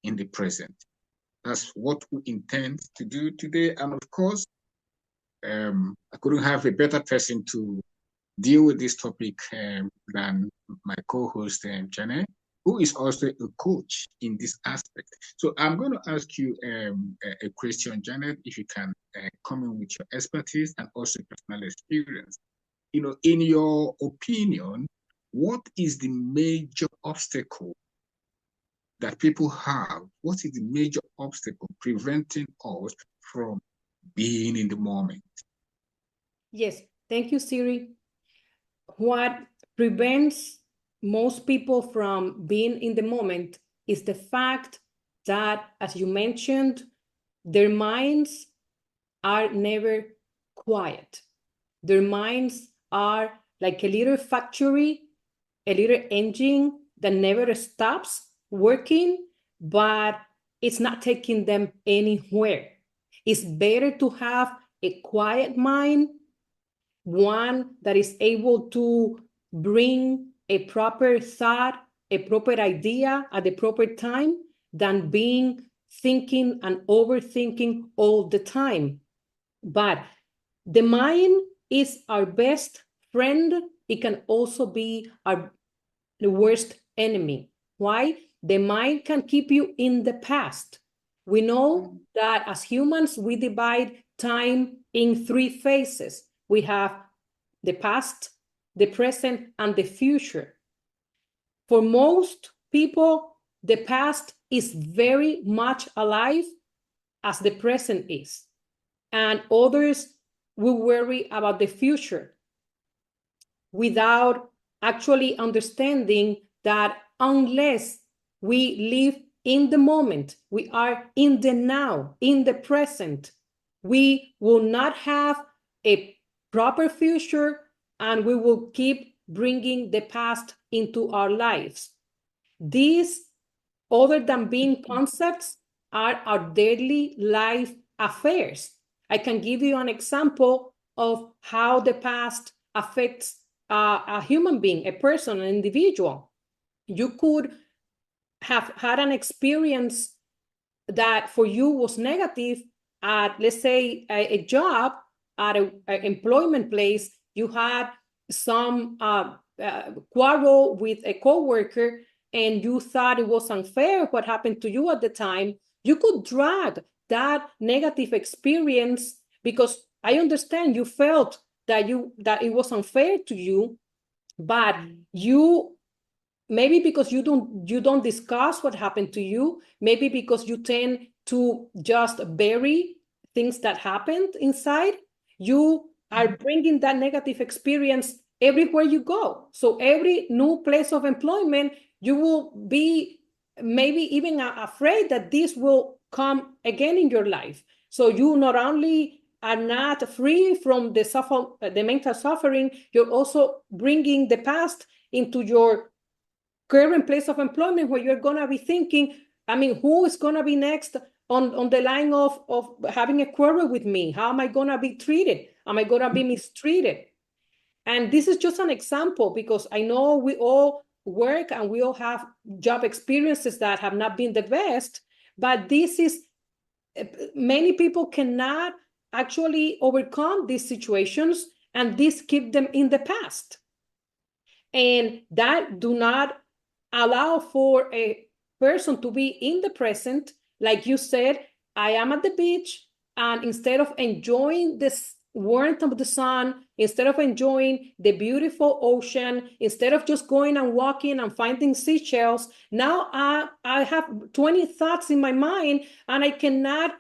in the present. That's what we intend to do today. And of course, I couldn't have a better person to deal with this topic than my co-host, Janet, who is also a coach in this aspect. So I'm going to ask you a question, Janet, if you can come in with your expertise and also personal experience. In your opinion, what is the major obstacle that people have? What is the major obstacle preventing us from being in the moment? Yes, thank you, Siri. What prevents most people from being in the moment is the fact that, as you mentioned, their minds are never quiet. Their minds are like a little factory, a little engine that never stops working, but it's not taking them anywhere. It's better to have a quiet mind, one that is able to bring a proper thought, a proper idea at the proper time, than being thinking and overthinking all the time. But the mind is our best friend. It can also be our worst enemy. Why? The mind can keep you in the past. We know that as humans, we divide time in three phases. We have the past, the present, and the future. For most people, the past is very much alive as the present is. And others will worry about the future without actually understanding that unless we live in the moment, we are in the now, in the present, we will not have a proper future, and we will keep bringing the past into our lives. These, other than being concepts, are our daily life affairs. I can give you an example of how the past affects a human being, a person, an individual. You could have had an experience that for you was negative at, let's say, a job, at an employment place. You had some quarrel with a coworker, and you thought it was unfair what happened to you at the time. You could drag that negative experience, because I understand you felt that it was unfair to you, but you, maybe because you don't discuss what happened to you, maybe because you tend to just bury things that happened inside, you are bringing that negative experience everywhere you go. So every new place of employment, you will be maybe even afraid that this will come again in your life. So you not only are not free from the mental suffering, you're also bringing the past into your current place of employment, where you're going to be thinking, I mean, who is going to be next on the line of having a quarrel with me? How am I going to be treated? Am I going to be mistreated? And this is just an example, because I know we all work and we all have job experiences that have not been the best, but this is, many people cannot actually overcome these situations, and this keep them in the past. And that do not allow for a person to be in the present. Like you said, I am at the beach, and instead of enjoying this warmth of the sun, instead of enjoying the beautiful ocean, instead of just going and walking and finding seashells, now I have 20 thoughts in my mind, and I cannot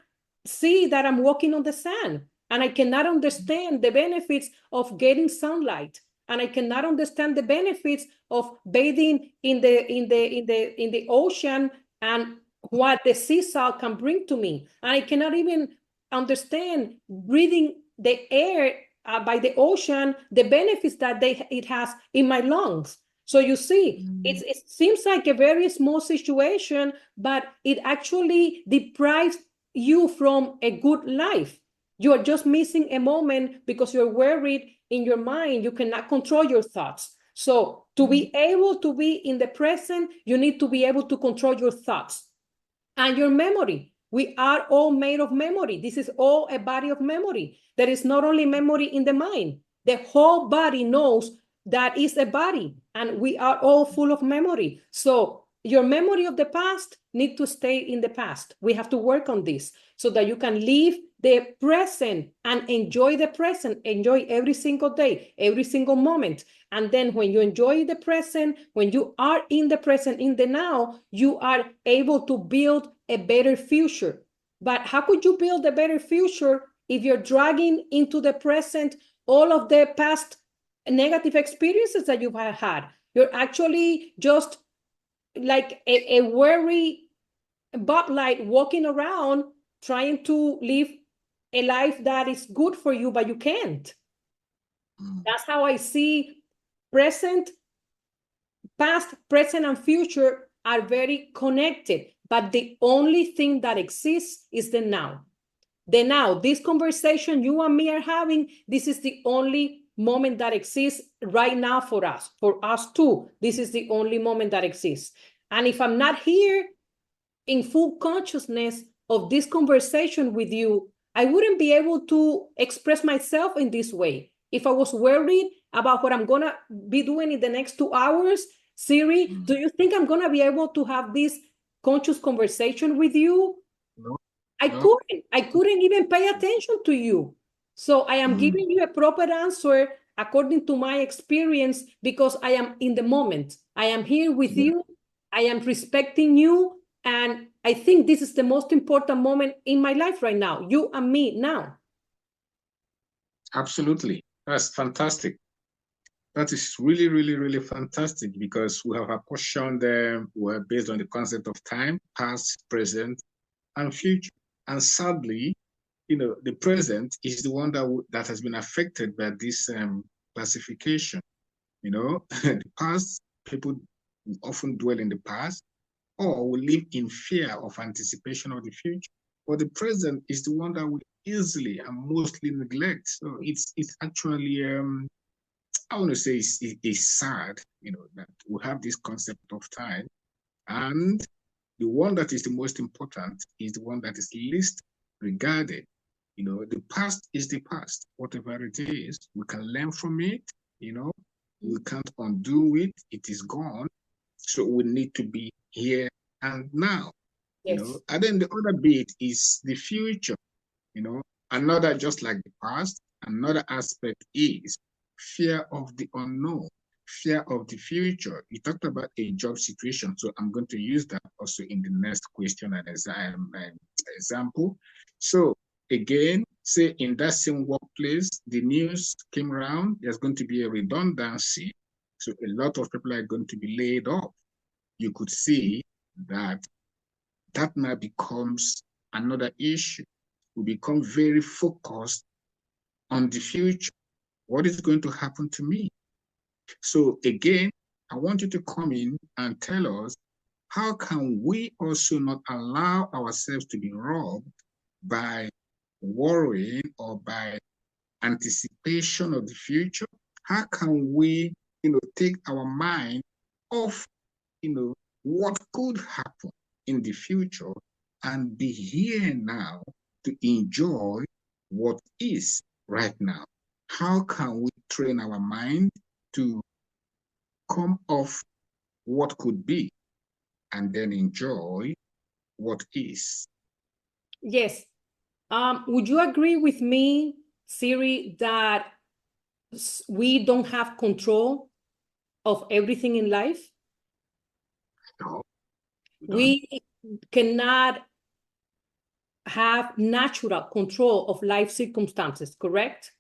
see that I'm walking on the sand, and I cannot understand the benefits of getting sunlight, and I cannot understand the benefits of bathing in the ocean, and what the sea salt can bring to me. And I cannot even understand breathing the air by the ocean, the benefits that it has in my lungs. So you see, it seems like a very small situation, but it actually deprives you from a good life. You are just missing a moment because you're worried in your mind. You cannot control your thoughts. So to be able to be in the present, you need to be able to control your thoughts and your memory. We are all made of memory. This is all a body of memory. There is not only memory in the mind. The whole body knows that is a body, and we are all full of memory. So your memory of the past need to stay in the past. We have to work on this so that you can live the present and enjoy the present, enjoy every single day, every single moment. And then when you enjoy the present, when you are in the present, in the now, you are able to build a better future. But how could you build a better future if you're dragging into the present all of the past negative experiences that you've had? You're actually just like a worry Bud Light walking around trying to live a life that is good for you, but you can't. That's how I see present, past, present, and future are very connected. But the only thing that exists is the now. The now, this conversation you and me are having, this is the only moment that exists right now for us too. This is the only moment that exists. And if I'm not here in full consciousness of this conversation with you, I wouldn't be able to express myself in this way. If I was worried about what I'm going to be doing in the next 2 hours, Siri, do you think I'm going to be able to have this conscious conversation with you? No, I no. couldn't. I couldn't even pay attention to you. So I am giving you a proper answer according to my experience because I am in the moment. I am here with you. I am respecting you. And I think this is the most important moment in my life right now, you and me now. Absolutely. That's fantastic. That is really, really, really fantastic because we have apportioned them were based on the concept of time, past, present, and future. And sadly, the present is the one that has been affected by this classification. The past, people often dwell in the past or will live in fear of anticipation of the future. But the present is the one that we easily and mostly neglect. So it's actually I want to say it's sad, that we have this concept of time, and the one that is the most important is the one that is least regarded. The past is the past, whatever it is. We can learn from it. We can't undo it. It is gone. So we need to be here and now. Yes. And then the other bit is the future. Another, just like the past, another aspect is fear of the unknown, fear of the future. You talked about a job situation, so I'm going to use that also in the next question and example. So again, say in that same workplace, the news came around, there's going to be a redundancy. So a lot of people are going to be laid off. You could see that now becomes another issue. We become very focused on the future. What is going to happen to me? So again, I want you to come in and tell us, how can we also not allow ourselves to be robbed by worrying or by anticipation of the future? How can we, take our mind off, what could happen in the future and be here now to enjoy what is right now? How can we train our mind to come off what could be and then enjoy what is? Yes. Would you agree with me, Siri, that we don't have control of everything in life? No, We cannot have natural control of life circumstances, correct?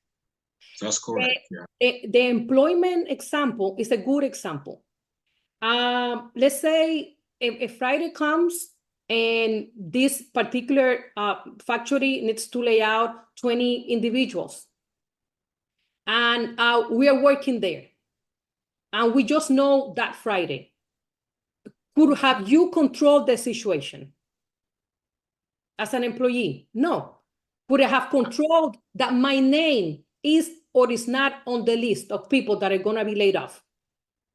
that's correct. Yeah. The employment example is a good example. Let's say if Friday comes and this particular factory needs to lay out 20 individuals, and we are working there, and we just know that Friday. Could have you controlled the situation as an employee? No. Could I have controlled that my name is or is not on the list of people that are going to be laid off?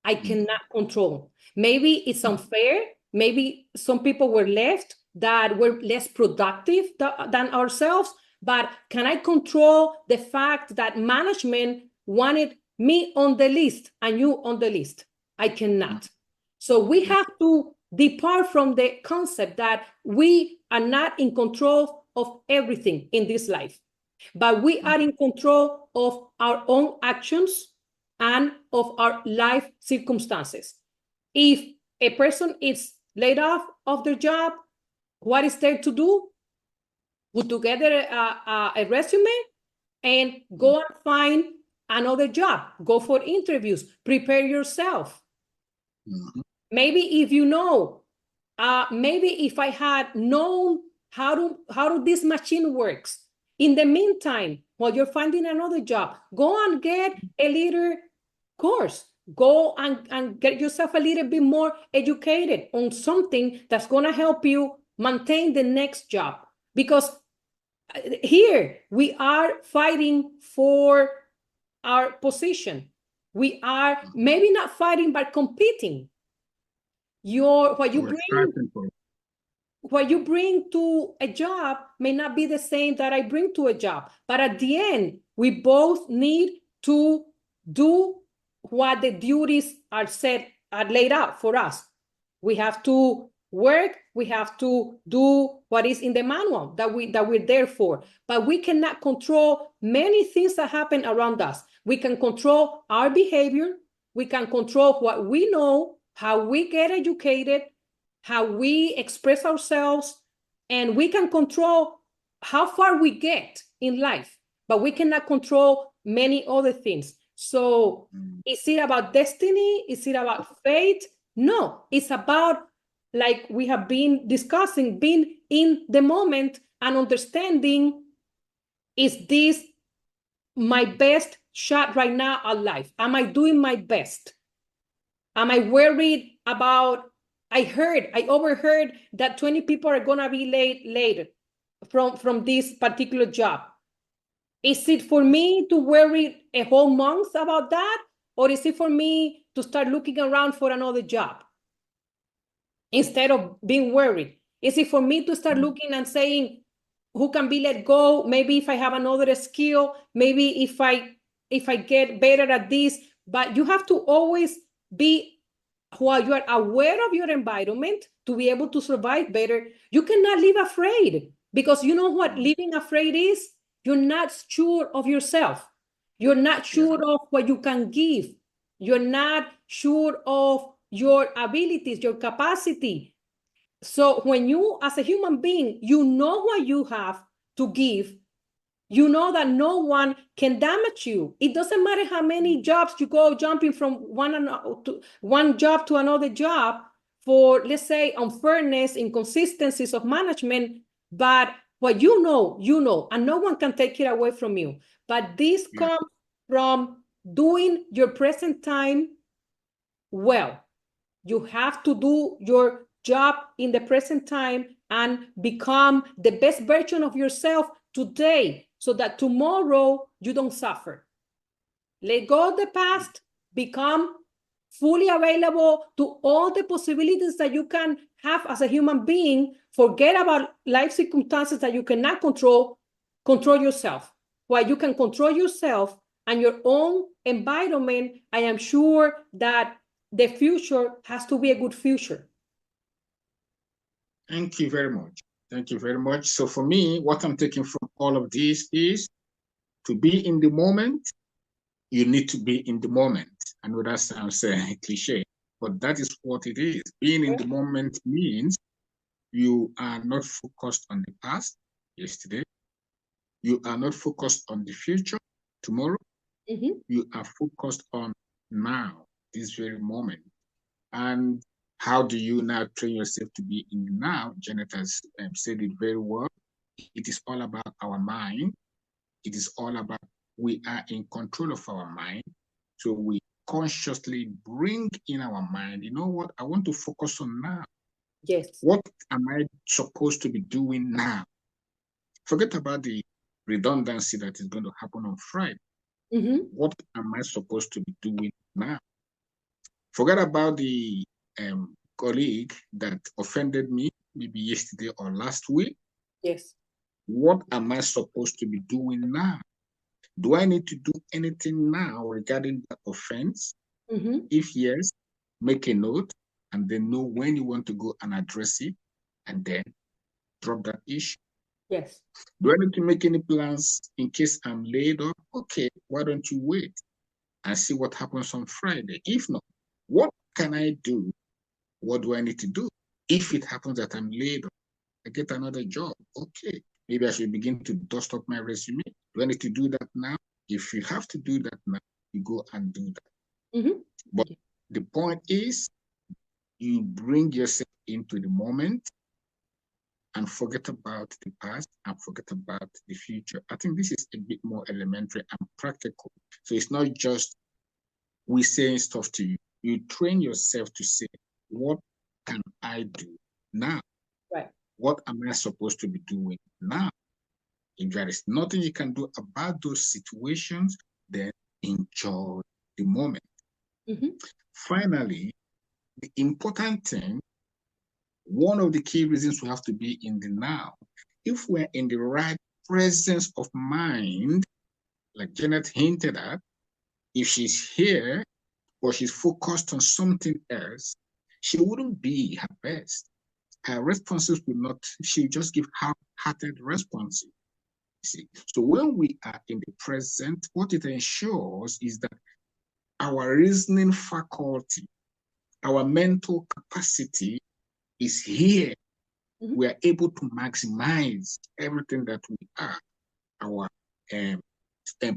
I cannot control. Maybe it's unfair. Maybe some people were left that were less productive than ourselves. But can I control the fact that management wanted me on the list and you on the list? I cannot. So we have to depart from the concept that we are not in control of everything in this life, but we are in control of our own actions and of our life circumstances. If a person is laid off of their job, what is there to do? Put together a resume and go and find another job. Go for interviews. Prepare yourself. Maybe if you know maybe if I had known how this machine works, in the meantime, while you're finding another job, go and get a little course. Go and get yourself a little bit more educated on something that's going to help you maintain the next job. Because here we are fighting for our position. We are maybe not fighting, but competing. What you bring to a job may not be the same that I bring to a job. But at the end, we both need to do what the duties are laid out for us. We have to work, we have to do what is in the manual that we're there for. But we cannot control many things that happen around us. We can control our behavior, we can control what we know, how we get educated, how we express ourselves, and we can control how far we get in life, but we cannot control many other things. So is it about destiny? Is it about fate? No, it's about, like we have been discussing, being in the moment and understanding, is this my best shot right now at life? Am I doing my best? Am I worried about, I overheard that 20 people are going to be later from this particular job. Is it for me to worry a whole month about that? Or is it for me to start looking around for another job instead of being worried? Is it for me to start looking and saying, who can be let go? Maybe if I have another skill, maybe if I get better at this. But you have to always be, while you are aware of your environment, to be able to survive better. You cannot live afraid, because you know what living afraid is? You're not sure of yourself. You're not sure of what you can give. You're not sure of your abilities, your capacity. So when you, as a human being, you know what you have to give, you know that no one can damage you. It doesn't matter how many jobs you go jumping from one job to another job for, let's say, unfairness, inconsistencies of management. But what you know, and no one can take it away from you. But this comes from doing your present time well. You have to do your job in the present time and become the best version of yourself today, so that tomorrow you don't suffer. Let go of the past, become fully available to all the possibilities that you can have as a human being. Forget about life circumstances that you cannot control. Control yourself. While you can control yourself and your own environment, I am sure that the future has to be a good future. Thank you very much. Thank you very much. So for me, what I'm taking from all of this is, to be in the moment, you need to be in the moment. I know that sounds cliche, but that is what it is. Being in the moment means you are not focused on the past, yesterday. You are not focused on the future, tomorrow. You are focused on now, this very moment. And how do you now train yourself to be in the now? Janet has said it very well. It is all about our mind. It is all about, we are in control of our mind. So we consciously bring in our mind, you know what, I want to focus on now. Yes. What am I supposed to be doing now? Forget about the redundancy that is going to happen on Friday. What am I supposed to be doing now? Forget about the colleague that offended me maybe yesterday or last week. Yes. What am I supposed to be doing now? Do I need to do anything now regarding that offense? If yes, make a note and then know when you want to go and address it, and then drop that issue. Yes. Do I need to make any plans in case I'm laid off? Okay, why don't you wait and see what happens on Friday? If not, what can I do? What do I need to do? If it happens that I'm laid off, I get another job. Okay, maybe I should begin to dust up my resume. Do I need to do that now? If you have to do that now, you go and do that. But the point is, you bring yourself into the moment and forget about the past and forget about the future. I think this is a bit more elementary and practical. So it's not just we saying stuff to you. You train yourself to say, what can I do now? Right. What am I supposed to be doing now? If there is nothing you can do about those situations, then enjoy the moment. Mm-hmm. Finally, the important thing, one of the key reasons we have to be in the now, if we're in the right presence of mind, like Janet hinted at, if she's here or she's focused on something else, she wouldn't be her best. Her responses will not, she'll just give half-hearted responses. See? So when we are in the present, what it ensures is that our reasoning faculty, our mental capacity is here. Mm-hmm. We are able to maximize everything that we are, our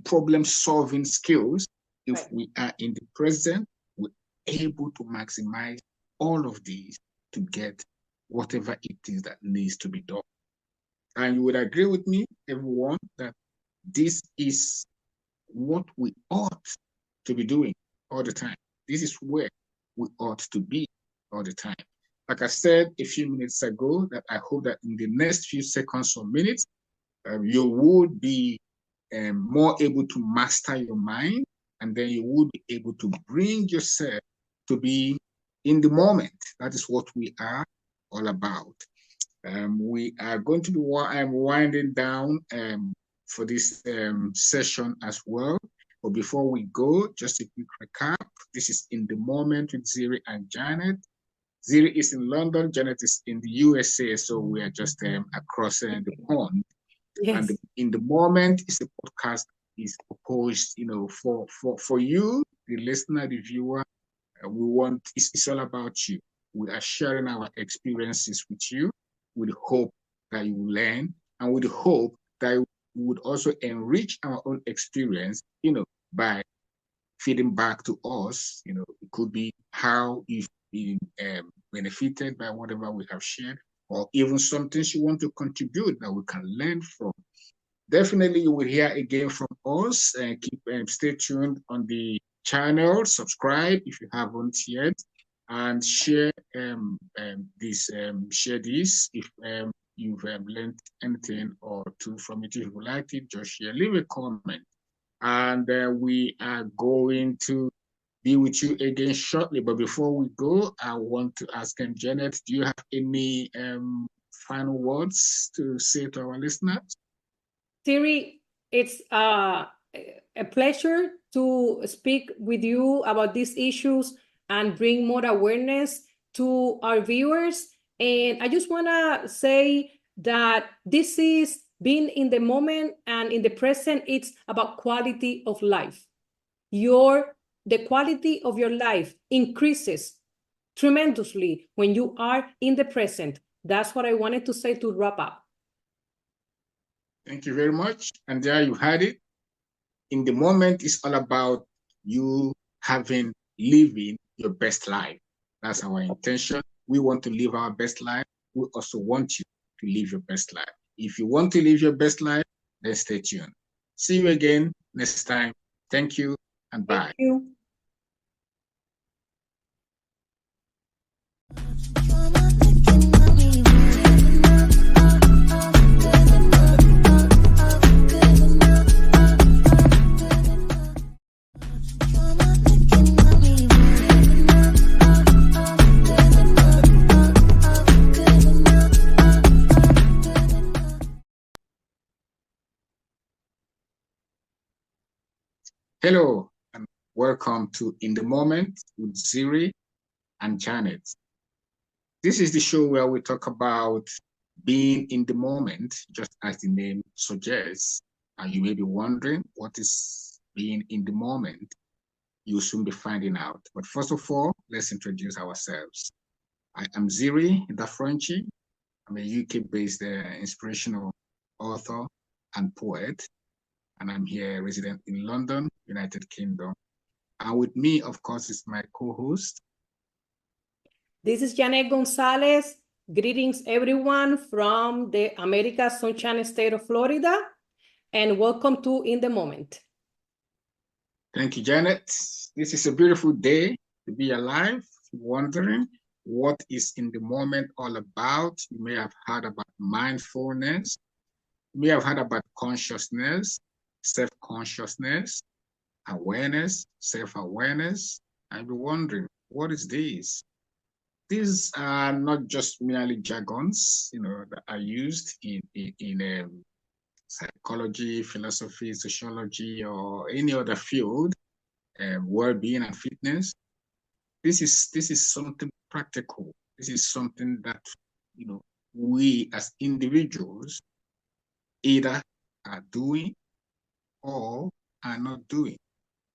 problem-solving skills. If Right. we are in the present, we're able to maximize all of these to get whatever it is that needs to be done. And you would agree with me, everyone, that this is what we ought to be doing all the time. This is where we ought to be all the time. Like I said a few minutes ago, that I hope that in the next few seconds or minutes, you would be more able to master your mind, and then you would be able to bring yourself to be in the moment. That is what we are all about. We are going to be winding down for this session as well. But before we go, just a quick recap. This is In the Moment with Ziri and Janet. Ziri is in London, Janet is in the USA, so we are just across the pond. And Yes. In the Moment is a podcast is proposed, for you, the listener, the viewer. We want it's all about you. We are sharing our experiences with you with the hope that you will learn and with the hope that you would also enrich our own experience, by feeding back to us. It could be how you've been benefited by whatever we have shared, or even some things you want to contribute that we can learn from. Definitely, you will hear again from us. Keep stay tuned on the channel. Subscribe if you haven't yet, and share share this if you've learned anything or two from it. If you liked it, just share. Leave a comment, and we are going to be with you again shortly. But before we go, I want to ask Janet, do you have any final words to say to our listeners? Siri, it's a pleasure to speak with you about these issues and bring more awareness to our viewers. And I just want to say that this is being in the moment and in the present. It's about quality of life. The quality of your life increases tremendously when you are in the present. That's what I wanted to say to wrap up. Thank you very much. And there you had it. In the Moment, it's all about you living your best life. That's our intention. We want to live our best life. We also want you to live your best life. If you want to live your best life, then stay tuned. See you again next time. Thank you and bye. Thank you. Hello and welcome to In the Moment with Ziri and Janet. This is the show where we talk about being in the moment, just as the name suggests. And you may be wondering what is being in the moment. You'll soon be finding out. But first of all, let's introduce ourselves. I am Ziri Dafranchi. I'm a UK-based inspirational author and poet, and I'm here resident in London, United Kingdom. And with me, of course, is my co-host. This is Janet Gonzalez. Greetings, everyone, from the America Sunshine State of Florida, and welcome to In the Moment. Thank you, Janet. This is a beautiful day to be alive. Wondering what is in the moment all about. You may have heard about mindfulness. You may have heard about consciousness, self-consciousness, awareness, self-awareness. I'd be wondering, what is this? These are not just merely jargons, that are used in psychology, philosophy, sociology, or any other field, well-being and fitness. This is something practical. This is something that we as individuals either are doing or are not doing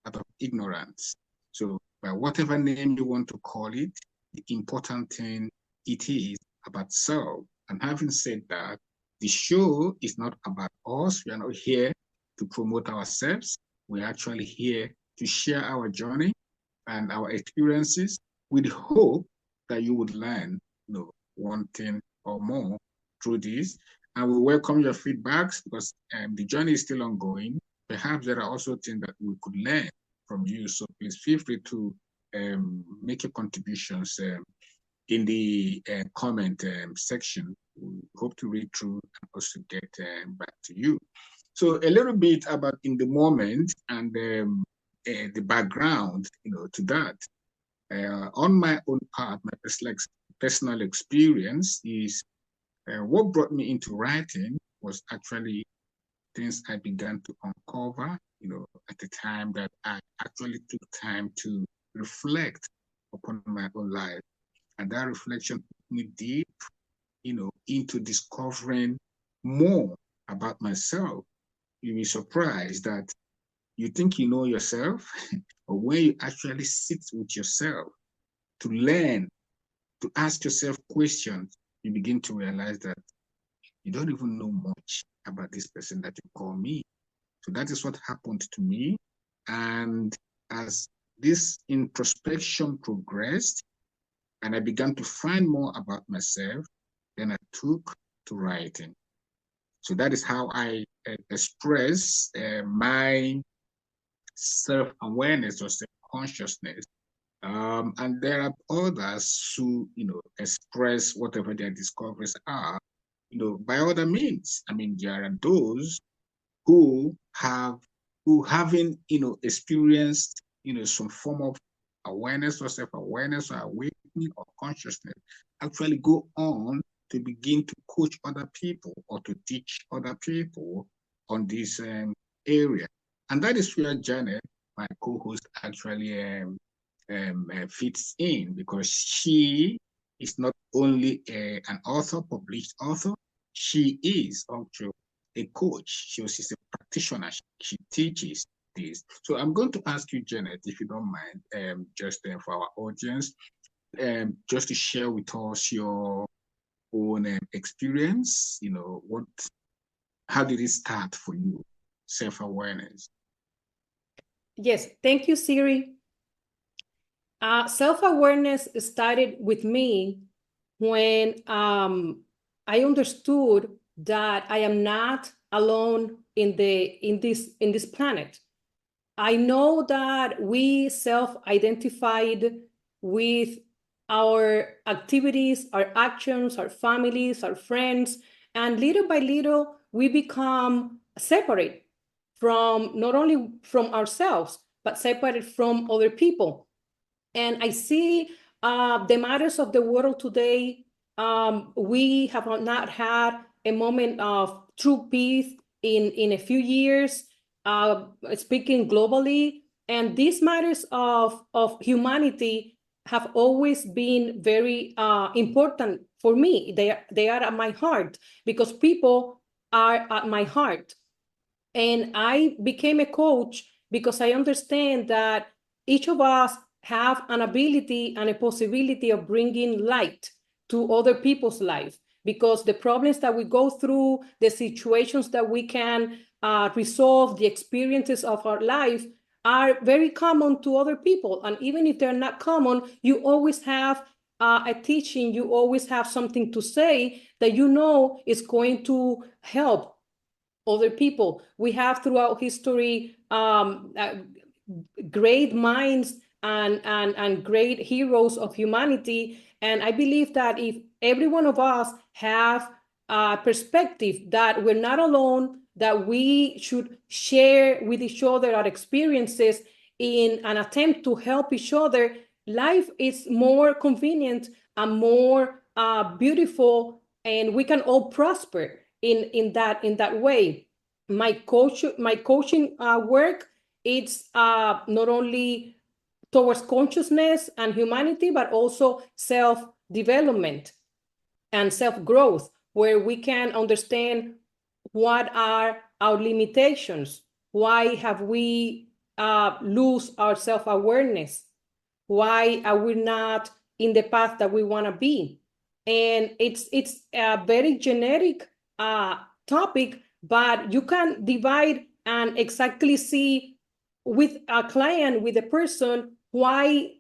out of ignorance. So by whatever name you want to call it, the important thing it is about self. And having said that, the show is not about us. We are not here to promote ourselves. We're actually here to share our journey and our experiences with hope that you would learn, one thing or more through this. And we welcome your feedbacks because the journey is still ongoing. Perhaps there are also things that we could learn from you. So please feel free to make your contributions in the comment section. We hope to read through and also get back to you. So a little bit about in the moment and the background, to that. On my own part, my personal experience is what brought me into writing was actually things I began to uncover, at the time that I actually took time to reflect upon my own life. And that reflection took me deep, into discovering more about myself. You'll be surprised that you think you know yourself, but when you actually sit with yourself to learn, to ask yourself questions, you begin to realize that you don't even know much about this person that you call me. So that is what happened to me. And as this introspection progressed and I began to find more about myself, then I took to writing. So that is how I express my self-awareness or self-consciousness. And there are others who, express whatever their discoveries are, by other means. I mean, there are those who having, experienced, some form of awareness or self-awareness or awakening or consciousness, actually go on to begin to coach other people or to teach other people on this area. And that is where Janet, my co-host, actually fits in, because she is not only an author, published author, she is also a coach. She's a practitioner. She teaches this. So I'm going to ask you, Janet, if you don't mind, just for our audience, just to share with us your own experience. How did it start for you? Self-awareness. Yes, thank you, Siri. Self-awareness started with me when I understood that I am not alone in this planet. I know that we self-identified with our activities, our actions, our families, our friends, and little by little we become separate from not only from ourselves, but separated from other people. And I see the matters of the world today. We have not had a moment of true peace in a few years, speaking globally. And these matters of humanity have always been very important for me. They are at my heart because people are at my heart. And I became a coach because I understand that each of us have an ability and a possibility of bringing light to other people's life, because the problems that we go through, the situations that we can resolve, the experiences of our life are very common to other people. And even if they're not common, you always have a teaching, you always have something to say that you know is going to help other people. We have throughout history great minds and great heroes of humanity. And I believe that if every one of us have a perspective that we're not alone, that we should share with each other our experiences in an attempt to help each other, life is more convenient and more beautiful, and we can all prosper in that way. My coaching work, it's not only towards consciousness and humanity, but also self-development and self-growth, where we can understand what are our limitations, why have we lose our self-awareness, why are we not in the path that we want to be. And it's a very generic topic, but you can divide and exactly see with a client, with a person, why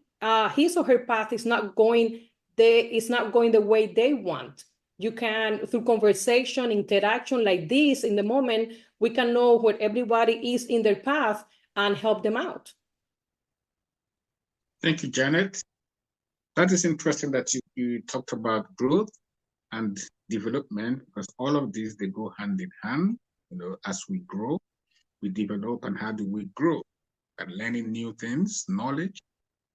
his or her path is not going the way they want. You can, through conversation, interaction like this in the moment, we can know where everybody is in their path and help them out. Thank you, Janet. That is interesting that you talked about growth and development, because all of these, they go hand in hand. As we grow, we develop. And how do we grow? By learning new things, knowledge.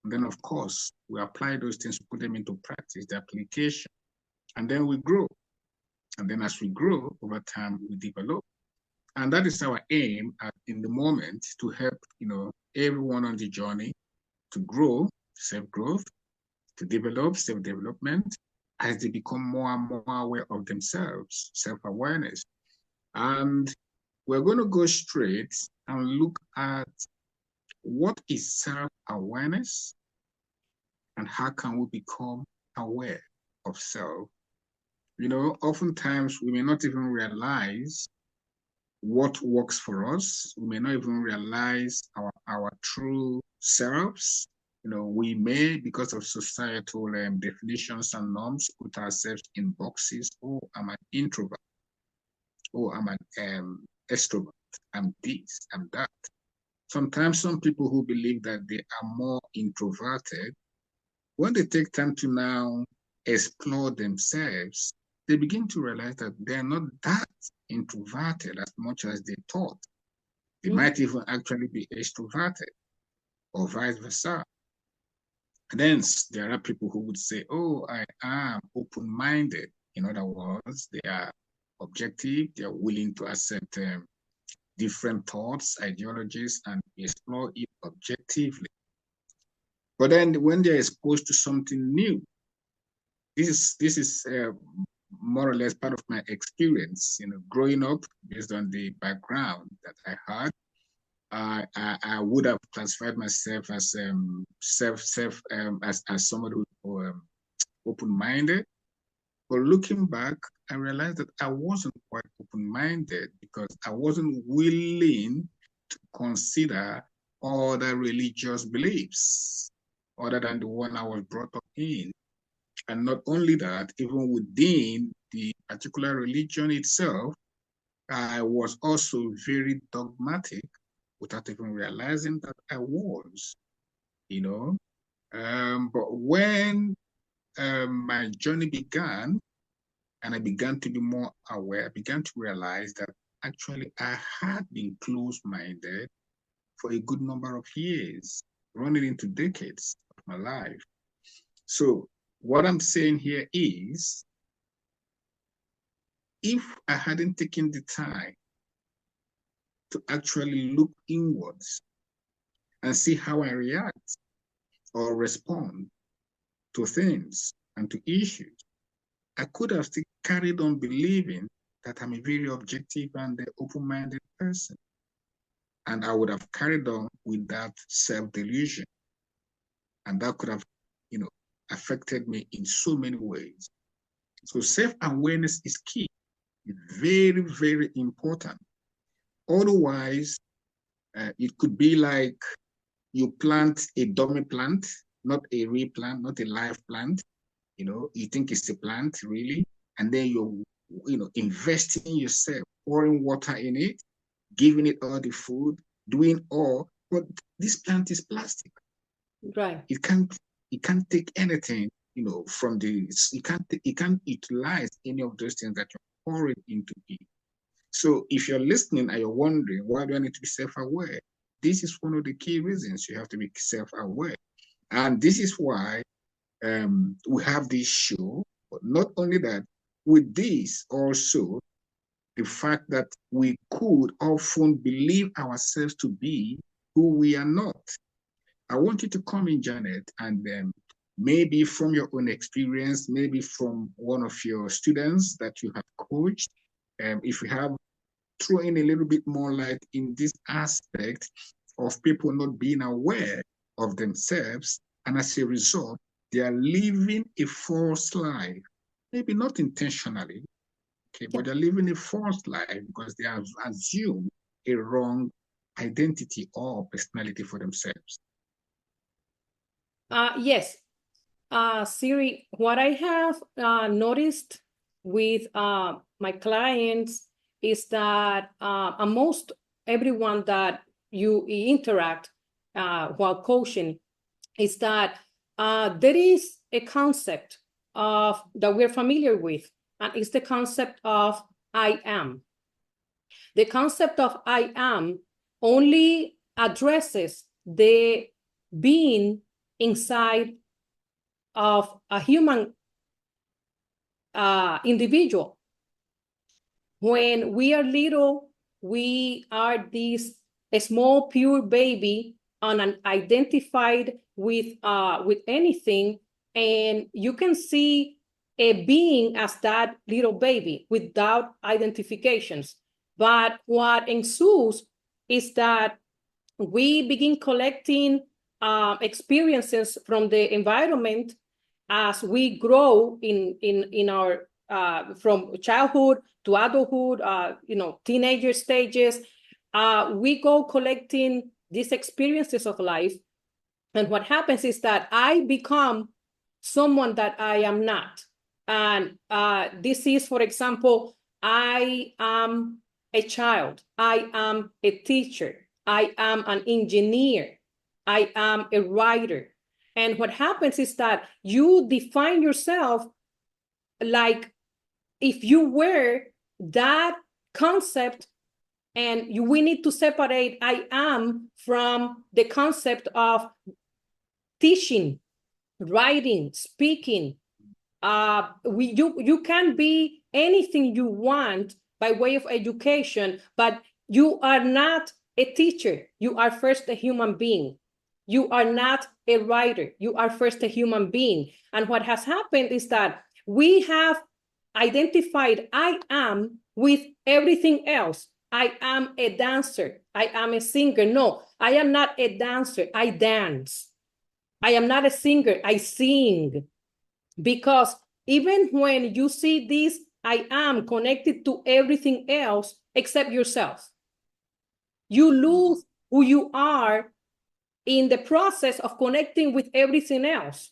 And then, of course, we apply those things, put them into practice, the application. And then we grow. And then as we grow, over time, we develop. And that is our aim in the moment, to help, everyone on the journey to grow, self-growth, to develop self-development, as they become more and more aware of themselves, self-awareness. And we're going to go straight and look at what is self-awareness and how can we become aware of self. Oftentimes we may not even realize what works for us. We may not even realize our true selves. We may, because of societal definitions and norms, put ourselves in boxes. Oh, I'm an introvert. Oh, I'm an extrovert. I'm this, I'm that. Sometimes some people who believe that they are more introverted, when they take time to now explore themselves, they begin to realize that they're not that introverted as much as they thought. They might even actually be extroverted, or vice versa. And then there are people who would say, oh, I am open-minded. In other words, they are objective, they are willing to accept different thoughts, ideologies, and explore it objectively. But then when they're exposed to something new, this is more or less part of my experience, growing up, based on the background that I had. I would have classified myself as as somebody who open-minded. But looking back, I realized that I wasn't quite open-minded, because I wasn't willing to consider other religious beliefs other than the one I was brought up in. And not only that, even within the particular religion itself, I was also very dogmatic without even realizing that I was, But when my journey began, and I began to be more aware, I began to realize that actually I had been close-minded for a good number of years, running into decades of my life. So what I'm saying here is, if I hadn't taken the time to actually look inwards and see how I react or respond to things and to issues, I could have still carried on believing that I'm a very objective and open-minded person. And I would have carried on with that self-delusion. And that could have, affected me in so many ways. So self-awareness is key. It's very, very important. Otherwise, it could be like you plant a dummy plant, not a real plant, not a live plant. You think it's a plant, really, and then you're, investing in yourself, pouring water in it, giving it all the food, doing all. But this plant is plastic. Right. It can't take anything, from the. It can't utilize any of those things that you're pouring into it. So if you're listening and you're wondering, why do I need to be self-aware? This is one of the key reasons you have to be self-aware. And this is why we have this show. But not only that, with this also, the fact that we could often believe ourselves to be who we are not. I want you to come in, Janet, and maybe from your own experience, maybe from one of your students that you have coached, if you have throw in a little bit more light in this aspect of people not being aware of themselves, and as a result, they are living a false life. Maybe not intentionally, okay, but they're living a false life because they have assumed a wrong identity or personality for themselves. Yes, Siri, what I have noticed with my clients is that almost everyone that you interact while coaching is that there is a concept of that we're familiar with, and it's the concept of I am. The concept of I am only addresses the being inside of a human individual. When we are little, we are this a small pure baby unidentified with anything, and you can see a being as that little baby without identifications. But what ensues is that we begin collecting experiences from the environment as we grow in our from childhood to adulthood, teenager stages. We go collecting these experiences of life, and what happens is that I become someone that I am not. And this is, for example, I am a child, I am a teacher, I am an engineer, I am a writer. And what happens is that you define yourself like if you were that concept, and we need to separate I am from the concept of teaching, writing, speaking. You can be anything you want by way of education, but you are not a teacher. You are first a human being. You are not a writer. You are first a human being. And what has happened is that we have identified I am with everything else. I am a dancer. I am a singer. No, I am not a dancer. I dance. I am not a singer. I sing. Because even when you see this, I am connected to everything else except yourself. You lose who you are in the process of connecting with everything else.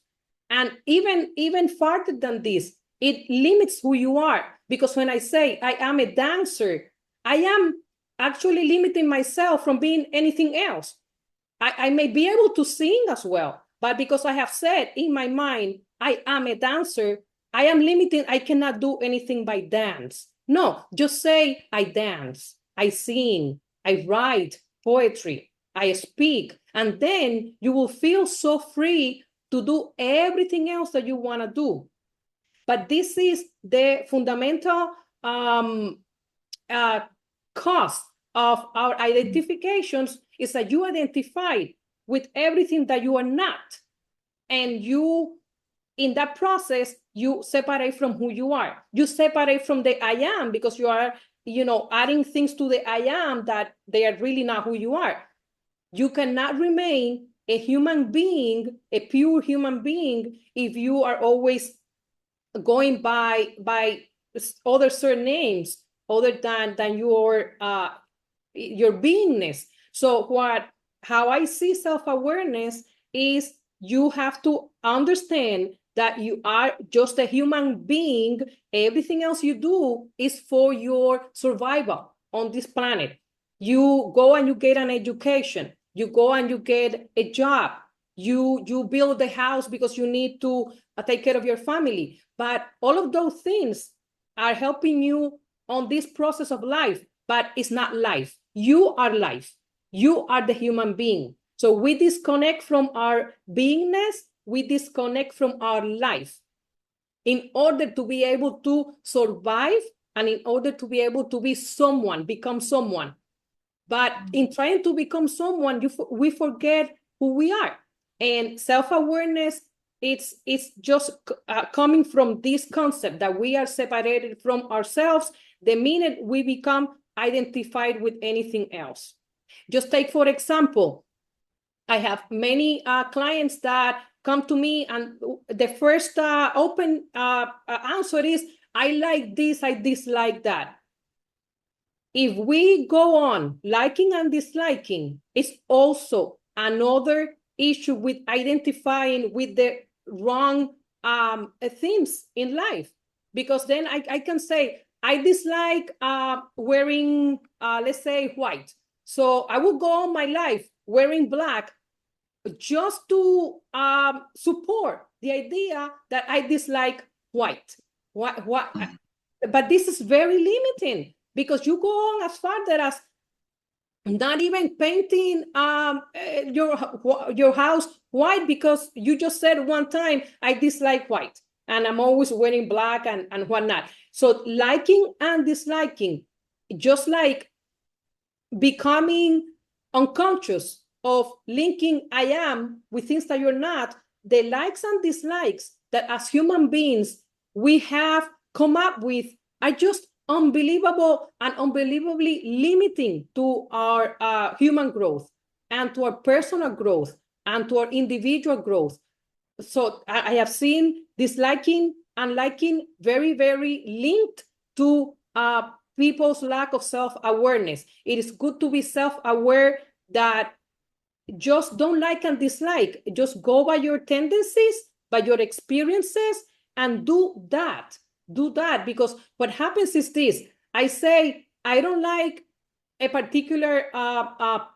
And even farther than this, it limits who you are. Because when I say I am a dancer, I am actually limiting myself from being anything else. I may be able to sing as well, but because I have said in my mind, I am a dancer, I am limiting, I cannot do anything by dance. No, just say I dance, I sing, I write poetry, I speak, and then you will feel so free to do everything else that you want to do. But this is the fundamental cost of our identifications, is that you identify with everything that you are not. And you, in that process, you separate from who you are. You separate from the I am because you are, adding things to the I am that they are really not who you are. You cannot remain a human being, a pure human being, if you are always going by other surnames other than your beingness. So how I see self-awareness is you have to understand that you are just a human being. Everything else you do is for your survival on this planet. You go and you get an education. You go and you get a job. You build a house because you need to take care of your family. But all of those things are helping you on this process of life, but it's not life. You are life. You are the human being. So we disconnect from our beingness, we disconnect from our life in order to be able to survive and in order to be able to be someone, become someone. But in trying to become someone, we forget who we are. And self-awareness, it's just coming from this concept that we are separated from ourselves the minute we become identified with anything else. Just take, for example, I have many clients that come to me, and the first open answer is, I like this, I dislike that. If we go on liking and disliking, it's also another issue with identifying with the wrong themes in life. Because then I can say, I dislike wearing, let's say, white. So I will go on my life wearing black just to support the idea that I dislike white. What? But this is very limiting, because you go on as far as not even painting your house white, because you just said one time, I dislike white, and I'm always wearing black and whatnot. So liking and disliking, just like becoming unconscious of linking I am with things that you're not, the likes and dislikes that as human beings we have come up with are just unbelievable and unbelievably limiting to our human growth and to our personal growth and to our individual growth. So I have seen disliking and liking very, very linked to people's lack of self-awareness. It is good to be self-aware that just don't like and dislike. Just go by your tendencies, by your experiences, and do that. Do that, because what happens is this. I say, I don't like a particular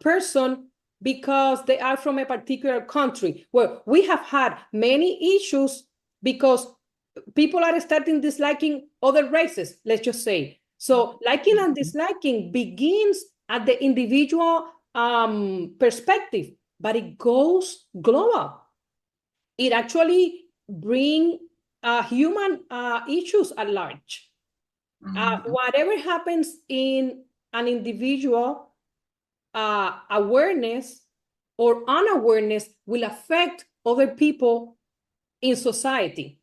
person because they are from a particular country. Well, we have had many issues because people are starting disliking other races, let's just say. So liking and disliking begins at the individual perspective, but it goes global. It actually brings human issues at large. Whatever happens in an individual, awareness or unawareness will affect other people in society.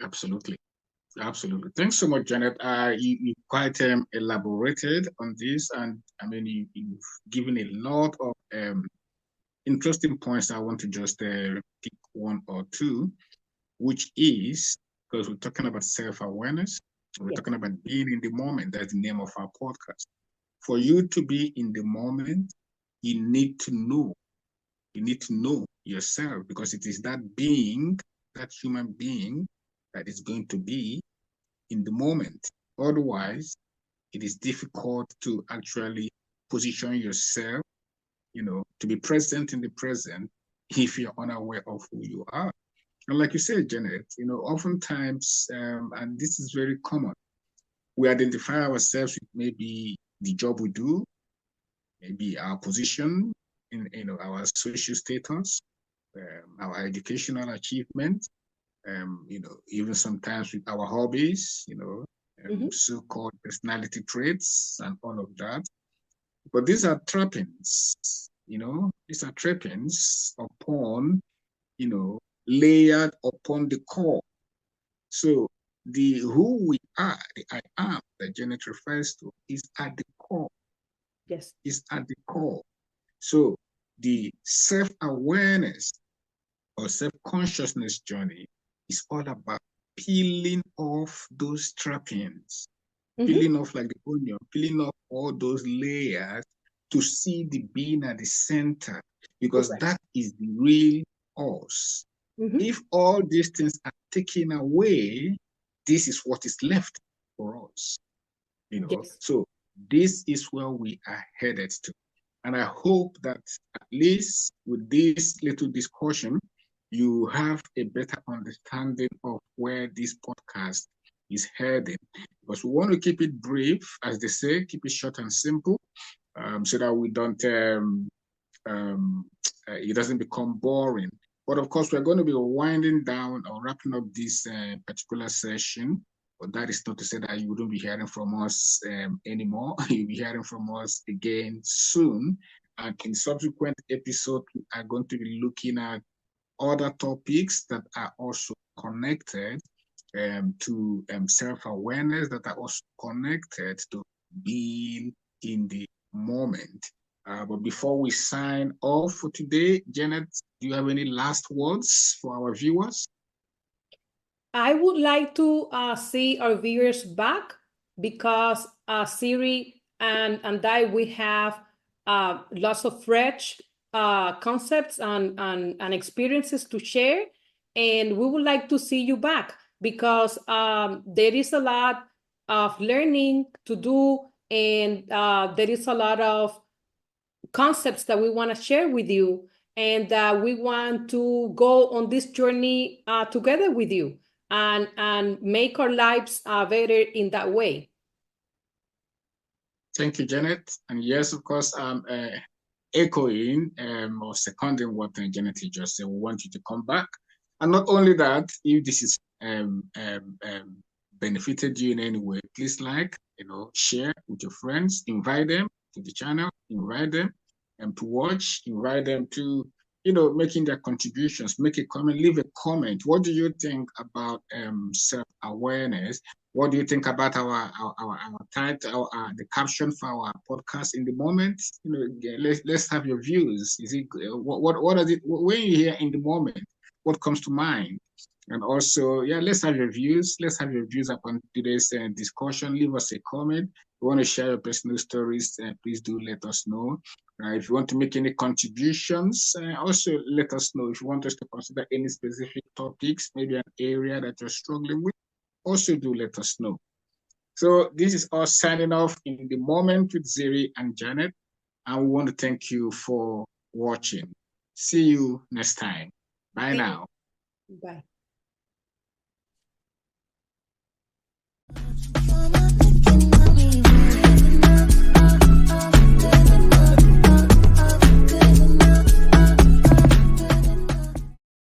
Absolutely. Absolutely. Thanks so much, Janet. You quite elaborated on this, and I mean, you've given a lot of interesting points. I want to just pick one or two, which is, because we're talking about self-awareness, we're Yes. talking about being in the moment. That's the name of our podcast. For you to be in the moment, you need to know. You need to know yourself, because it is that being, that human being, that is going to be in the moment. Otherwise, it is difficult to actually position yourself, to be present in the present if you're unaware of who you are. And like you said, Janet, oftentimes, and this is very common, we identify ourselves with maybe the job we do, maybe our position in our social status, our educational achievement, even sometimes with our hobbies, so-called personality traits and all of that. But these are trappings, these are trappings upon, layered upon the core. So the who we are, the I am that Janet refers to, is at the core. Yes. Is at the core. So the self-awareness or self-consciousness journey is all about peeling off those trappings, peeling off like the onion, peeling off all those layers to see the being at the center, because Correct. that is the real us. If all these things are taken away, this is what is left for us. Yes. So this is where we are headed to. And I hope that at least with this little discussion, you have a better understanding of where this podcast is heading. Because we want to keep it brief, as they say, keep it short and simple, so that we don't it doesn't become boring. But of course, we're going to be winding down or wrapping up this particular session. But that is not to say that you wouldn't be hearing from us anymore. You'll be hearing from us again soon. And in subsequent episodes, we are going to be looking at other topics that are also connected to self-awareness, that are also connected to being in the moment. But before we sign off for today, Janet, do you have any last words for our viewers? I would like to see our viewers back because Siri and I, we have lots of fresh concepts and experiences to share. And we would like to see you back because there is a lot of learning to do, and there is a lot of concepts that we want to share with you, and we want to go on this journey together with you and make our lives better in that way. Thank you, Janet. And yes, of course, I'm echoing or seconding what Janet just said. We want you to come back. And not only that, if this is benefited you in any way, please share with your friends, invite them to the channel, invite them to watch, invite them to, making their contributions, make a comment, leave a comment. What do you think about self-awareness? What do you think about our title, the caption for our podcast in the moment? Let's have your views. Is it what is it when you hear in the moment? What comes to mind? And also, yeah, let's have your views. Let's have your views upon today's discussion. Leave us a comment. If you want to share your personal stories, please do let us know. If you want to make any contributions, also let us know. If you want us to consider any specific topics, maybe an area that you're struggling with, also do let us know. So this is us signing off in the moment with Ziri and Janet. And we want to thank you for watching. See you next time. Bye now. Bye.